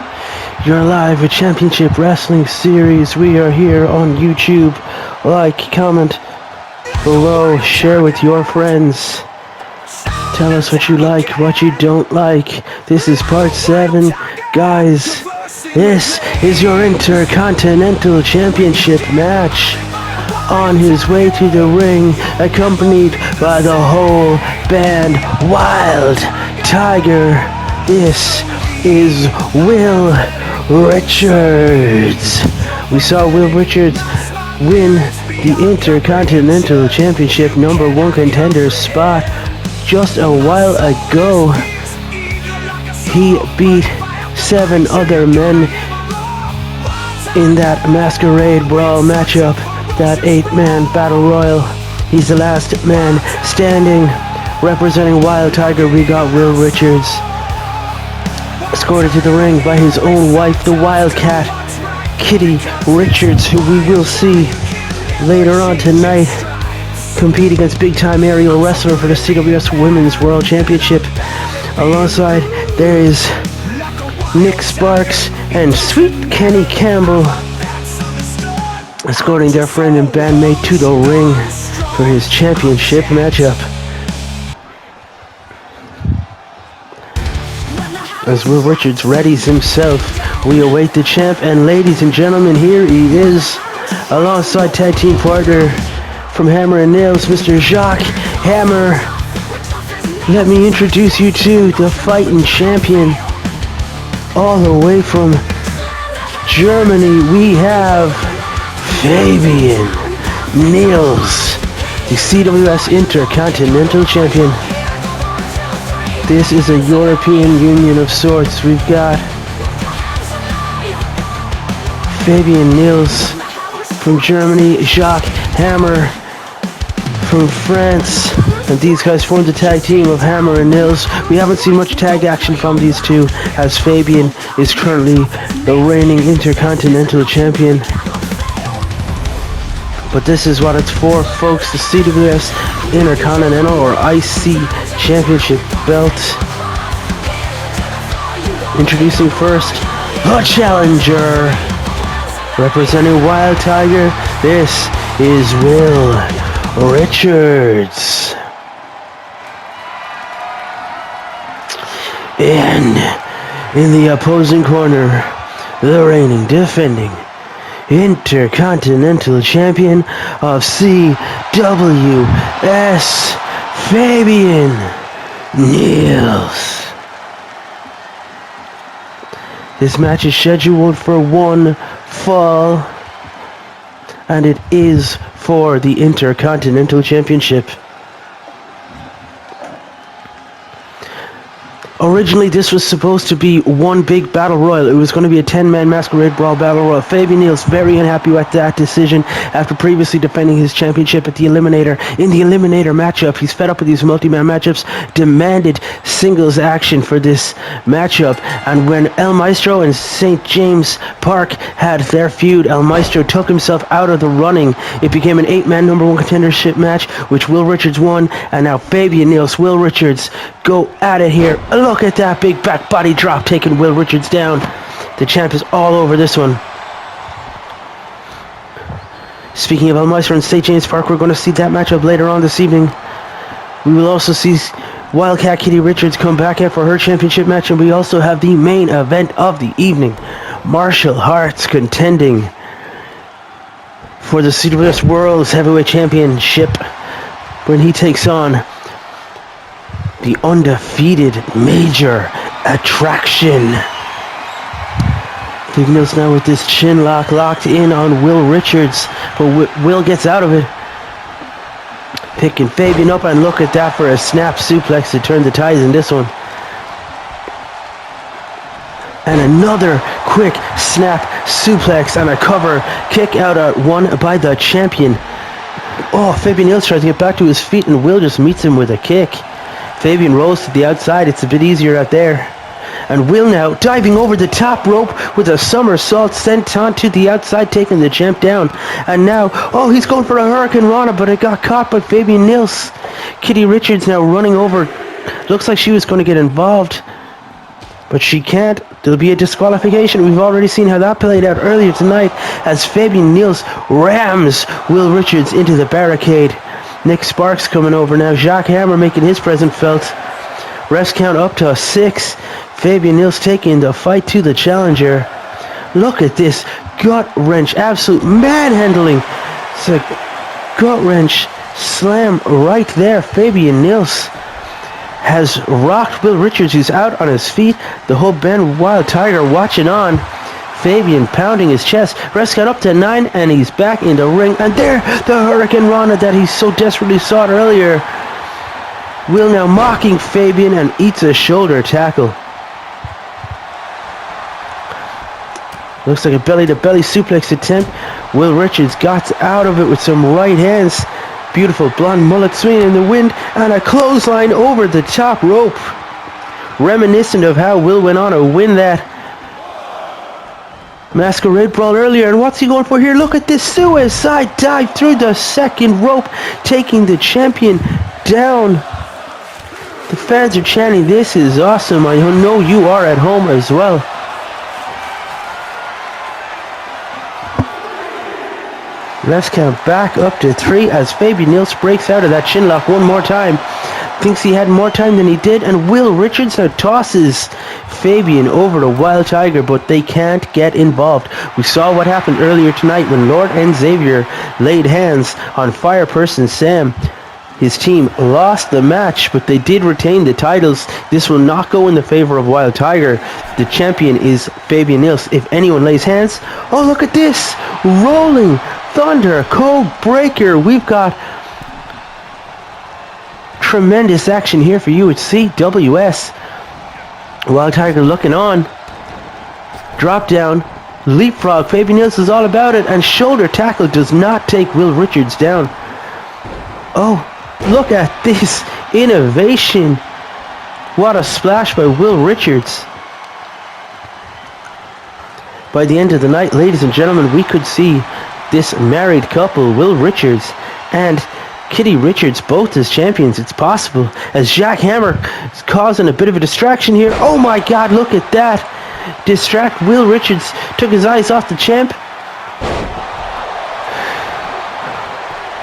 your live championship wrestling series. We are here on YouTube. Like, comment below, share with your friends. Tell us what you like, what you don't like. This is part 7. Guys, this is your Intercontinental Championship match. On his way to the ring, accompanied by the whole band, Wild Tiger. This is Will Richards. We saw Will Richards win the Intercontinental Championship #1 contender spot. Just a while ago, he beat 7 other men in that Masquerade Brawl matchup, that 8-man battle royal. He's the last man standing. Representing Wild Tiger, we got Will Richards. Escorted to the ring by his own wife, the Wildcat, Kitty Richards, who we will see later on tonight compete against big-time aerial wrestler for the CWS Women's World Championship. Alongside, there is Nick Sparks and Sweet Kenny Campbell escorting their friend and bandmate to the ring for his championship matchup. As Will Richards readies himself, we await the champ, and ladies and gentlemen, here he is, alongside tag team partner from Hammer and Nails, Mr. Jacques Hammer. Let me introduce you to the fighting champion. All the way from Germany, we have Fabian Niels, the CWS Intercontinental Champion. This is a European Union of sorts. We've got Fabian Niels from Germany, Jacques Hammer from France, and these guys formed a tag team of Hammer and Niels. We haven't seen much tag action from these two, as Fabian is currently the reigning Intercontinental Champion. But this is what it's for, folks, the CWS Intercontinental or IC Championship belt. Introducing first, the challenger. Representing Wild Tiger, this is Will Richards. And in the opposing corner, the reigning, defending Intercontinental Champion of CWS, Fabian Niels. This match is scheduled for 1 fall, and it is for the Intercontinental Championship. Originally, this was supposed to be one big battle royal. It was going to be a 10-man Masquerade Brawl battle royal. Fabian Niels very unhappy with that decision after previously defending his championship at the Eliminator. In the Eliminator matchup, he's fed up with these multi-man matchups, demanded singles action for this matchup. And when El Maestro and St. James Park had their feud, El Maestro took himself out of the running. It became an 8-man #1 contendership match, which Will Richards won. And now Fabian Niels, Will Richards go at it here. Look at that big back body drop taking Will Richards down. The champ is all over this one. Speaking of El Maestro and St. James Park, we're going to see that matchup later on this evening. We will also see Wildcat Kitty Richards come back in for her championship match, and we also have the main event of the evening. Martial Arts contending for the CWS World's Heavyweight Championship when he takes on the undefeated Major Attraction. Big Niels now with this chin lock locked in on Will Richards, but Will gets out of it. Picking Fabian up, and look at that for a snap suplex to turn the tides in this one. And another quick snap suplex and a cover kick out at one by the champion. Oh, Fabian Niels tries to get back to his feet, and Will just meets him with a kick. Fabian rolls to the outside. It's a bit easier out there. And Will now diving over the top rope with a somersault sent onto the outside, taking the champ down. And now, oh, he's going for a Hurricane Rana, but it got caught by Fabian Niels. Kitty Richards now running over. Looks like she was going to get involved, but she can't. There'll be a disqualification. We've already seen how that played out earlier tonight as Fabian Niels rams Will Richards into the barricade. Nick Sparks coming over now. Jacques Hammer making his presence felt. Refs count up to 6. Fabian Niels taking the fight to the challenger. Look at this gut wrench, absolute manhandling. It's a gut wrench slam right there. Fabian Niels has rocked Will Richards, who's out on his feet. The whole band Wild Tiger watching on. Fabian pounding his chest. Refs got up to 9 and he's back in the ring. And there, the Hurricane Rana that he so desperately sought earlier. Will now mocking Fabian and eats a shoulder tackle. Looks like a belly-to-belly suplex attempt. Will Richards got out of it with some right hands. Beautiful blonde mullet swinging in the wind. And a clothesline over the top rope. Reminiscent of how Will went on to win that Masquerade Brawl earlier. And what's he going for here? Look at this suicide dive through the second rope. Taking the champion down. The fans are chanting, "This is awesome." I know you are at home as well. Refs count back up to 3 as Fabian Nils breaks out of that chin lock one more time. Thinks he had more time than he did, and Will Richards now tosses Fabian over to Wild Tiger, but they can't get involved. We saw what happened earlier tonight when Lord and Xavier laid hands on Fireperson Sam. His team lost the match, but they did retain the titles. This will not go in the favor of Wild Tiger. The champion is Fabian Nils. If anyone lays hands, oh look at this! Rolling Thunder, Code Breaker. We've got tremendous action here for you at CWS. Wild Tiger looking on. Drop down. Leapfrog. Fabian Nils is all about it. And shoulder tackle does not take Will Richards down. Oh, look at this innovation. What a splash by Will Richards. By the end of the night, ladies and gentlemen, we could see this married couple, Will Richards and Kitty Richards, both as champions. It's possible, as Jack Hammer is causing a bit of a distraction here. Oh my God, look at that. Distract Will Richards, took his eyes off the champ.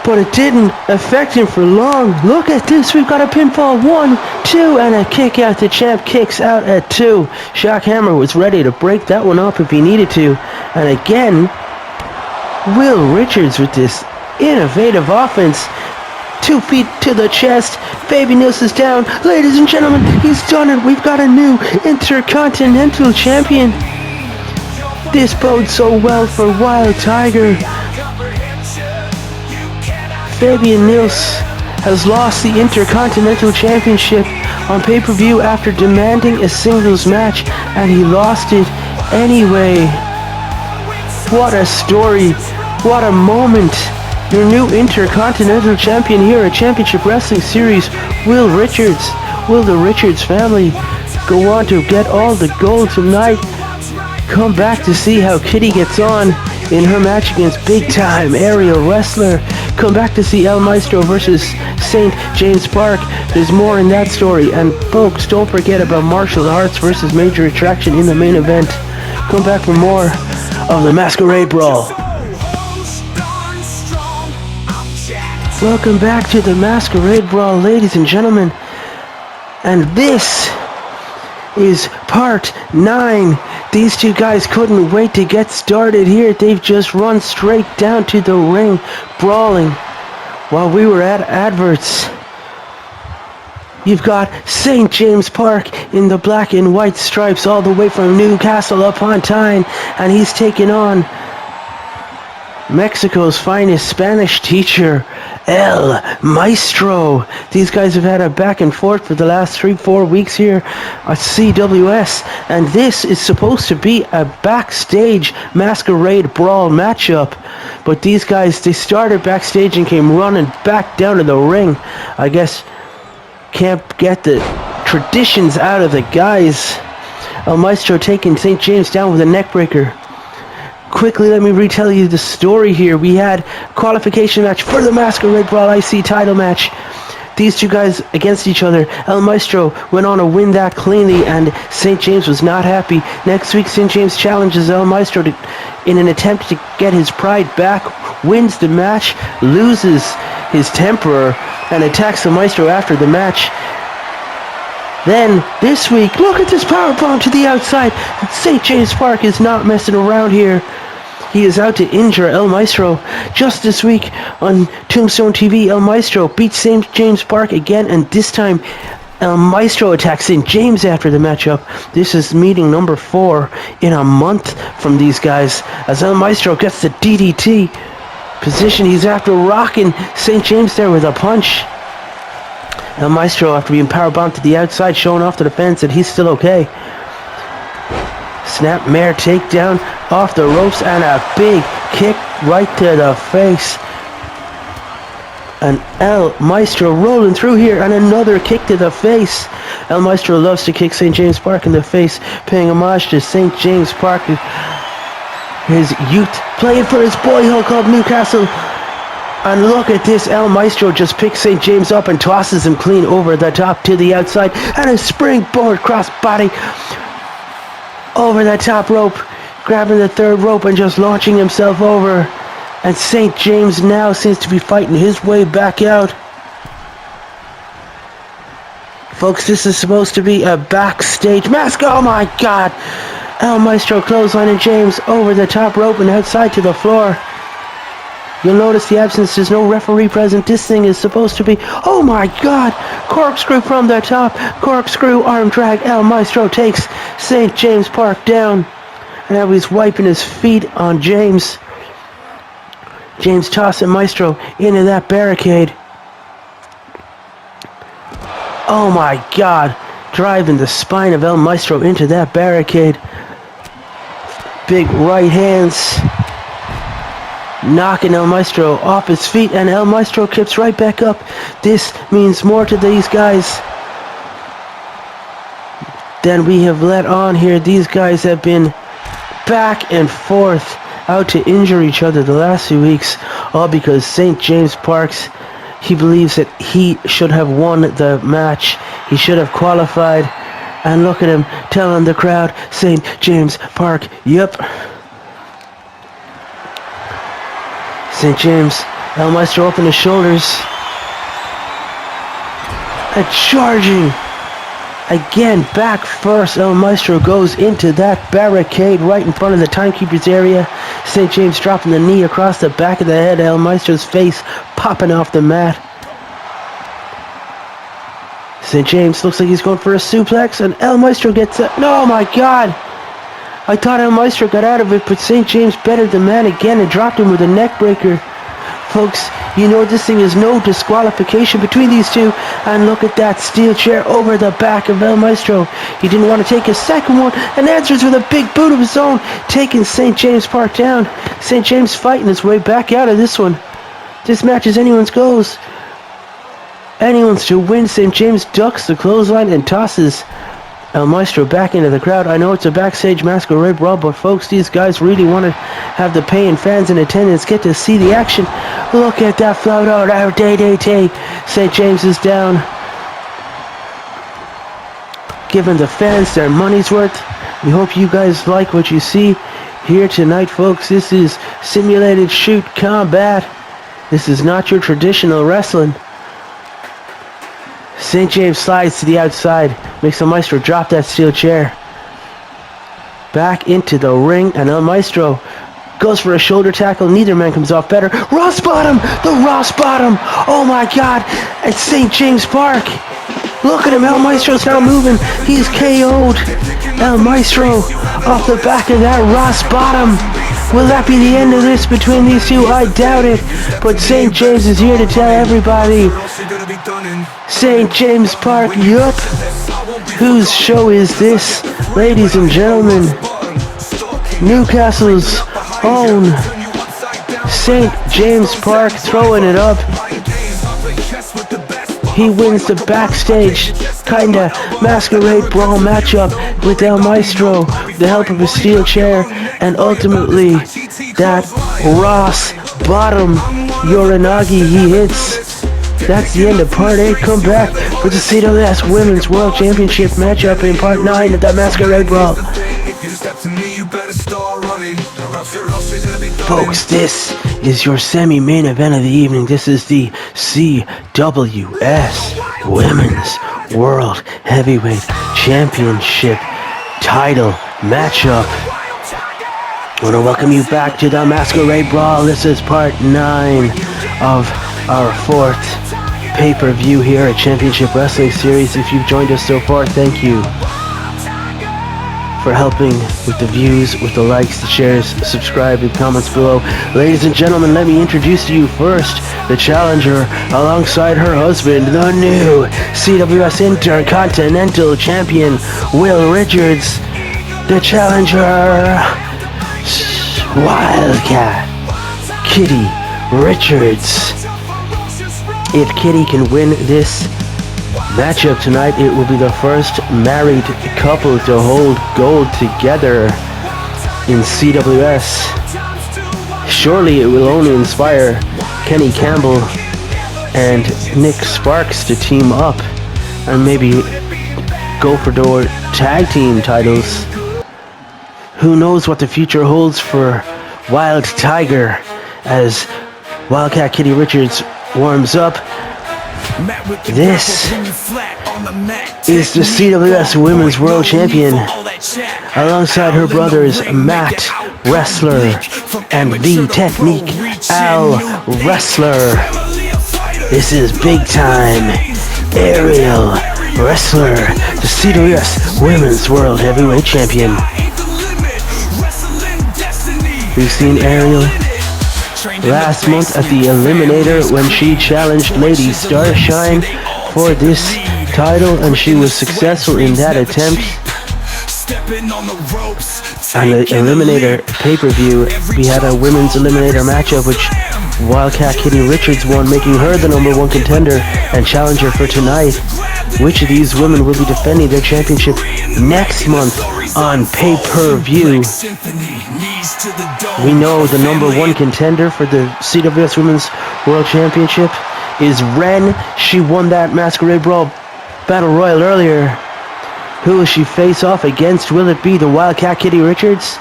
But it didn't affect him for long. Look at this, we've got a pinfall, 1, 2, and a kick out. The champ kicks out at 2. Jack Hammer was ready to break that one up if he needed to. And again, Will Richards with this innovative offense. 2 feet to the chest. Fabian Nils is down. Ladies and gentlemen, he's done it. We've got a new Intercontinental Champion. This bodes so well for Wild Tiger. Fabian Nils has lost the Intercontinental Championship on pay-per-view after demanding a singles match, and he lost it anyway. What a story. What a moment. Your new Intercontinental Champion here at Championship Wrestling Series, Will Richards. Will the Richards family go on to get all the gold tonight? Come back to see how Kitty gets on in her match against big-time aerial wrestler. Come back to see El Maestro versus St. James Park. There's more in that story. And folks, don't forget about Martial Arts versus Major Attraction in the main event. Come back for more of the Masquerade Brawl. Welcome back to the Masquerade Brawl, ladies and gentlemen. And this is part 9. These two guys couldn't wait to get started here. They've just run straight down to the ring, brawling while we were at adverts. You've got St. James Park in the black and white stripes all the way from Newcastle upon Tyne, and he's taking on Mexico's finest Spanish teacher, El Maestro. These guys have had a back and forth for the last 3-4 weeks here at CWS, and this is supposed to be a backstage Masquerade Brawl matchup. But these guys, they started backstage and came running back down to the ring. I guess can't get the traditions out of the guys. El Maestro taking St. James down with a neckbreaker. Quickly, let me retell you the story here. We had a qualification match for the Masquerade Brawl IC title match. These two guys against each other. El Maestro went on to win that cleanly, and St. James was not happy. Next week, St. James challenges El Maestro in an attempt to get his pride back, wins the match, loses his temper, and attacks El Maestro after the match. Then, this week, look at this powerbomb to the outside. St. James Park is not messing around here. He is out to injure El Maestro. Just this week on Tombstone TV, El Maestro beats St. James Park again, and this time El Maestro attacks St. James after the matchup. This is meeting number 4 in a month from these guys as El Maestro gets the DDT position. He's after rocking St. James there with a punch. El Maestro, after being powerbombed to the outside, showing off to the fans that he's still okay. Snap mare takedown off the ropes and a big kick right to the face. And El Maestro rolling through here and another kick to the face. El Maestro loves to kick St. James Park in the face, paying homage to St. James Park, his youth, playing for his boyhood club Newcastle. And look at this, El Maestro just picks St. James up and tosses him clean over the top to the outside. And a springboard crossbody over the top rope, grabbing the third rope and just launching himself over. And St. James now seems to be fighting his way back out. Folks, this is supposed to be a backstage mask. Oh my God! El Maestro clotheslining James over the top rope and outside to the floor. You'll notice the absence. There's no referee present. This thing is supposed to be... Oh my God! Corkscrew from the top. Corkscrew arm drag. El Maestro takes St. James Park down. And now he's wiping his feet on James. James tossing Maestro into that barricade. Oh my God. Driving the spine of El Maestro into that barricade. Big right hands. Knocking El Maestro off his feet, and El Maestro kips right back up. This means more to these guys than we have let on here. These guys have been back and forth out to injure each other the last few weeks, all because St. James Parks, he believes that he should have won the match. He should have qualified. And look at him telling the crowd, St. James Park, yep. St. James, El Maestro up in his shoulders. And charging. Again, back first. El Maestro goes into that barricade right in front of the timekeeper's area. St. James dropping the knee across the back of the head. El Maestro's face popping off the mat. St. James looks like he's going for a suplex, and El Maestro gets it. No, my God! I thought El Maestro got out of it, but St. James bettered the man again and dropped him with a neck breaker. Folks, you know this thing is no disqualification between these two. And look at that steel chair over the back of El Maestro. He didn't want to take a second one, and answers with a big boot of his own, taking St. James Park down. St. James fighting his way back out of this one. This match is anyone's goes. Anyone's to win. St. James ducks the clothesline and tosses El Maestro back into the crowd. I know it's a backstage Masquerade Brawl, but folks, these guys really want to have the paying fans in attendance get to see the action. Look at that float out. St. James is down. Giving the fans their money's worth. We hope you guys like what you see here tonight, folks. This is simulated shoot combat. This is not your traditional wrestling. St. James slides to the outside, makes El Maestro drop that steel chair. Back into the ring, and El Maestro goes for a shoulder tackle. Neither man comes off better. Ross bottom! The Ross bottom! Oh my God! It's St. James Park! Look at him, El Maestro's now moving. He's KO'd. El Maestro off the back of that Ross bottom. Will that be the end of this between these two? I doubt it. But St. James is here to tell everybody. St. James Park, yup. Whose show is this? Ladies and gentlemen, Newcastle's own St. James Park throwing it up. He wins the backstage kinda Masquerade Brawl matchup with El Maestro, with the help of a steel chair, and ultimately that Ross bottom Yoranagi he hits. That's the end of part 8. Come back for the CWS Women's World Championship matchup in part 9 of that Masquerade Brawl. Folks, this is your semi-main event of the evening. This is the CWS Women's World Heavyweight Championship title matchup. I want to welcome you back to the Masquerade Brawl. This is part 9 of our 4th pay-per-view here at Championship Wrestling Series. If you've joined us so far, thank you for helping with the views, with the likes, the shares, subscribe, and comments below. Ladies and gentlemen, let me introduce to you first the challenger alongside her husband, the new CWS Intercontinental Champion, Will Richards. The challenger, Wildcat, Kitty Richards. If Kitty can win this matchup tonight, it will be the first married couple to hold gold together in CWS. Surely it will only inspire Kenny Campbell and Nick Sparks to team up and maybe go for their tag team titles. Who knows what the future holds for Wild Tiger as Wildcat Kitty Richards warms up. This is the CWS Women's World Champion alongside her brothers Matt Wrestler and The Technique Al Wrestler. This is big time Aerial Wrestler, the CWS Women's World Heavyweight Champion. We've seen Aerial last month at the Eliminator when she challenged Lady Starshine for this title, and she was successful in that attempt. On the Eliminator pay-per-view, we had a women's Eliminator matchup which Wildcat Kitty Richards won, making her the #1 contender and challenger for tonight. Which of these women will be defending their championship next month on pay-per-view? We know the #1 contender for the CWS Women's World Championship is Ren. She won that Masquerade Brawl Battle Royal earlier. Who will she face off against? Will it be the Wildcat Kitty Richards?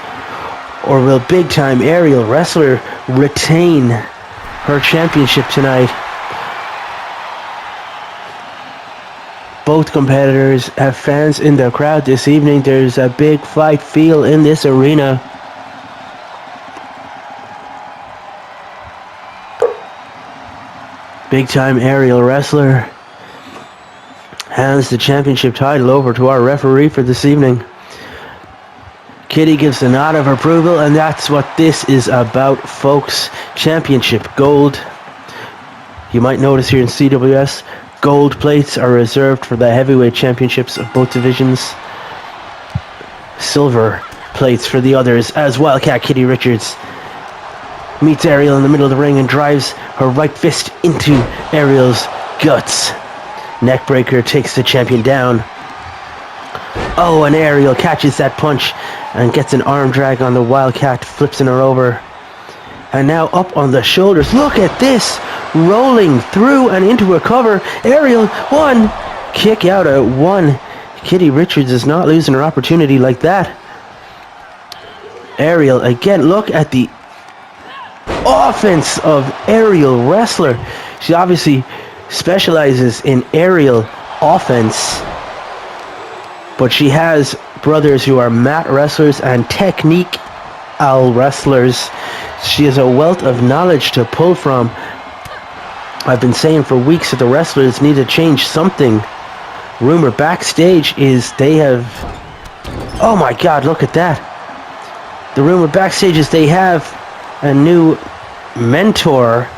Or will big time Aerial Wrestler retain her championship tonight? Both competitors have fans in the crowd this evening. There's a big fight feel in this arena. Big time Aerial Wrestler hands the championship title over to our referee for this evening. Kitty gives the nod of approval, and that's what this is about, folks. Championship gold. You might notice here in CWS, gold plates are reserved for the heavyweight championships of both divisions. Silver plates for the others, as Wildcat Kitty Richards meets Aerial in the middle of the ring and drives her right fist into Aerial's guts. Neckbreaker takes the champion down. Oh, and Aerial catches that punch and gets an arm drag on the Wildcat, flipping her over. And now up on the shoulders. Look at this! Rolling through and into a cover. Aerial, one. Kick out at one. Kitty Richards is not losing her opportunity like that. Aerial again. Look at the offense of Aerial Wrestler. She obviously specializes in aerial offense, but she has brothers who are mat wrestlers and technique Al wrestlers. She has a wealth of knowledge to pull from. I've been saying for weeks that the wrestlers need to change something. Rumor backstage is they have... Oh my God, look at that. The rumor backstage is they have a new mentor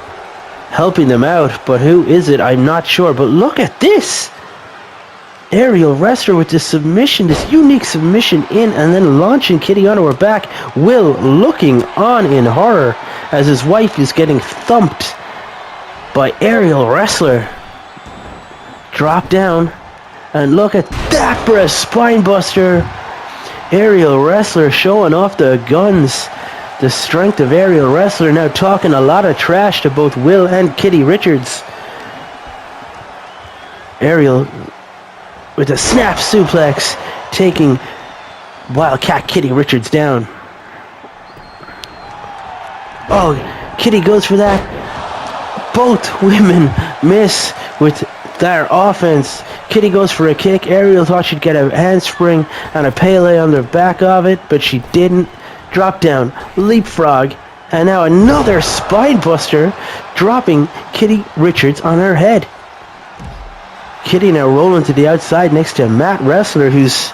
helping them out, but who is it? I'm not sure. But look at this. Aerial Wrestler with this submission, this unique submission in, and then launching Kitty onto her back. Will looking on in horror as his wife is getting thumped by Aerial Wrestler. Drop down, and look at that for a spine buster. Aerial Wrestler showing off the guns. The strength of Aerial Wrestler, now talking a lot of trash to both Will and Kitty Richards. Aerial with a snap suplex, taking Wildcat Kitty Richards down. Oh, Kitty goes for that. Both women miss with their offense. Kitty goes for a kick. Aerial thought she'd get a handspring and a Pele on the back of it, but she didn't. Drop down, leapfrog, and now another spine buster, dropping Kitty Richards on her head. Kitty now rolling to the outside next to Matt Wrestler, who's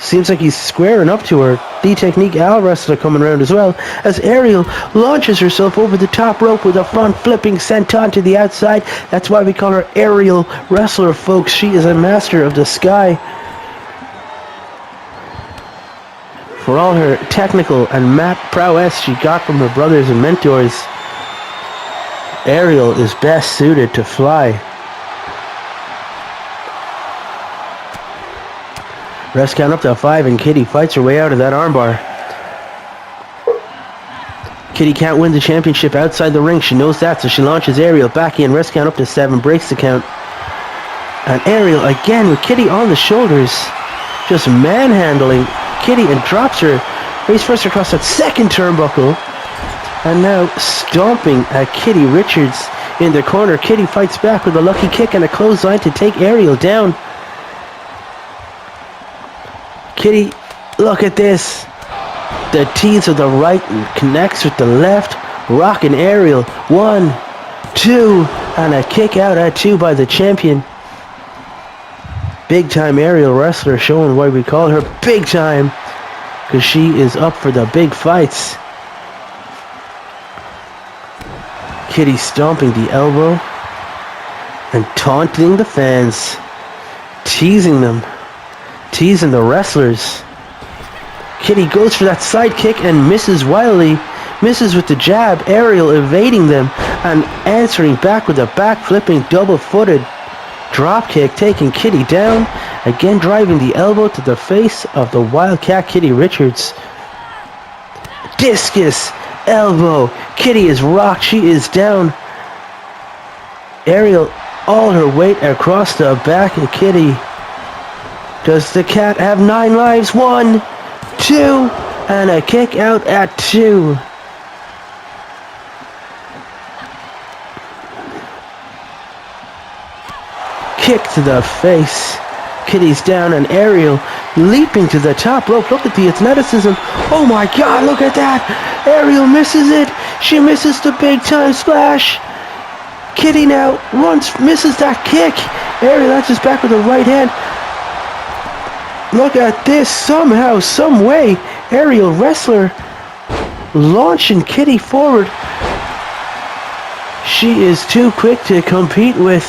seems like he's squaring up to her. The Technique Al Wrestler coming around as well, as Ariel launches herself over the top rope with a front flipping senton to the outside. That's why we call her Aerial Wrestler, folks. She is a master of the sky. For all her technical and mat prowess she got from her brothers and mentors, Ariel is best suited to fly. Rest count up to 5, and Kitty fights her way out of that armbar. Kitty can't win the championship outside the ring. She knows that, so she launches Ariel back in. Rest count up to 7, breaks the count. And Ariel again with Kitty on the shoulders, just manhandling Kitty, and drops her face first across that second turnbuckle. And now stomping at Kitty Richards in the corner. Kitty fights back with a lucky kick and a clothesline to take Ariel down. Kitty, look at this. The tees of the right connects with the left. Rocking Ariel. 1, 2, and a kick out at 2 by the champion. Big time Aerial Wrestler, showing why we call her big time, because she is up for the big fights. Kitty stomping the elbow and taunting the fans, teasing them, teasing the wrestlers. Kitty goes for that side kick and misses wildly, misses with the jab. Ariel evading them and answering back with a back-flipping double-footed drop kick, taking Kitty down. Again driving the elbow to the face of the Wildcat Kitty Richards. Discus elbow. Kitty is rocked. She is down. Ariel all her weight across the back of Kitty. Does the cat have 9 lives? 1, 2, and a kick out at 2. Kick to the face. Kitty's down, and Ariel leaping to the top rope. Look at the athleticism. Oh my God, look at that. Ariel misses it. She misses the big time splash. Kitty now misses that kick. Ariel answers back with a right hand. Look at this. Somehow, some way, Aerial Wrestler launching Kitty forward. She is too quick to compete with.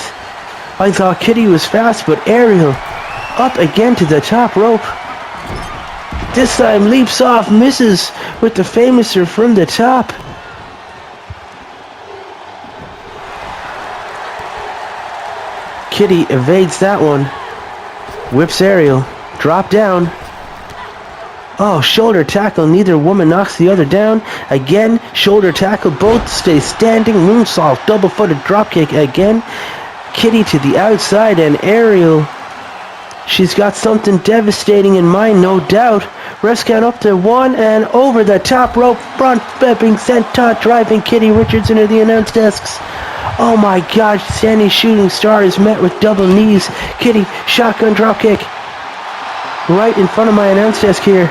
I thought Kitty was fast, but Ariel up again to the top rope. This time leaps off, misses with the famouser from the top. Kitty evades that one. Whips Ariel. Drop down. Oh, shoulder tackle. Neither woman knocks the other down. Again, shoulder tackle. Both stay standing. Moonsault. Double-footed dropkick again. Kitty to the outside, and Ariel, she's got something devastating in mind, no doubt. Rest count up to 1, and over the top rope, front flipping senton, driving Kitty Richards into the announce desks. Oh my gosh, standing shooting star is met with double knees. Kitty, shotgun dropkick. Right in front of my announce desk here.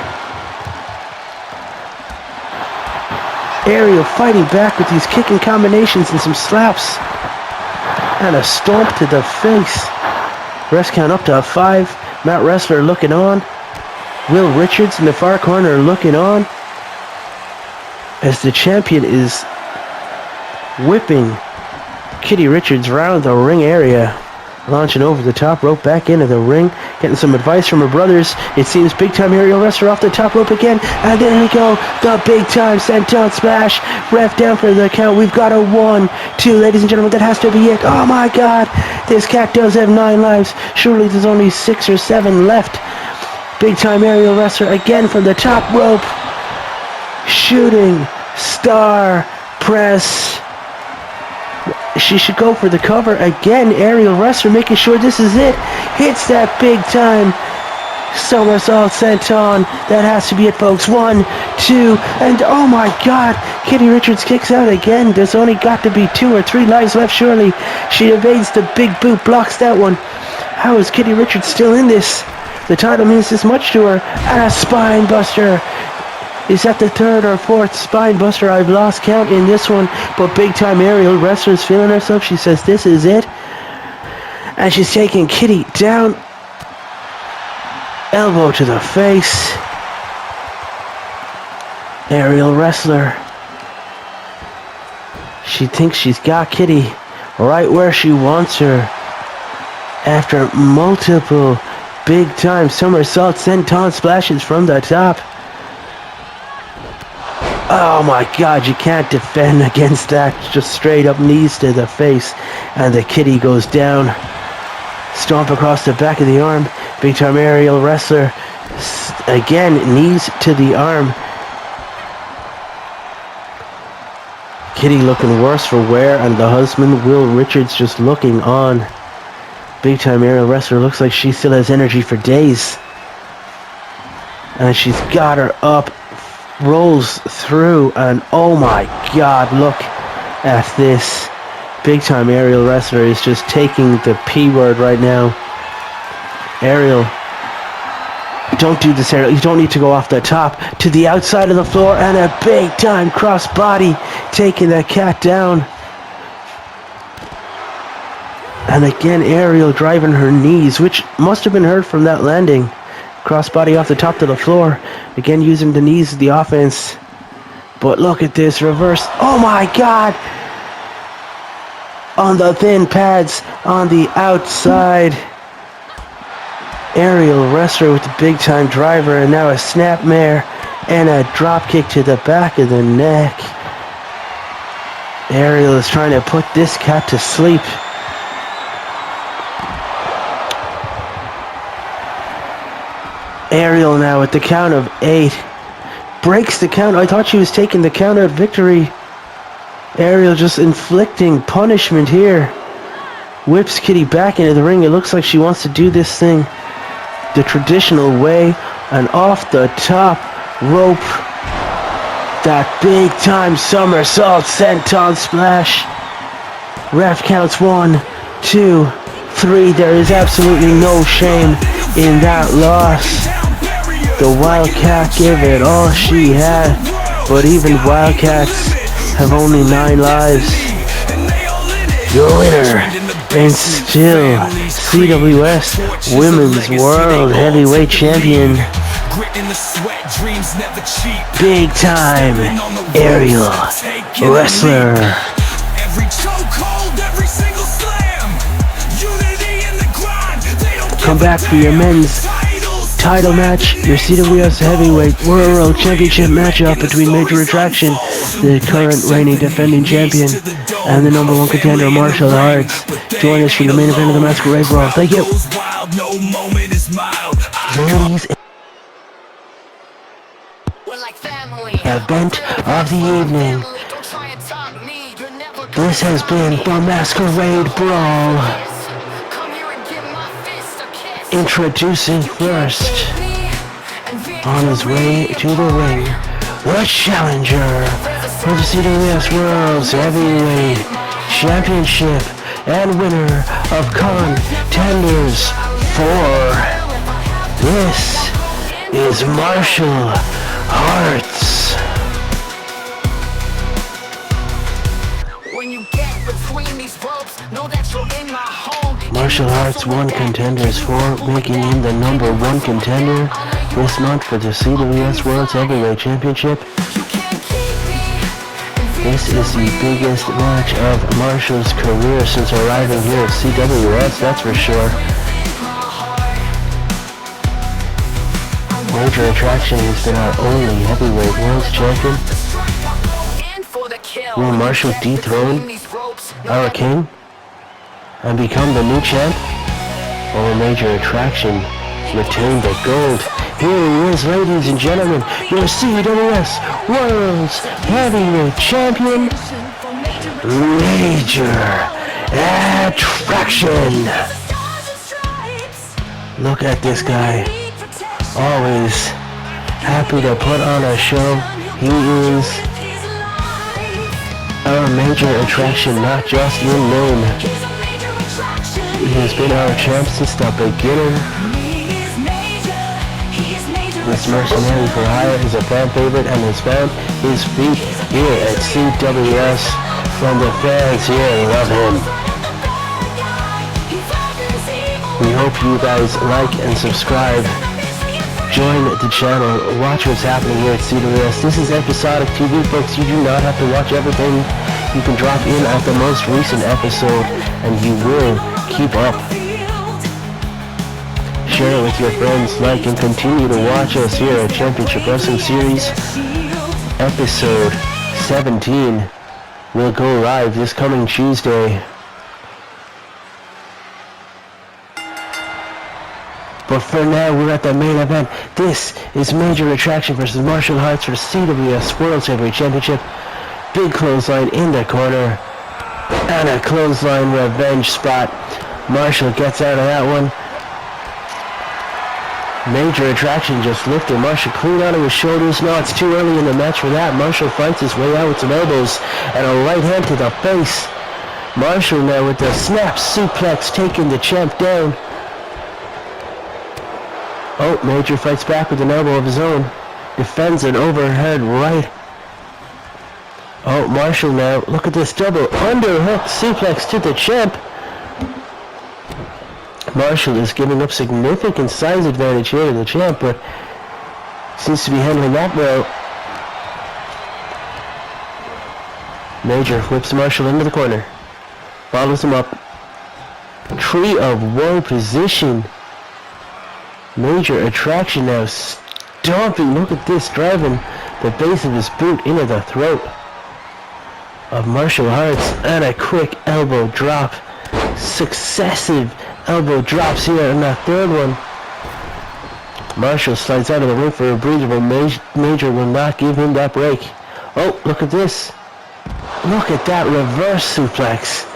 Ariel fighting back with these kicking combinations and some slaps. And a stomp to the face. Rest count up to 5. Matt Wrestler looking on. Will Richards in the far corner looking on, as the champion is whipping Kitty Richards around the ring area. Launching over the top rope, back into the ring, getting some advice from her brothers. It seems big time Aerial Wrestler off the top rope again, and there we go, the big time senton splash. Ref down for the count. We've got a 1, 2, ladies and gentlemen, that has to be it. Oh my God, this cat does have 9 lives. Surely there's only 6 or 7 left. Big time Aerial Wrestler again from the top rope. Shooting star press. She should go for the cover again. Aerial Wrestler making sure this is it. Hits that big time somersault senton. That has to be it, folks. 1, 2, and oh my God, Kitty Richards kicks out again. There's only got to be 2 or 3 lives left, surely. She evades the big boot, blocks that one. How is Kitty Richards still in this? The title means this much to her. And a spine buster. Is that the 3rd or 4th spine buster? I've lost count in this one. But big time Aerial Wrestler's feeling herself. She says this is it. And she's taking Kitty down. Elbow to the face. Aerial wrestler. She thinks she's got Kitty right where she wants her. After multiple big-time somersaults, senton splashes from the top. Oh my God, you can't defend against that. Just straight up knees to the face. And the Kitty goes down. Stomp across the back of the arm. Big-time aerial wrestler. Again, knees to the arm. Kitty looking worse for wear, and the husband, Will Richards, just looking on. Big-time aerial wrestler looks like she still has energy for days. And she's got her up. Rolls through, and oh my God, look at this. Big-time aerial wrestler is just taking the P word right now. Aerial, don't do this, Aerial. You don't need to go off the top. To the outside of the floor, and a big-time cross body taking that cat down. And again, Aerial driving her knees, which must have been hurt from that landing. Crossbody off the top to the floor. Again, using the knees as the offense. But look at this reverse. Oh my God! On the thin pads on the outside. Aerial wrestler with the big time driver, and now a snapmare and a drop kick to the back of the neck. Aerial is trying to put this cat to sleep. Aerial now at the count of 8. Breaks the count. I thought she was taking the count out victory. Aerial just inflicting punishment here. Whips Kitty back into the ring. It looks like she wants to do this thing the traditional way. And off the top rope. That big time somersault senton splash. Ref counts 1, 2, 3. There is absolutely no shame in that loss. The Wildcat gave it all she had, but even Wildcats have only 9 lives. Your winner, and still CWS Women's World Heavyweight Champion, big time aerial wrestler. Come back for your men's title match, your CWS Heavyweight World Championship matchup between Major Attraction, the current reigning defending champion, and the #1 contender, Martial Arts. Join us for the main event of the Masquerade Brawl. Thank you. Ladies, event of the evening. This has been the Masquerade Brawl. Introducing first, on his way to the ring, the challenger for the CWS World Heavyweight Championship and winner of Contenders 4. This is Martial Arts. When you get between these ropes, know that you're in my home. Martial Arts won Contenders 4, making him the #1 contender this month for the CWS World Heavyweight Championship. This is the biggest match of Martial's career since arriving here at CWS, that's for sure. Major Attraction has been our only heavyweight world champion. Will Martial dethrone our king and become the new champ? Or Major Attraction retain the gold? Here he is, ladies and gentlemen, your CWS World's Heavyweight Champion, Major Attraction. Look at this guy. Always happy to put on a show. He is our Major Attraction, not just in name. He has been our champ since the beginning. This mercenary for hire is a fan favorite and has found his feet here at CWS. From the fans here, love him. We hope you guys like and subscribe. Join the channel. Watch what's happening here at CWS. This is episodic TV, folks. You do not have to watch everything. You can drop in at the most recent episode and you will keep up. Share it with your friends. Like and continue to watch us here at Championship Wrestling Series. Episode 17 will go live this coming Tuesday. But for now, we're at the main event. This is Major Attraction versus Martial Arts for the CWS World Heavyweight Championship. Big clothesline in the corner. And a clothesline revenge spot. Martial gets out of that one. Major Attraction just lifted Martial clean out of his shoulders. No, it's too early in the match for that. Martial fights his way out with some elbows and a right hand to the face. Martial now with the snap suplex taking the champ down. Oh, Major fights back with an elbow of his own. Defends an overhead right. Oh, Martial now. Look at this double underhook suplex to the champ. Martial is giving up significant size advantage here to the champ, but seems to be handling that well. Major whips Martial into the corner. Follows him up. Tree of woe position. Major Attraction now stomping. Look at this, driving the base of his boot into the throat of Martial Arts, and a quick elbow drop. Successive elbow drops here, and that third one. Martial slides out of the ring for a breather, but Major will not give him that break. Oh, look at this. Look at that reverse suplex.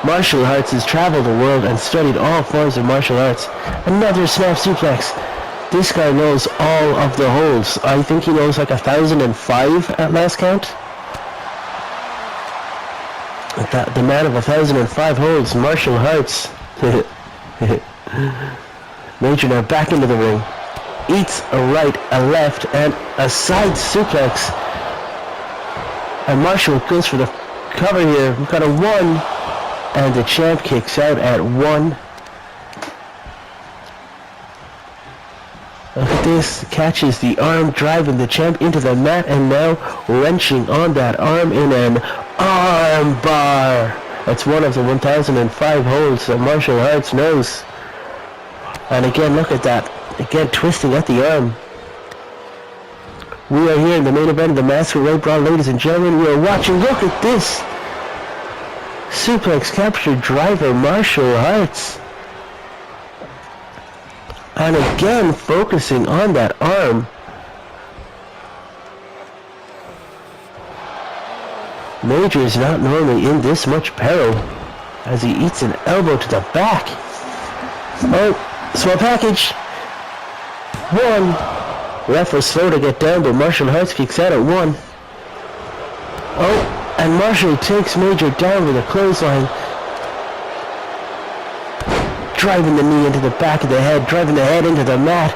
Martial Arts has traveled the world and studied all forms of martial arts. Another snap suplex. This guy knows all of the holds. I think he knows like 1,005 at last count. The man of 1,005 holds, Martial Arts. Major now back into the ring. Eats a right, a left, and a side suplex. And Martial goes for the cover here. We've got a 1. And the champ kicks out at 1. Look at this. Catches the arm, driving the champ into the mat, and now wrenching on that arm in an arm bar. That's one of the 1,005 holds that Martial Arts knows. And again, look at that. Again, twisting at the arm. We are here in the main event of the Masquerade Brawl, ladies and gentlemen. We are watching. Look at this. Suplex capture driver Martial Arts. And again focusing on that arm. Major is not normally in this much peril as he eats an elbow to the back. Oh, small package. 1. Ref was slow to get down, but Martial Arts kicks out at 1. Oh. And Martial takes Major down with a clothesline. Driving the knee into the back of the head, driving the head into the mat.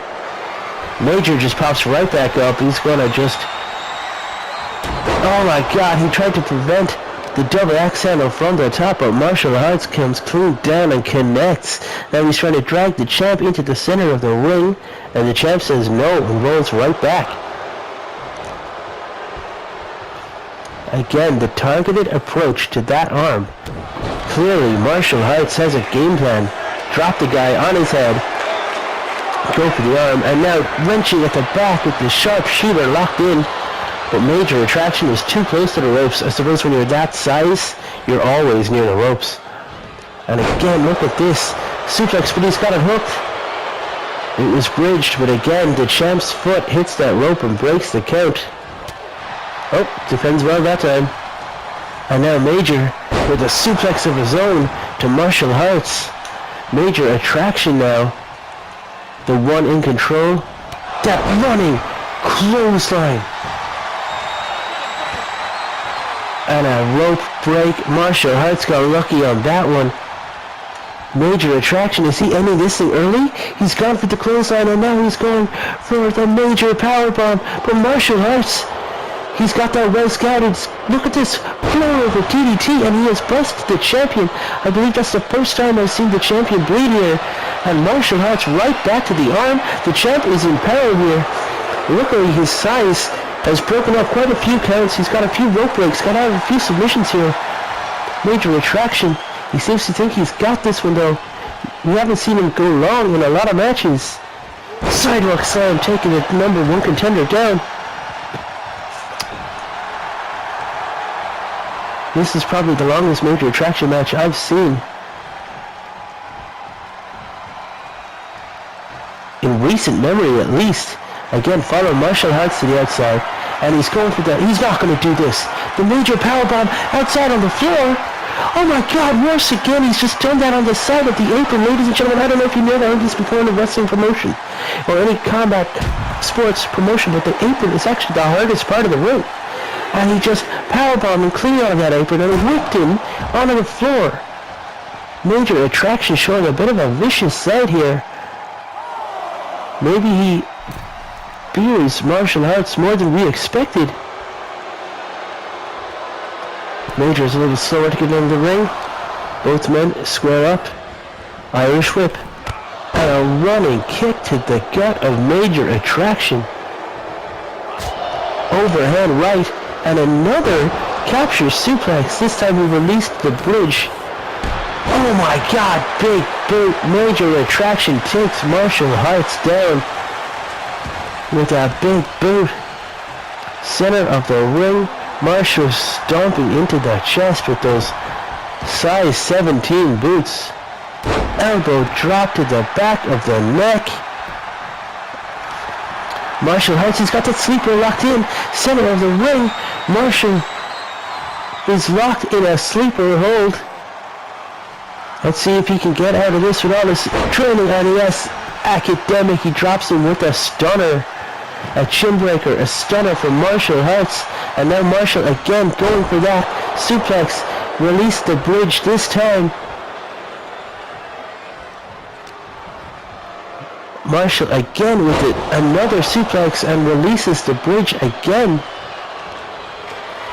Major just pops right back up. He's gonna just... Oh my god, he tried to prevent the double axe handle from the top, but Martial Arts comes clean down and connects. Now he's trying to drag the champ into the center of the ring, and the champ says no and rolls right back. Again, the targeted approach to that arm. Clearly, Martial Arts has a game plan. Drop the guy on his head. Go for the arm. And now wrenching at the back with the sharpshooter locked in. But Major Attraction is too close to the ropes. I suppose when you're that size, you're always near the ropes. And again, look at this. Suplex, but he's got it hooked. It was bridged, but again, the champ's foot hits that rope and breaks the count. Oh, defends well that time. And now Major with a suplex of his own to Martial Arts. Major Attraction now. The one in control. That running clothesline. And a rope break. Martial Arts got lucky on that one. Major Attraction, is he ending this thing early? He's gone for the clothesline and now he's going for the major powerbomb. But Martial Arts, He's got that well scouted. Look at this floor over DDT, and he has busted the champion. I believe that's the first time I've seen the champion bleed here. And martial arts right back to the arm. The champ is in peril here. Luckily, his size has broken up quite a few counts. He's got a few rope breaks, got out of a few submissions here. Major retraction. He seems to think he's got this one though. We haven't seen him go long in a lot of matches. Sidewalk slam taking the number 1 contender down. This is probably the longest major attraction match I've seen in recent memory, at least. Again, follow martial arts to the outside, and he's going for that. He's not going to do this. The major powerbomb outside on the floor. Oh my God, worse again. He's just done that on the side of the apron. Ladies and gentlemen, I don't know if you know that. I heard this before in a wrestling promotion or any combat sports promotion, but the apron is actually the hardest part of the ring. And he just powerbombed him clean out of that apron and whipped him onto the floor. Major attraction showing a bit of a vicious side here. Maybe he fears martial arts more than we expected. Major is a little slower to get into the ring. Both men square up. Irish whip. And a running kick to the gut of Major attraction. Overhand right. And another capture suplex. This time he released the bridge. Oh my God, big boot. Major attraction takes martial arts down with a big boot. Center of the ring. Marshall stomping into the chest with those size 17 boots. Elbow drop to the back of the neck. Marshall Heights, he's got that sleeper locked in. Center of the ring. Marshall is locked in a sleeper hold. Let's see if he can get out of this with all his training. And yes, academic. He drops him with a stunner. A chin breaker, a stunner from Marshall Heights. And now Marshall again going for that suplex. Release the bridge this time. Marshall again with it, another suplex, and releases the bridge again.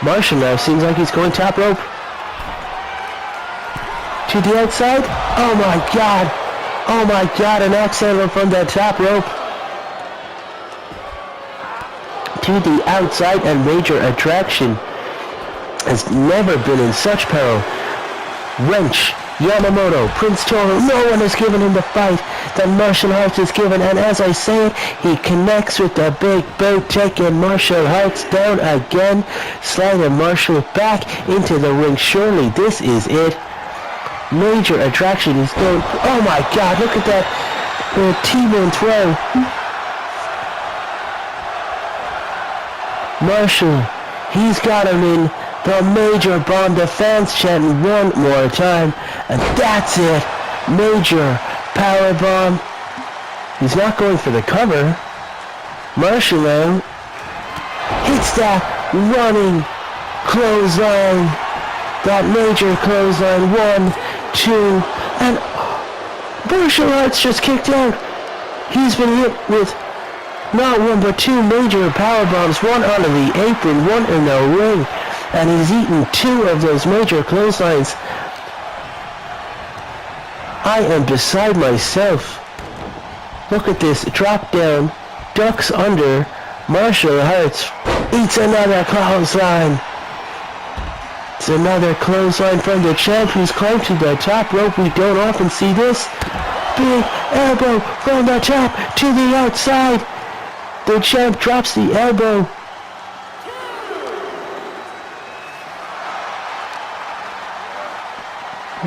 Marshall now seems like he's going top rope. To the outside. Oh my God. Oh my God, an axe handle from that top rope. To the outside, and Major attraction has never been in such peril. Wrench. Yamamoto, Prince Toro, no one has given him the fight that Martial Arts has given, and as I say it, he connects with the big boot, taking Martial Arts down again, sliding Marshall back into the ring. Surely this is it. Major attraction is going, oh my God, look at that T-bone throw. Marshall, he's got him in. The Major bomb, the fans chanting one more time, and that's it. Major power bomb. He's not going for the cover. Marshall now hits that running clothesline. That Major clothesline. 1, 2, and Martial Arts just kicked out. He's been hit with not one but 2 major power bombs. One onto the apron, one in the ring. And he's eaten 2 of those major clotheslines. I am beside myself. Look at this. Drop down. Ducks under. Martial Arts eats another clothesline. It's another clothesline from the champ who's climbed to the top rope. We don't often see this. Big elbow from the top to the outside. The champ drops the elbow.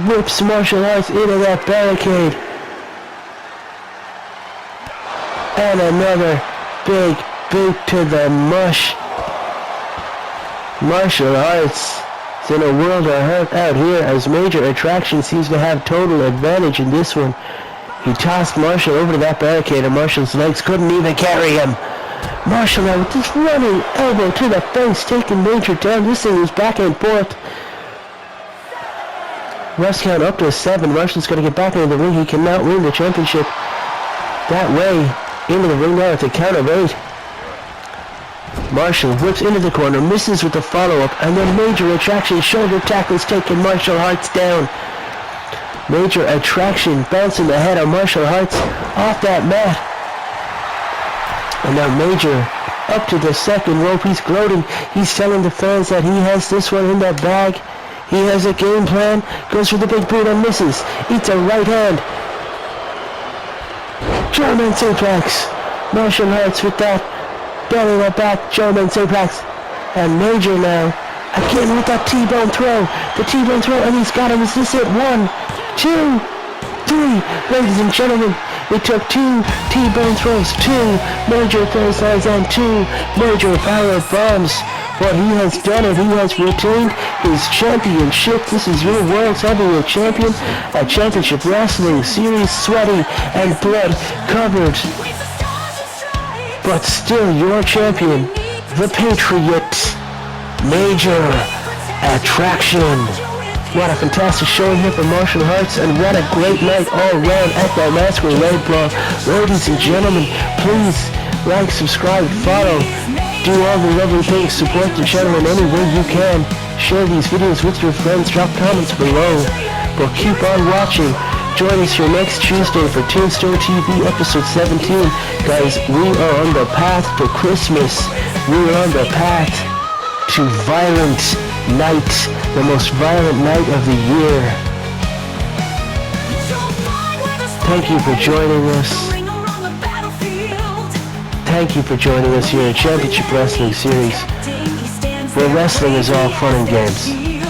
Whips Martial Arts into that barricade. And another big boot to the mush. Martial Arts is in a world of hurt out here, as Major attraction seems to have total advantage in this one. He tossed Marshall over to that barricade, and Marshall's legs couldn't even carry him. Marshall now with this running elbow to the face, taking Major down. This thing is back and forth. Rest count up to 7. Marshall's got to get back into the ring. He cannot win the championship that way. Into the ring now at the count of 8. Marshall whips into the corner, misses with the follow-up, and then Major Attraction shoulder tackles taking Marshall Harts down. Major Attraction bouncing the head of Marshall Harts off that mat. And now Major up to the second rope. He's gloating. He's telling the fans that he has this one in the bag. He has a game plan. Goes for the big boot and misses. Eats a right hand. German suplex. Marshall Harts with that. Belly right back. German suplex. And Major now. Again with that T-bone throw. The T-bone throw, and he's got him. Is this it? 1, 2, 3. Ladies and gentlemen, it took 2 T-bone throws, 2 major clotheslines, and 2 major power bombs. But he has done it. He has retained his championship. This is your World Heavyweight Champion at Championship Wrestling Series, sweaty and blood covered. But still your champion, the Patriot, Major Attraction. What a fantastic showing here for Marshall Harts, and what a great night all around at the Masquerade Brawl. Ladies and gentlemen, please like, subscribe, follow, do all the lovely things, support the channel in any way you can. Share these videos with your friends, drop comments below. But keep on watching. Join us here next Tuesday for Tombstone TV episode 17. Guys, we are on the path to Christmas. We are on the path to Violent Night, the most violent night of the year. Thank you for joining us. Thank you for joining us here at Championship Wrestling Series, where wrestling is all fun and games.